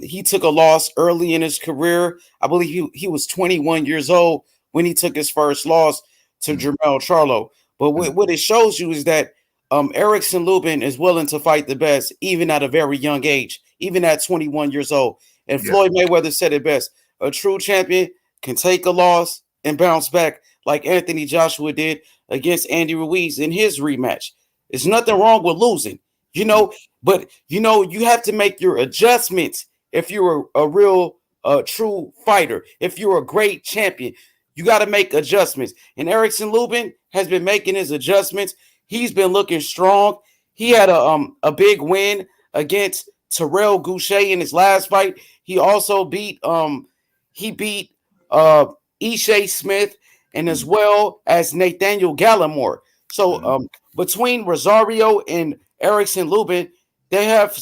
Speaker 2: He took a loss early in his career. I believe he was 21 years old when he took his first loss to Jermell Charlo. But what it shows you is that Erickson Lubin is willing to fight the best, even at a very young age, even at 21 years old. And Floyd Mayweather said it best: a true champion can take a loss and bounce back, like Anthony Joshua did against Andy Ruiz in his rematch. There's nothing wrong with losing, but you have to make your adjustments if you're a real true fighter. If you're a great champion, you got to make adjustments. And Erickson Lubin has been making his adjustments. He's been looking strong. He had a big win against Terrell Goucher in his last fight. He also beat Ishe Smith, and as well as Nathaniel Gallimore. So between Rosario and Erickson Lubin, they have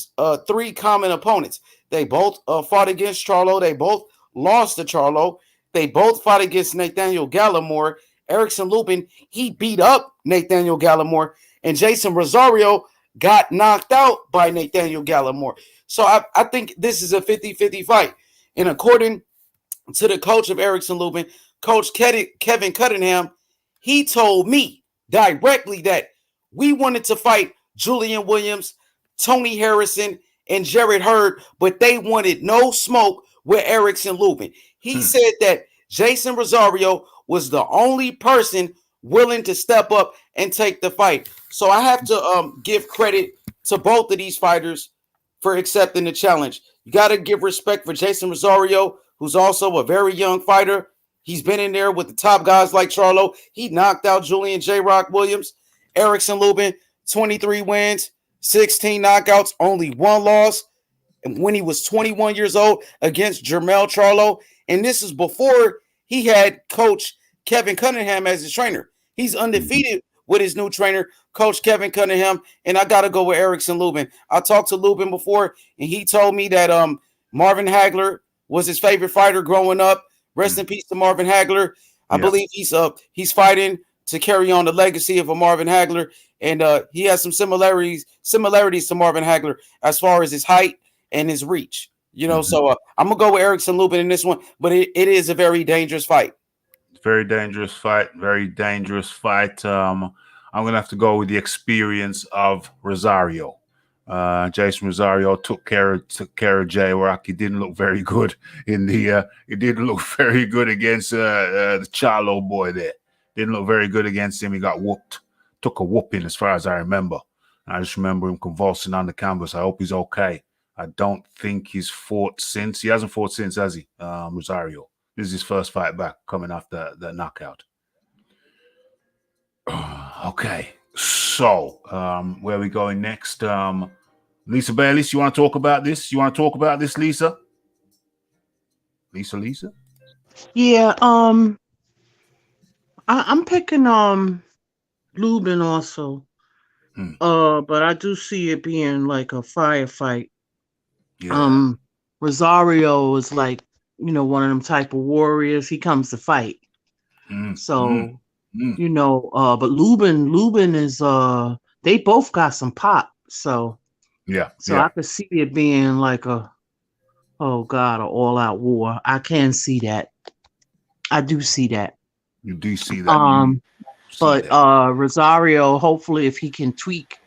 Speaker 2: 3 common opponents. They both fought against Charlo. They both lost to Charlo. They both fought against Nathaniel Gallimore. Erickson Lubin, he beat up Nathaniel Gallimore, and Jason Rosario got knocked out by Nathaniel Gallimore. So I think this is a 50-50 fight. And according to the coach of Erickson Lubin, Coach Kevin Cunningham, he told me directly that we wanted to fight Julian Williams, Tony Harrison, and Jared Hurd, but they wanted no smoke with Erickson Lubin. He said that Jason Rosario was the only person willing to step up and take the fight. So I have to give credit to both of these fighters for accepting the challenge. You got to give respect for Jason Rosario, who's also a very young fighter. He's been in there with the top guys like Charlo. He knocked out Julian J. Rock Williams. Erickson Lubin, 23 wins, 16 knockouts, only 1 loss. And when he was 21 years old against Jermell Charlo. And this is before he had Coach Kevin Cunningham as his trainer. He's undefeated with his new trainer, Coach Kevin Cunningham. And I got to go with Erickson Lubin. I talked to Lubin before, and he told me that Marvin Hagler was his favorite fighter growing up. Rest in peace to Marvin Hagler. I believe he's fighting to carry on the legacy of a Marvin Hagler, and he has some similarities to Marvin Hagler as far as his height and his reach. So I'm gonna go with Erickson Lubin in this one, but it is a very dangerous fight.
Speaker 1: Very dangerous fight. Very dangerous fight. I'm gonna have to go with the experience of Rosario. Jason Rosario took care of J Rock. He didn't look very good he didn't look very good against the Charlo boy there. Didn't look very good against him. He got whooped. Took a whooping as far as I remember. I just remember him convulsing on the canvas. I hope he's okay. I don't think he's fought since. He hasn't fought since, has he? Rosario. This is his first fight back coming after the knockout. Okay. So, where are we going next? Lisa Bayliss, you want to talk about this? Lisa? Lisa?
Speaker 7: Yeah, I'm picking Lubin also. But I do see it being like a firefight.
Speaker 1: Yeah.
Speaker 7: Rosario is like, one of them type of warriors. He comes to fight. But Lubin is they both got some pop. So I could see it being like an all-out war. I can see that. I do see that.
Speaker 1: You do see that.
Speaker 7: Rosario, hopefully, if he can tweak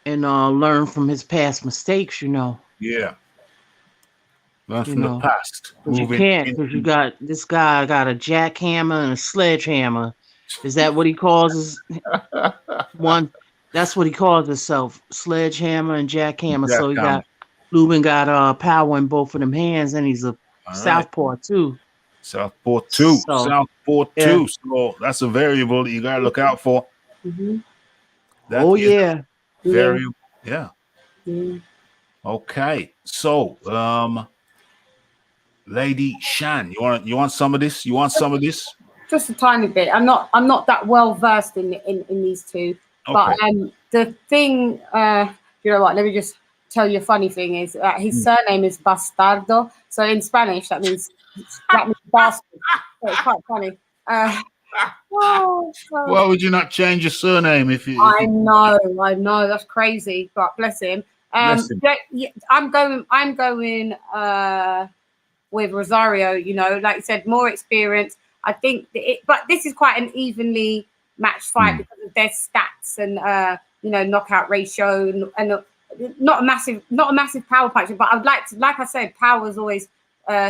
Speaker 7: and learn from his past mistakes,
Speaker 1: Yeah. Learn from the past.
Speaker 7: You can't, because you got this guy got a jackhammer and a sledgehammer. Is that what he calls his one? That's what he calls himself, sledgehammer and jackhammer. So Lubin got power in both of them hands, and he's a southpaw too.
Speaker 1: Southpaw too. So that's a variable that you gotta look out for.
Speaker 7: Mm-hmm.
Speaker 1: Variable. Yeah. Okay, so Lady Shan, you want some of this? You want some of this?
Speaker 6: Just a tiny bit. I'm not that well versed in these two. But
Speaker 1: Okay.
Speaker 6: the thing, you know what? Let me just tell you a funny thing is that his surname is Bastardo. So in Spanish, that means bastard. So it's quite funny. Oh, so
Speaker 1: Why would you not change your surname if you?
Speaker 6: I know, that's crazy, but bless him.
Speaker 1: Bless him.
Speaker 6: Yeah, I'm going with Rosario. You know, like you said, more experience. I think, but this is quite an evenly matched fight because of their stats and you know, knockout ratio and not a massive power punch. But I'd like I said, power is always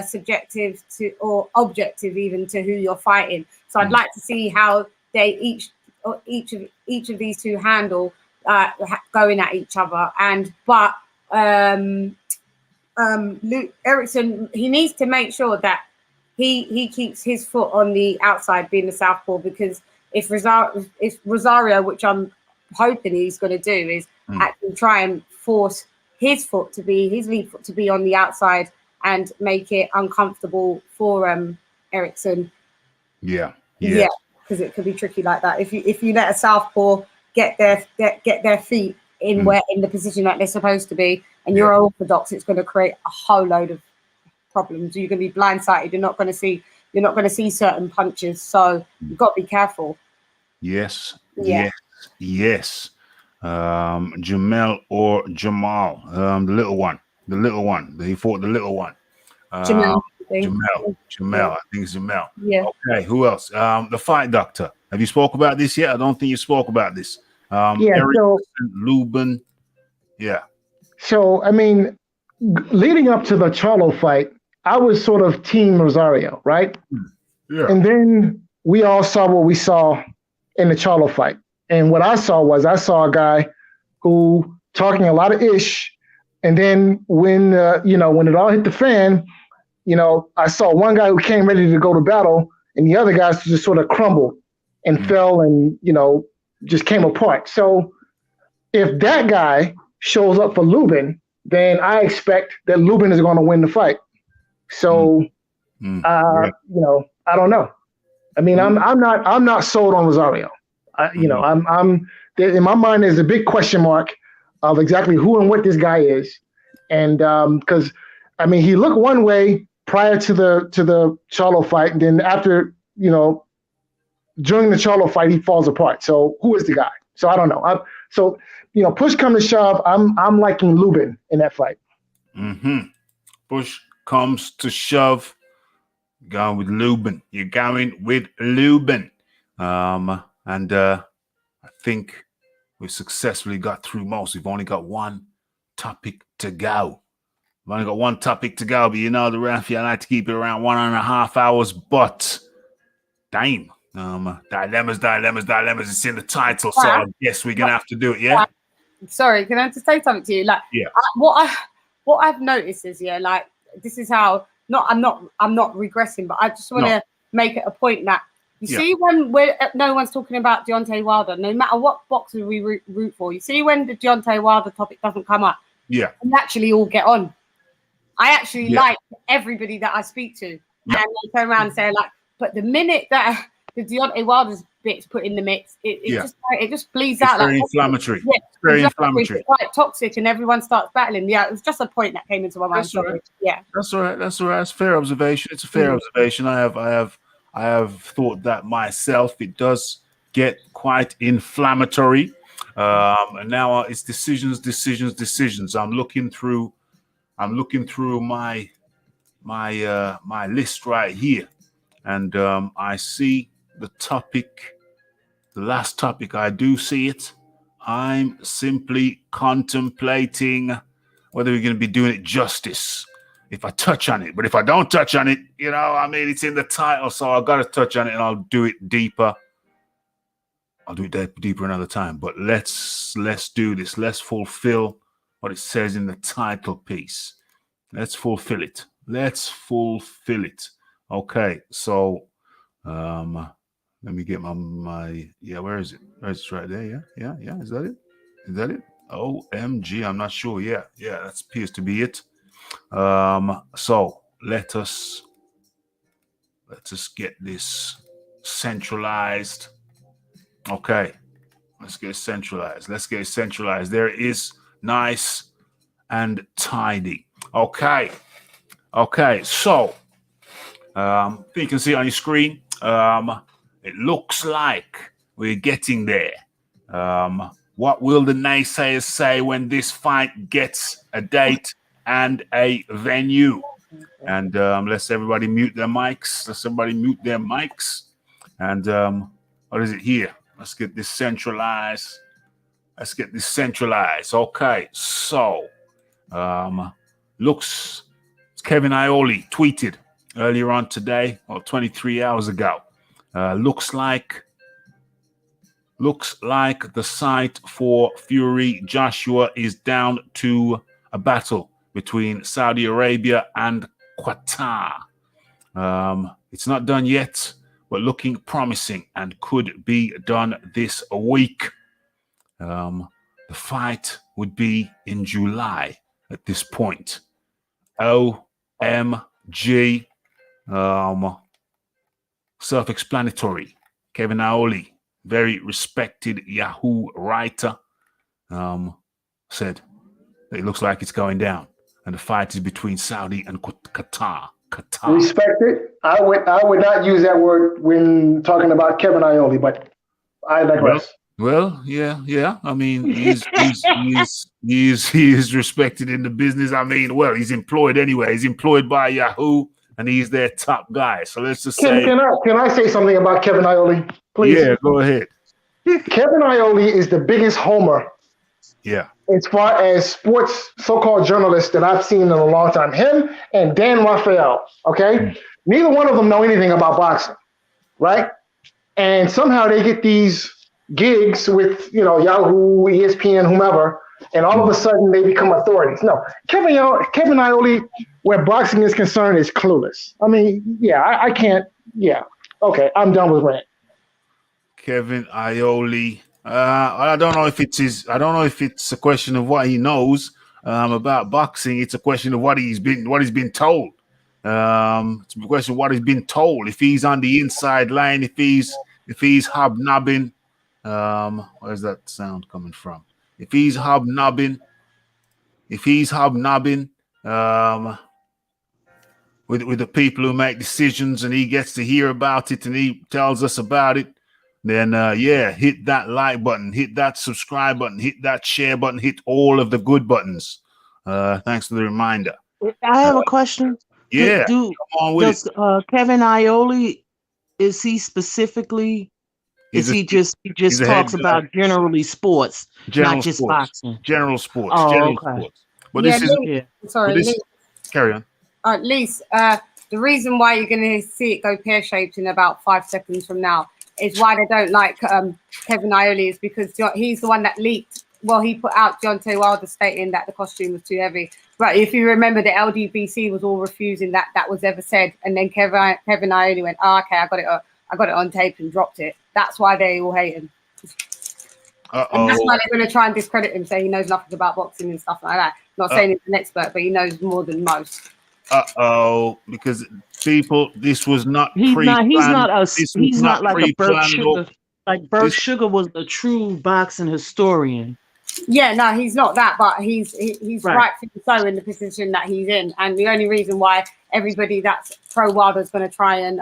Speaker 6: subjective to or objective even to who you're fighting. So I'd like to see how they each of these two handle going at each other. But Luke Erickson, he needs to make sure that he keeps his foot on the outside, being the southpaw, because if Rosario, which I'm hoping he's going to do, is actually try and force his lead foot to be on the outside and make it uncomfortable for Erickson.
Speaker 1: Yeah,
Speaker 6: because it could be tricky like that. If you let a southpaw get their feet in the position that they're supposed to be, and you're orthodox, it's going to create a whole load of problems. You're going to be blindsided. You're not going to see certain punches. So you've got to be careful.
Speaker 1: Yes.
Speaker 6: Yeah.
Speaker 1: Yes. Jamel or Jamal, the little one. He fought the little one.
Speaker 6: Jamel.
Speaker 1: Jamel. I think it's Jamel.
Speaker 6: Yeah.
Speaker 1: Okay. Who else? The Fight Doctor. Have you spoke about this yet? I don't think you spoke about this.
Speaker 4: So
Speaker 1: Lubin. Yeah.
Speaker 4: So I mean, leading up to the Charlo fight, I was sort of team Rosario, right?
Speaker 1: Yeah.
Speaker 4: And then we all saw what we saw in the Charlo fight. And what I saw a guy who talking a lot of ish. And then when when it all hit the fan, I saw one guy who came ready to go to battle, and the other guys just sort of crumbled and fell and just came apart. So if that guy shows up for Lubin, then I expect that Lubin is going to win the fight. So I don't know. I mean, I'm not sold on Rosario. I'm in my mind there's a big question mark of exactly who and what this guy is, and because I mean he looked one way prior to the Charlo fight, and then after during the Charlo fight he falls apart. So who is the guy? So I don't know. Push come to shove, I'm liking Lubin in that fight.
Speaker 1: Push comes to shove, going with Lubin. You're going with Lubin. And I think we've successfully got through most. We've only got one topic to go. But the ref, I like to keep it around 1.5 hours. But damn, dilemmas. It's in the title, so I guess we're gonna have to do it. Yeah.
Speaker 6: Sorry, can I just say something to you? Like, what I've noticed is, like, this is how. I'm not regressing, but I just want to make it a point that you see when no one's talking about Deontay Wilder, no matter what boxer we root for. You see when the Deontay Wilder topic doesn't come up, we actually all get on. I actually like everybody that I speak to, and they turn around and say like, but the minute that the Deontay Wilder's bit's put in the mix, it just bleeds out.
Speaker 1: Very inflammatory.
Speaker 6: Yeah,
Speaker 1: it's very inflammatory.
Speaker 6: It's quite toxic, and everyone starts battling. Yeah, it was just a point that came into my mind.
Speaker 1: That's all right.
Speaker 6: Yeah,
Speaker 1: that's all right. It's a fair observation. It's a fair observation. I have thought that myself. It does get quite inflammatory, and now it's decisions. I'm looking through my list right here, and I see the last topic. I do see it. I'm simply contemplating whether we're going to be doing it justice if I touch on it. But if I don't touch on it, it's in the title, so I got to touch on it, and I'll do it deeper. I'll do it deeper another time. But let's do this. Let's fulfill what it says in the title piece. Let's fulfill it. Okay, so let me get my where is it? It's right there. Yeah. Is that it? OMG, I'm not sure. Yeah, that appears to be it. So let us get this centralized. Okay, let's get centralized. There it is, nice and tidy. Okay. So you can see on your screen, it looks like we're getting there. What will the naysayers say when this fight gets a date and a venue? And let's everybody mute their mics. And what is it here? Let's get this centralized. Okay, so looks Kevin Ioli tweeted earlier on today, or 23 hours ago. Looks like the site for Fury Joshua is down to a battle between Saudi Arabia and Quatar. It's not done yet, but looking promising and could be done this week. The fight would be in July at this point. OMG. Self-explanatory. Kevin Ioli, very respected Yahoo writer, said that it looks like it's going down, and the fight is between Saudi and Qatar.
Speaker 4: Respected. I would not use that word when talking about Kevin Ioli, but I digress.
Speaker 1: Well, yeah. I mean, he is respected in the business. I mean, well, he's employed anyway. He's employed by Yahoo, and he's their top guy. So let's just say.
Speaker 4: Can I say something about Kevin Ioli, please?
Speaker 1: Yeah, go ahead.
Speaker 4: Kevin Ioli is the biggest homer.
Speaker 1: Yeah.
Speaker 4: As far as sports so-called journalists that I've seen in a long time. Him and Dan Raphael, okay? Neither one of them know anything about boxing, right? And somehow they get these gigs with, Yahoo, ESPN, whomever, and all of a sudden they become authorities. No, Kevin Ioli, where boxing is concerned, is clueless. I mean, I can't. Yeah, okay, I'm done with rant.
Speaker 1: Kevin Ioli. I don't know if it's a question of what he knows about boxing. It's a question of what he's been told. It's a question of what he's been told. If he's on the inside line, if he's hobnobbing, where's that sound coming from? If he's hobnobbing, with the people who make decisions, and he gets to hear about it and he tells us about it, then hit that like button, hit that subscribe button, hit that share button, hit all of the good buttons. Thanks for the reminder.
Speaker 7: I have a question.
Speaker 1: Yeah,
Speaker 7: come on with it. Kevin Ioli, is he specifically? He just talks about generally sports, not just boxing.
Speaker 1: General sports.
Speaker 7: Okay.
Speaker 1: But carry on.
Speaker 6: At least the reason why you're going to see it go pear-shaped in about 5 seconds from now is why they don't like Kevin Ioli, is because he's the one that leaked. Well, he put out Deontay Wilder stating that the costume was too heavy. But if you remember, the LDBC was all refusing that was ever said, and then Kevin Ioli went, "Oh, okay, I got it on tape," and dropped it. That's why they all hate him. And that's why they're going to try and discredit him, say he knows nothing about boxing and stuff like that. Not saying he's an expert, but he knows more than most.
Speaker 1: Because people, this was not
Speaker 7: He's
Speaker 1: pre-planned.
Speaker 7: He's not like a Burt Sugar. Like Burt Sugar was a true boxing historian.
Speaker 6: Yeah, no, he's not that, but he's rightfully so in the position that he's in. And the only reason why everybody that's pro Wilder is going to try and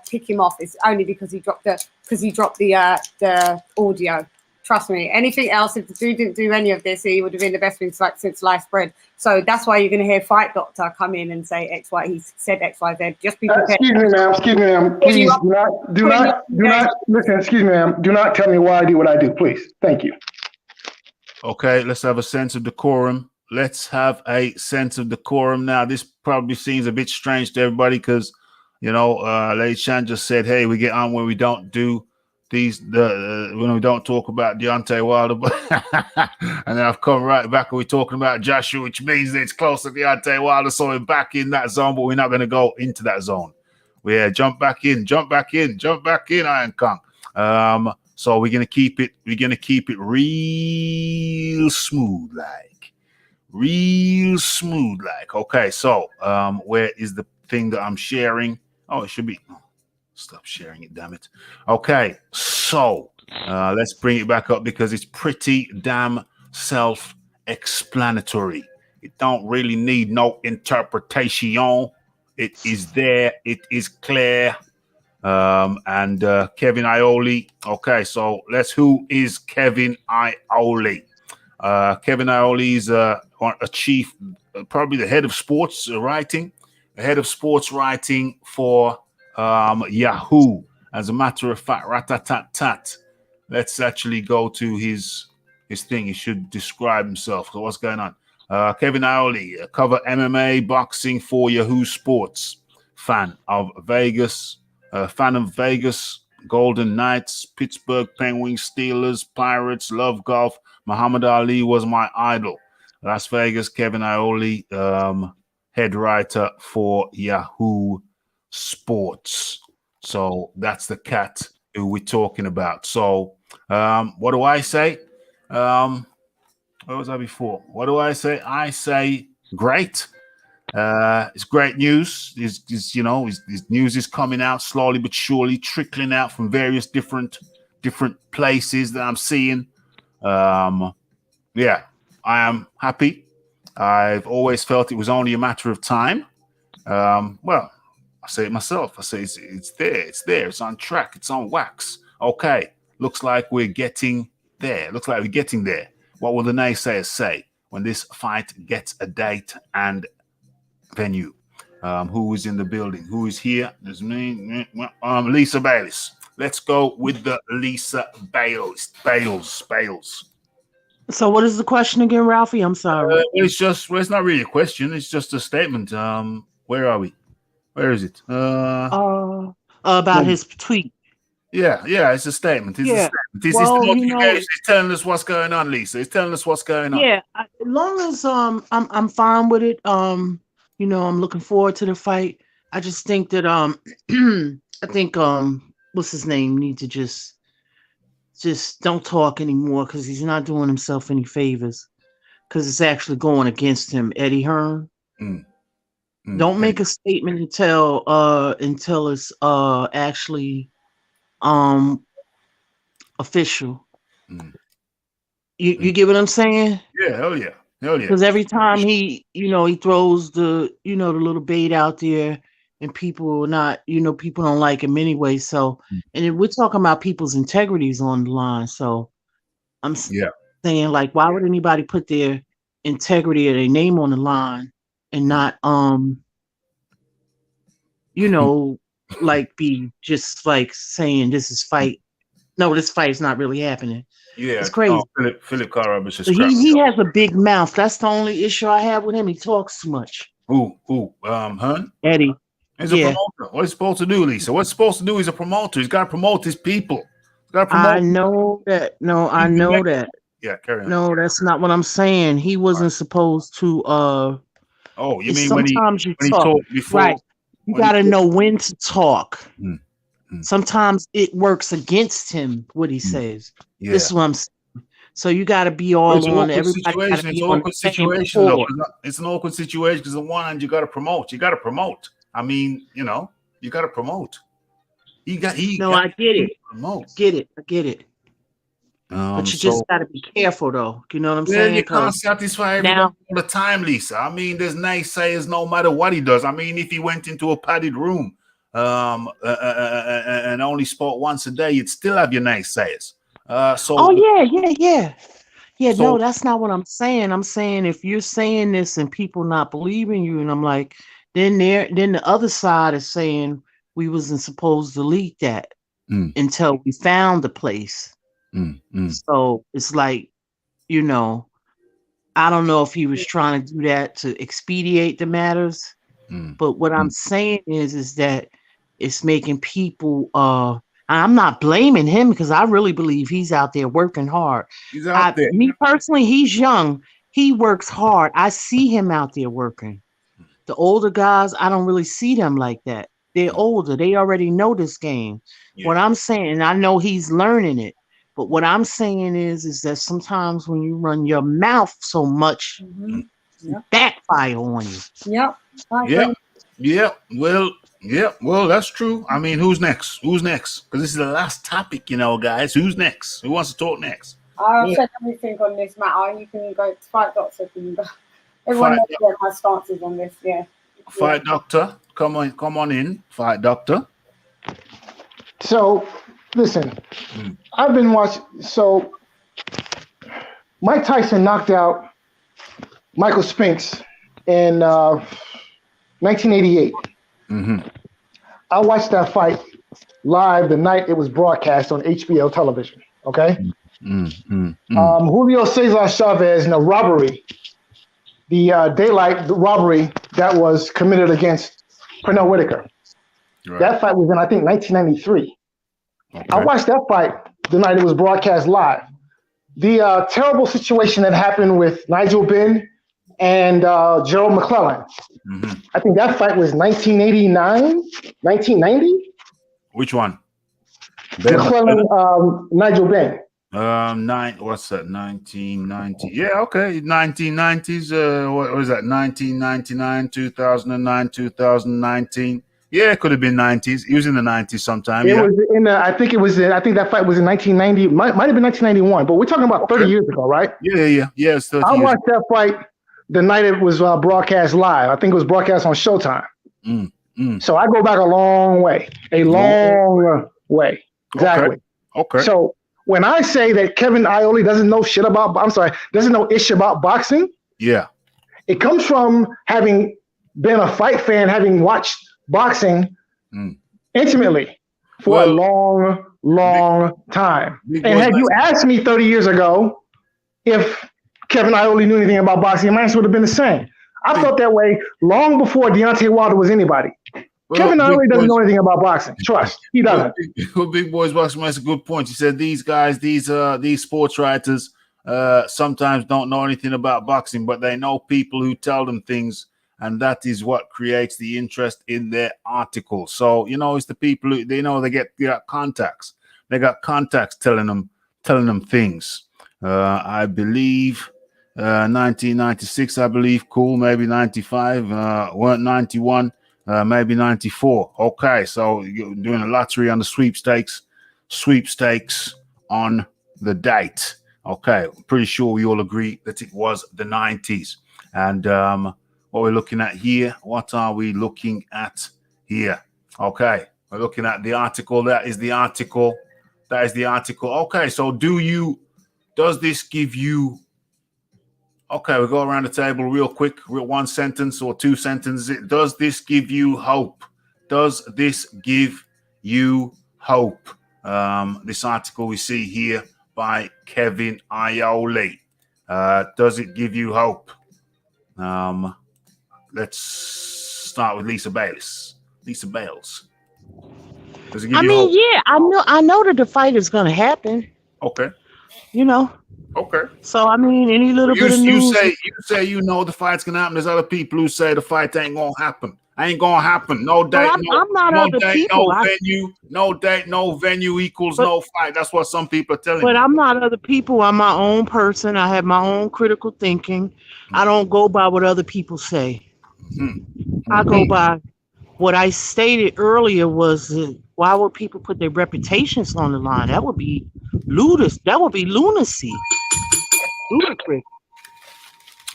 Speaker 6: kick him off is only because he dropped the audio. Trust me. Anything else, if the dude didn't do any of this, he would have been the best thing since sliced bread. So that's why you're going to hear Fight Doctor come in and say X, Y. He said X, Y, Z. Just be prepared.
Speaker 4: Excuse me, ma'am. Please do not listen. Excuse me, ma'am. Do not tell me why I do what I do, please. Thank you.
Speaker 1: Okay, let's have a sense of decorum. Now, this probably seems a bit strange to everybody because, Lady Shan just said, "Hey, we get on when we don't do when we don't talk about Deontay Wilder," and then I've come right back and we're talking about Joshua, which means that it's close to Deontay Wilder, so we're back in that zone, but we're not going to go into that zone. Jump back in, Iron Kong. So we're gonna keep it real smooth, okay. So where is the thing that I'm sharing? Oh, it should be stop sharing it, damn it. Okay, so let's bring it back up because it's pretty damn self-explanatory. It don't really need no interpretation. It is there, it is clear. And Kevin Ioli. Okay, so who is Kevin Ioli? Kevin Ioli is a chief, probably the head of sports writing, for Yahoo. As a matter of fact, rat-tat-tat-tat. Let's actually go to his thing. He should describe himself. So what's going on? Kevin Ioli, cover MMA, boxing for Yahoo Sports. Fan of Vegas, Golden Knights, Pittsburgh Penguins, Steelers, Pirates, love golf. Muhammad Ali was my idol. Las Vegas, Kevin Ioli, head writer for Yahoo Sports. So that's the cat who we're talking about. So what do I say? Where was I before? What do I say? I say great. It's great news. His news is coming out slowly but surely, trickling out from various different places that I'm seeing. Yeah, I am happy. I've always felt it was only a matter of time. Well, I say it myself. I say it's there. It's on track. It's on wax. Okay, looks like we're getting there. What will the naysayers say when this fight gets a date and venue? Who is in the building? Who is here? There's me. Lisa Bayles. Let's go with the Lisa Bayles.
Speaker 7: So what is the question again, Ralphie? I'm sorry.
Speaker 1: It's not really a question. It's just a statement. Where are we? Where is it?
Speaker 7: About his tweet.
Speaker 1: Yeah, it's a statement. It's a statement. It's notification. It's telling us what's going on, Lisa. It's telling us what's going on.
Speaker 7: Yeah, as long as I'm fine with it. I'm looking forward to the fight. I just think that I think what's his name need to just don't talk anymore because he's not doing himself any favors because it's actually going against him. Eddie Hearn. Don't make a statement until it's actually official. You get what I'm saying?
Speaker 1: Yeah, hell yeah.
Speaker 7: Because every time he throws the the little bait out there, and people don't like him anyway. So, and we're talking about people's integrities on the line. So, I'm saying, like, why would anybody put their integrity or their name on the line and not like be just like saying this is fight? No, this fight is not really happening.
Speaker 1: Yeah,
Speaker 7: it's crazy.
Speaker 1: Philip Carrabis is
Speaker 7: he has a big mouth. That's the only issue I have with him. He talks too much.
Speaker 1: Who? Hearn?
Speaker 7: Eddie.
Speaker 1: He's a promoter. What is he supposed to do, Lisa? What's he supposed to do? He's a promoter. He's got to promote his people.
Speaker 7: I know that. No, I know that.
Speaker 1: Yeah, carry on.
Speaker 7: No, that's not what I'm saying. He wasn't supposed to.
Speaker 1: Oh, you mean
Speaker 7: sometimes
Speaker 1: when he talked before?
Speaker 7: Right. You got to know when to talk. Sometimes it works against him what he says. Yeah. This is what I'm saying. So you got to be all on everybody.
Speaker 1: It's an awkward situation. Though. It's an awkward situation because on one hand you got to promote. I mean, you got to promote. I get
Speaker 7: it. Promote. I get it. But you just got to be careful, though. You know what I'm saying?
Speaker 1: You can't satisfy everyone all the time, Lisa. I mean, there's naysayers no matter what he does. I mean, if he went into a padded room and only spoke once a day, you'd still have your naysayers. Yeah. No, that's not what I'm saying. I'm saying if you're saying this and people not believing you, and I'm like, then the other side is saying we wasn't supposed to leak that until we found the place. So it's like, I don't know if he was trying to do that to expedite the matters, but what I'm saying is that it's making people. I'm not blaming him because I really believe he's out there working hard. He's out there.
Speaker 7: Me personally, he's young. He works hard. I see him out there working. The older guys, I don't really see them like that. They're older. They already know this game. Yeah. What I'm saying, I know he's learning it. But what I'm saying is that sometimes when you run your mouth so much,
Speaker 6: Yep.
Speaker 7: backfire on you.
Speaker 6: Yep. I
Speaker 1: Yeah,
Speaker 6: agree.
Speaker 1: well, that's true. I mean, who's next? Who's next? Because this is the last topic, guys. Who's next? Who wants to talk next?
Speaker 6: I've
Speaker 1: Yeah.
Speaker 6: said everything on this matter. You can go to Fight Doctor. Everyone
Speaker 1: Fight
Speaker 6: knows what my stances on this. Yeah.
Speaker 1: Fight Doctor, come on in. Fight Doctor.
Speaker 4: So, listen, I've been watching. So, Mike Tyson knocked out Michael Spinks in 1988. I watched that fight live the night it was broadcast on HBO television. Okay. Julio Cesar Chavez in a robbery, the daylight robbery that was committed against Pernell Whitaker.
Speaker 1: Right.
Speaker 4: That fight was in, I think, 1993.
Speaker 1: Okay.
Speaker 4: I watched that fight the night it was broadcast live. The terrible situation that happened with Nigel Benn and Gerald McClellan. I think that fight was 1989, 1990.
Speaker 1: Which one?
Speaker 4: McClellan, Nigel Benn.
Speaker 1: What's that? 1990. Yeah, okay. 1990s. What was that? 1999, 2009, 2019. Yeah, it could have been 90s. He was in the 90s sometime.
Speaker 4: It
Speaker 1: Yeah.
Speaker 4: was in. I think it was. I think that fight was in 1990. Might have been 1991. But we're talking about 30 years ago, right?
Speaker 1: Yeah. It's 30
Speaker 4: I
Speaker 1: years
Speaker 4: watched that fight the night it was broadcast live. I think it was broadcast on Showtime. So I go back a long way. A long way. Exactly.
Speaker 1: Okay.
Speaker 4: So when I say that Kevin Iole doesn't know shit about, doesn't know ish about boxing.
Speaker 1: Yeah.
Speaker 4: It comes from having been a fight fan, having watched boxing intimately for a long time. And had you asked me 30 years ago if Kevin Iole knew anything about boxing, my answer would have been the same. I felt that way long before Deontay Wilder was anybody. Kevin Iole doesn't know anything about boxing. Trust, he doesn't.
Speaker 1: Big Boys Boxing makes a good point. He said these guys, these sports writers, sometimes don't know anything about boxing, but they know people who tell them things, and that is what creates the interest in their articles. So it's the people who they got contacts. They got contacts telling them things. I believe 1996. I believe cool. Maybe 95. Weren't 91. Maybe 94. Okay, so you're doing a lottery on the sweepstakes on the date. Okay, I'm pretty sure we all agree that it was the 90s. And what we're looking at here, what are we looking at here? Okay, we're looking at the article. That is the article. Okay, so does this give you, okay, we'll go around the table real quick, one sentence or two sentences. Does this give you hope? Does this give you hope? This article we see here by Kevin Iole. Does it give you hope? Let's start with Lisa Bales. Lisa Bales. Does it give you hope?
Speaker 7: Yeah, I know that the fight is going to happen.
Speaker 1: Okay.
Speaker 7: Okay. So any little bit of news.
Speaker 1: You say the fight's gonna happen. There's other people who say the fight ain't gonna happen. Ain't gonna happen. No date.
Speaker 7: I'm not other people.
Speaker 1: No date. No venue equals no fight. That's what some people are telling me.
Speaker 7: But I'm not other people. I'm my own person. I have my own critical thinking. I don't go by what other people say. I go by what I stated earlier. Was why would people put their reputations on the line? That would be ludicrous. That would be lunacy. Ludicrous.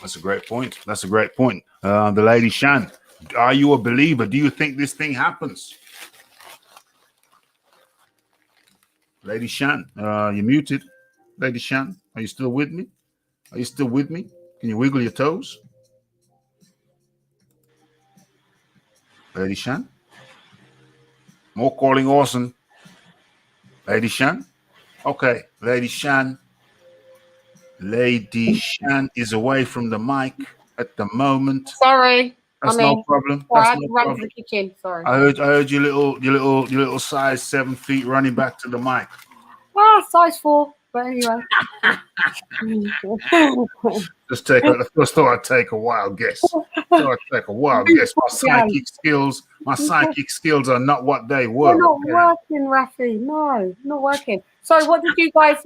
Speaker 1: That's a great point. The lady Shan, are you a believer? Do you think this thing happens? Lady Shan, you're muted. Lady Shan, are you still with me? Can you wiggle your toes? Lady Shan? More calling Orson. Lady Shan? Okay, Lady Shan. Lady Shan is away from the mic at the moment.
Speaker 6: Sorry.
Speaker 1: That's no problem.
Speaker 6: I had to run to the kitchen. Sorry.
Speaker 1: I heard your little size 7 feet running back to the mic.
Speaker 6: Size 4. But anyway.
Speaker 1: Just take a, just thought I'd take a wild guess. Thought I'd take a wild guess. My psychic skills are not what they were.
Speaker 6: They're not working, Rafi. No, not working. So what did you guys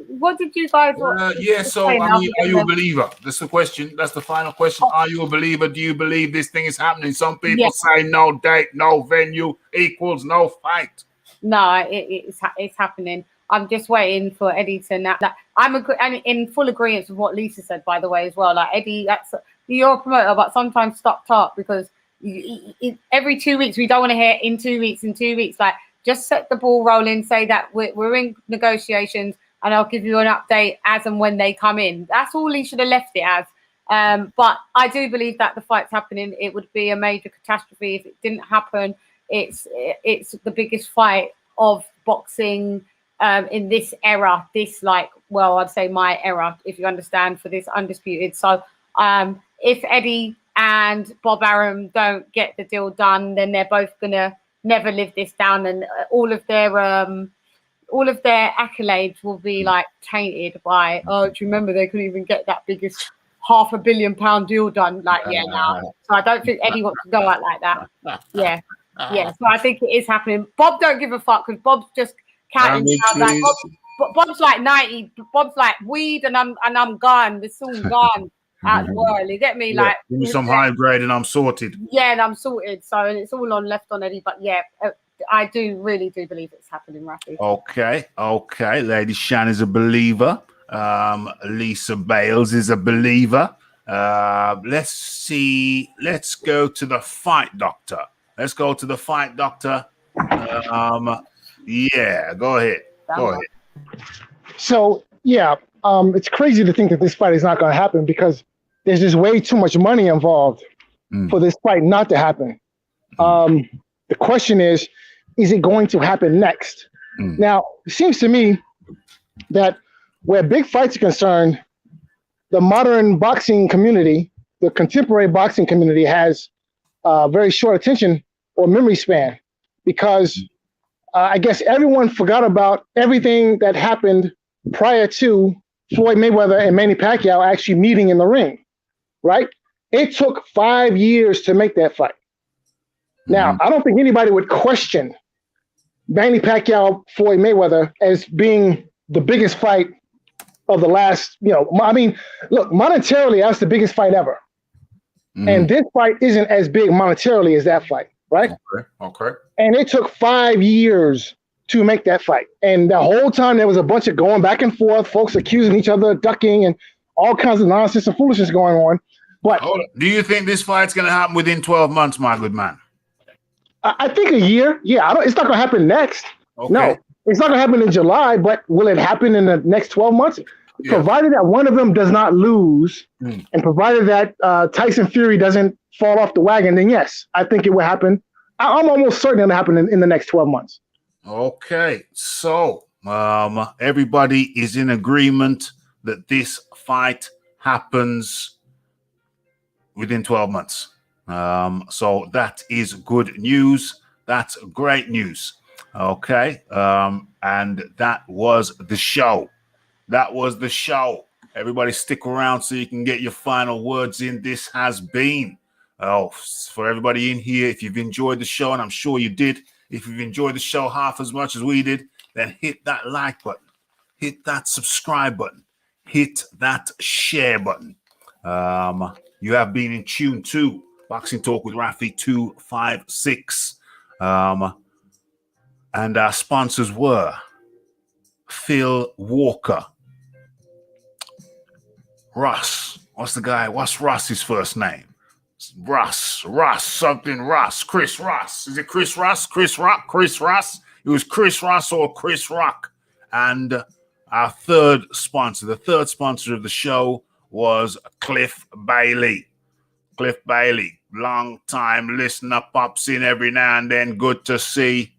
Speaker 1: yeah, so are you a believer? That's the question. That's the final question. Are you a believer? Do you believe this thing is happening? Some people say no date, no venue equals no fight.
Speaker 6: No, it's happening. I'm just waiting for Eddie to now. I'm in full agreement with what Lisa said, by the way, as well. Like Eddie, you're a promoter, but sometimes stop talk because every 2 weeks we don't want to hear in 2 weeks. Like just set the ball rolling. Say that we're in negotiations, and I'll give you an update as and when they come in. That's all he should have left it as. But I do believe that the fight's happening. It would be a major catastrophe if it didn't happen. It's the biggest fight of boxing in this era, I'd say my era, if you understand, for this undisputed. So if Eddie and Bob Arum don't get the deal done, then they're both gonna never live this down, and all of their accolades will be like tainted by, do you remember they couldn't even get that biggest £500 million deal done? So I don't think Eddie wants to go out like that. So I think it is happening. Bob don't give a fuck because Bob's just counting down. Like Bob's like 90. Bob's like weed, and I'm gone. We're soon gone out the world. You get me?
Speaker 1: Yeah.
Speaker 6: Like
Speaker 1: give me some high grade, and I'm sorted.
Speaker 6: Yeah, and I'm sorted. So it's all on left on Eddie. But yeah, I really do believe it's happening, Rafi.
Speaker 1: Okay. Lady Shan is a believer. Lisa Bales is a believer. Let's see. Let's go to the fight doctor. Yeah, go ahead.
Speaker 4: So it's crazy to think that this fight is not going to happen because there's just way too much money involved for this fight not to happen. The question is it going to happen next? Now, it seems to me that where big fights are concerned, the modern boxing community, the contemporary boxing community has very short attention or memory span because I guess everyone forgot about everything that happened prior to Floyd Mayweather and Manny Pacquiao actually meeting in the ring, right? It took 5 years to make that fight. Now, I don't think anybody would question Manny Pacquiao, Floyd Mayweather as being the biggest fight of the last, look, monetarily, that's the biggest fight ever. And this fight isn't as big monetarily as that fight, right?
Speaker 1: Okay.
Speaker 4: And it took 5 years to make that fight. And the whole time there was a bunch of going back and forth, folks accusing each other of ducking and all kinds of nonsense and foolishness going on. But
Speaker 1: do you think this fight's going to happen within 12 months, my good man?
Speaker 4: I think a year. Yeah, it's not going to happen next.
Speaker 1: Okay.
Speaker 4: No, it's not going to happen in July, but will it happen in the next 12 months? Yeah. Provided that one of them does not lose and provided that Tyson Fury doesn't fall off the wagon, then yes, I think it will happen. I'm almost certain it'll happen in the next 12 months.
Speaker 1: Okay, so everybody is in agreement that this fight happens within 12 months. So that is good news. That's great news. Okay, and that was the show. Everybody stick around so you can get your final words in. This has been, for everybody in here, if you've enjoyed the show, and I'm sure you did, if you've enjoyed the show half as much as we did, then hit that like button, hit that subscribe button, hit that share button. You have been in tune to Boxing Talk with Rafi 256. And our sponsors were Phil Walker, Russ. What's Russ's first name? Russ, something Russ. Chris Russ. Is it Chris Russ? Chris Russ. It was Chris Russ or Chris Rock. And our third sponsor of the show was Cliff Bailey. Long time listener, pops in every now and then. Good to see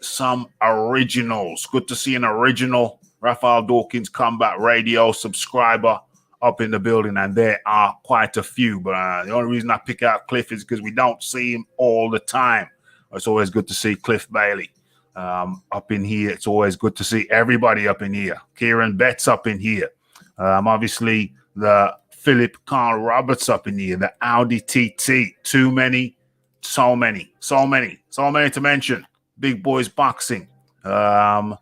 Speaker 1: some originals. Good to see an original Raphael Dawkins Combat Radio subscriber up in the building, and there are quite a few. But the only reason I pick out Cliff is because we don't see him all the time. It's always good to see Cliff Bailey. up in here. It's always good to see everybody up in here. Kieran Betts up in here. Obviously, the Philip Carl Roberts up in here. The Audi TT. Too many. So many to mention. Big Boys Boxing. And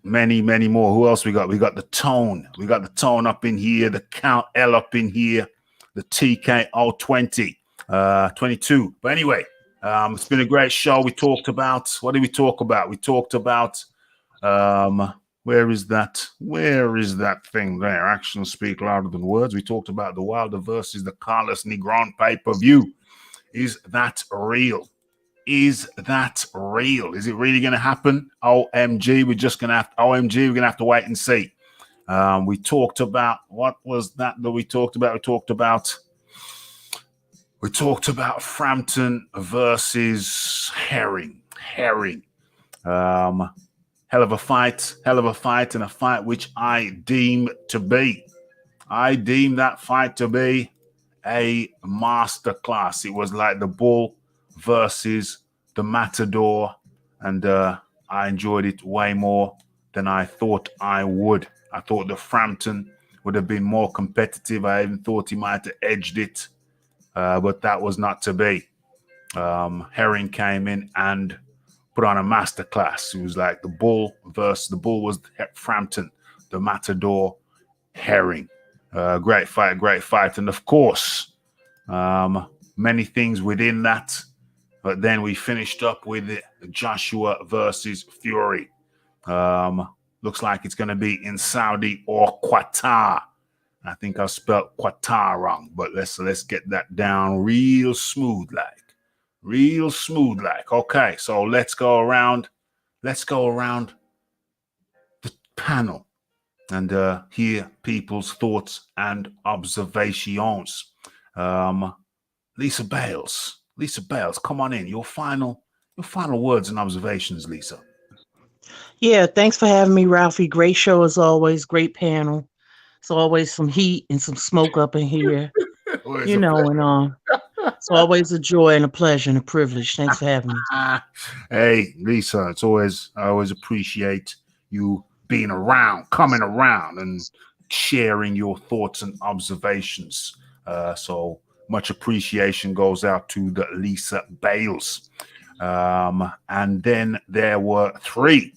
Speaker 1: many more. Who else we got? We got the Tone. We got the Tone up in here. The Count L up in here. The TKO 20. 22. But anyway, it's been a great show. We talked about, what did we talk about? We talked about, where is that? Where is that thing there? Actions speak louder than words. We talked about the Wilder versus the Carlos Negron pay-per-view. Is that real? Is that real? Is it really going to happen? OMG, we're going to have to wait and see. We talked about, what was that we talked about? We talked about Frampton versus Herring. Hell of a fight, and a fight which I deem that fight to be a masterclass. It was like the Bull versus the Matador, and I enjoyed it way more than I thought I would. I thought the Frampton would have been more competitive. I even thought he might have edged it, but that was not to be. Herring came in and put on a masterclass. It was like the Bull was Frampton, the Matador, Herring. Great fight. And of course, many things within that. But then we finished up with Joshua versus Fury. Looks like it's going to be in Saudi or Quatar. I think I spelled Quatar wrong, but let's get that down real smooth like. Okay, so let's go around the panel and hear people's thoughts and observations. Lisa Bales, come on in. Your final words and observations, Lisa.
Speaker 7: Yeah, thanks for having me, Ralphie. Great show as always. Great panel. It's always some heat and some smoke up in here. It's always a joy and a pleasure and a privilege. Thanks for having me.
Speaker 1: Hey, Lisa, I always appreciate you being around, coming around and sharing your thoughts and observations. So much appreciation goes out to the Lisa Bales. And then there were three.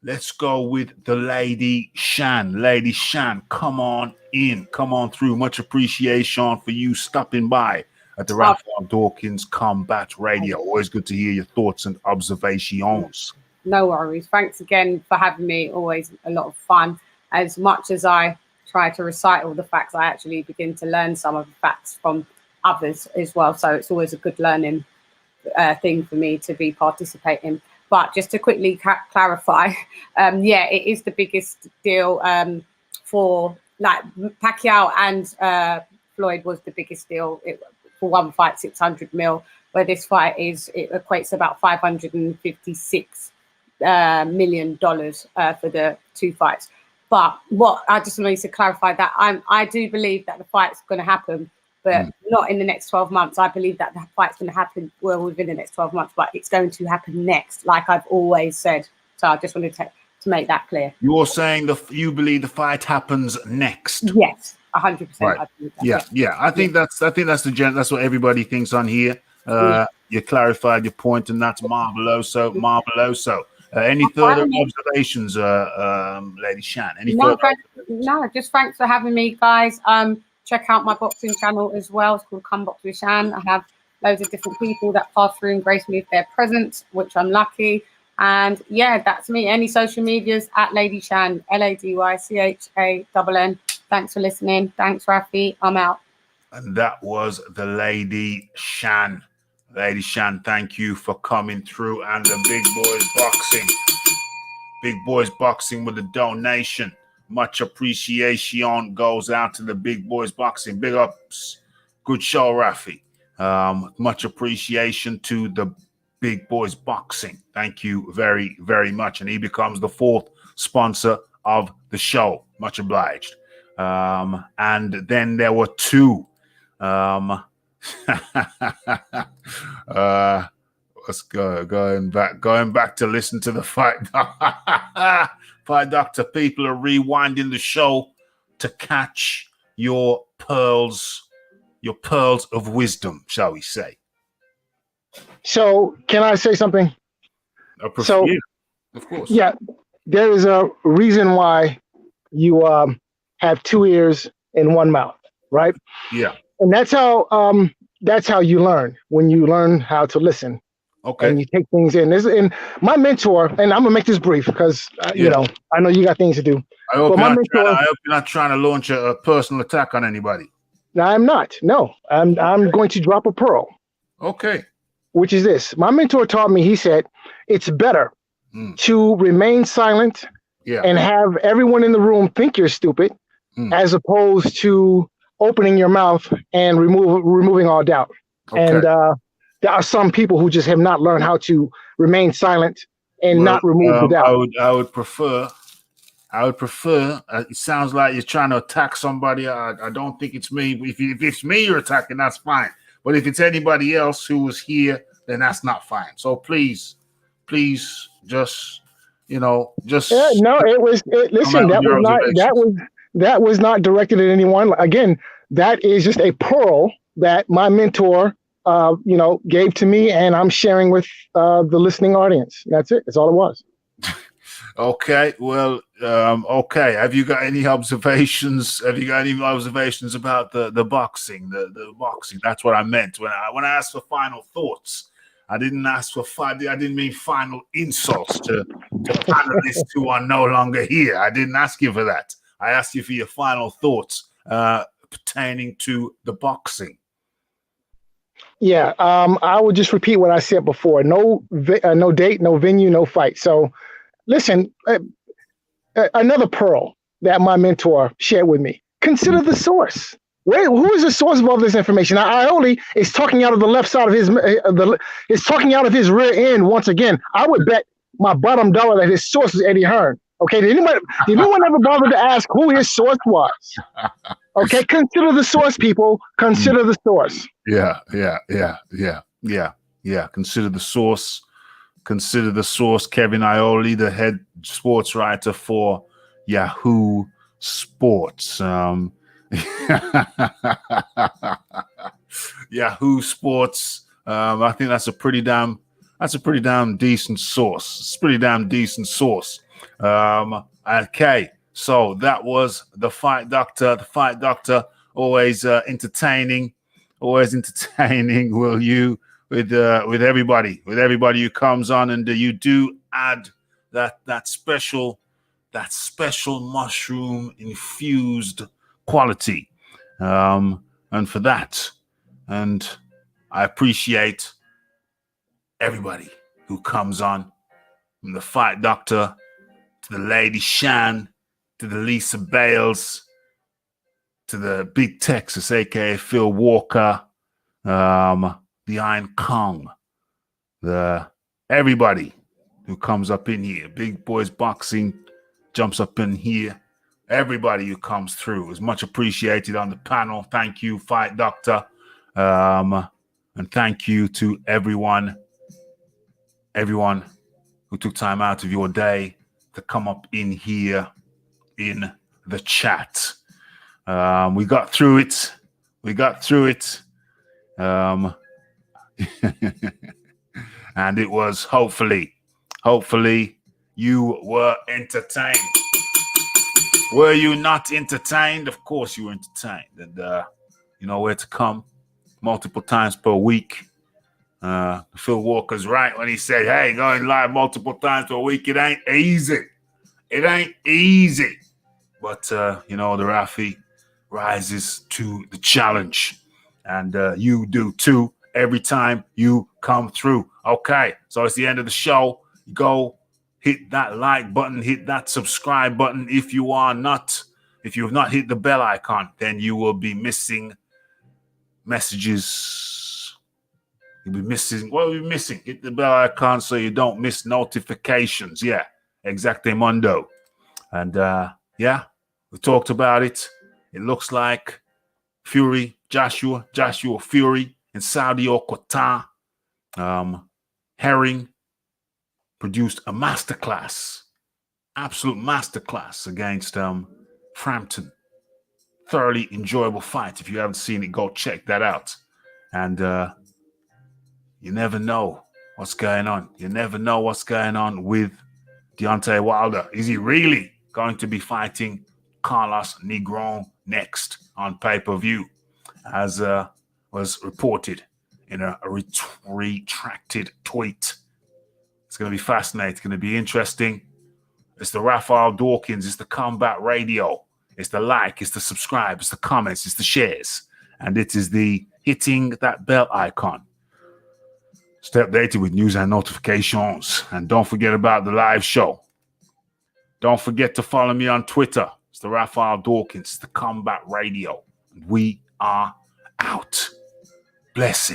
Speaker 1: Let's go with the Lady Shan. Lady Shan, come on in. Come on through. Much appreciation for you stopping by at the Raphael Dawkins Combat Radio. Always good to hear your thoughts and observations.
Speaker 6: No worries. Thanks again for having me. Always a lot of fun. As much as I try to recite all the facts, I actually begin to learn some of the facts from others as well. So it's always a good learning thing for me to be participating. But just to quickly clarify, it is the biggest deal for like Pacquiao and Floyd was the biggest deal for one fight, 600 mil. Where this fight it equates to about $556 million for the two fights. But what I just wanted to clarify that I do believe that the fight's going to happen, but not in the next 12 months. I believe that the fight's going to happen within the next 12 months, but it's going to happen next, like I've always said. So I just wanted to make that clear.
Speaker 1: You're saying you believe the fight happens next?
Speaker 6: Yes, 100%.
Speaker 1: Right.
Speaker 6: I believe that.
Speaker 1: Yeah. I think that's that's what everybody thinks on here. You clarified your point, and that's marveloso. Any further observations, Lady Shan?
Speaker 6: Just thanks for having me, guys. Check out my boxing channel as well. It's called Come Box with Shan. I have loads of different people that pass through and grace me with their presence, which I'm lucky. And yeah, that's me. Any social medias at Lady Shan, LadyChann. Thanks for listening. Thanks, Rafi. I'm out.
Speaker 1: And that was the Lady Shan. Lady Shan, thank you for coming through. And the Big Boys Boxing with a donation. Much appreciation goes out to the Big Boys Boxing. Big ups. Good show, Rafi. Much appreciation to the Big Boys Boxing. Thank you very, very much. And he becomes the fourth sponsor of the show. Much obliged. And then there were two. Let's go. Going back to listen to the fight. Fight Doctor. People are rewinding the show to catch your pearls of wisdom, shall we say?
Speaker 4: So, can I say something?
Speaker 1: So, yeah, of course.
Speaker 4: Yeah, there is a reason why you have two ears and one mouth, right?
Speaker 1: Yeah.
Speaker 4: And that's how you learn, when you learn how to listen.
Speaker 1: Okay.
Speaker 4: And you take things in. And my mentor, and I'm gonna make this brief because you know I know you got things to do.
Speaker 1: I hope you're not trying to launch a personal attack on anybody.
Speaker 4: No, I'm not. No, I'm going to drop a pearl.
Speaker 1: Okay.
Speaker 4: Which is this. My mentor taught me, he said, it's better to remain silent and have everyone in the room think you're stupid as opposed to opening your mouth and removing all doubt. Okay. And there are some people who just have not learned how to remain silent and not remove the doubt.
Speaker 1: I would prefer. It sounds like you're trying to attack somebody. I don't think it's me. If it's me you're attacking, that's fine. But if it's anybody else who was here, then that's not fine. So please, just no. It was.
Speaker 4: Listen, that was not directed at anyone. Again, that is just a pearl that my mentor, gave to me, and I'm sharing with the listening audience. That's it. That's all it was.
Speaker 1: Okay. Well. Okay. Have you got any observations? About the boxing? The boxing. That's what I meant when I asked for final thoughts. I didn't ask for I didn't mean final insults to panelists who are no longer here. I didn't ask you for that. I asked you for your final thoughts pertaining to the boxing.
Speaker 4: Yeah, I will just repeat what I said before. No date, no venue, no fight. So, listen, another pearl that my mentor shared with me. Consider the source. Who is the source of all this information? Ioli is talking out of the left side of is talking out of his rear end once again. I would bet my bottom dollar that his source is Eddie Hearn. Okay, did anyone ever bother to ask who his source was? Okay, consider the source, people. Consider the source.
Speaker 1: Yeah. Consider the source. Consider the source. Kevin Ioli, the head sports writer for Yahoo Sports. Yahoo Sports. I think that's a pretty damn decent source. It's a pretty damn decent source. Okay, so that was the Fight Doctor. The Fight Doctor, always entertaining. Will you with everybody who comes on, and you do add that special mushroom infused quality, and for that, and I appreciate everybody who comes on, from the Fight Doctor to the Lady Shan to the Lisa Bales to the Big Texas, aka Phil Walker, the Iron Kong, everybody who comes up in here, Big Boys Boxing jumps up in here. Everybody who comes through is much appreciated on the panel. Thank you, Fight Doctor. And thank you to everyone who took time out of your day to come up in here in the chat. We got through it. And it was hopefully you were entertained. Were you not entertained? Of course you were entertained. And you know where to come multiple times per week. Phil Walker's right when he said, hey, going live multiple times per week, it ain't easy. But, the Rafi rises to the challenge. And you do too every time you come through. Okay, so it's the end of the show. Go hit that like button, hit that subscribe button. If you have not hit the bell icon, then you will be missing messages. You'll be missing. What will be missing? Hit the bell icon so you don't miss notifications. Yeah, exactamundo. And we talked about it. It looks like Joshua Fury in Saudi or Quatar. Herring produced a masterclass, absolute masterclass against Frampton. Thoroughly enjoyable fight. If you haven't seen it, go check that out. And you never know what's going on. You never know what's going on with Deontay Wilder. Is he really going to be fighting Carlos Negron next on pay-per-view, as was reported in a retracted tweet? It's going to be fascinating. It's going to be interesting. It's the Raphael Dawkins. It's the Combat Radio. It's the like. It's the subscribe. It's the comments. It's the shares. And it is the hitting that bell icon. Stay updated with news and notifications. And don't forget about the live show. Don't forget to follow me on Twitter. It's the Raphael Dawkins. It's the Combat Radio. We are out. Blessed.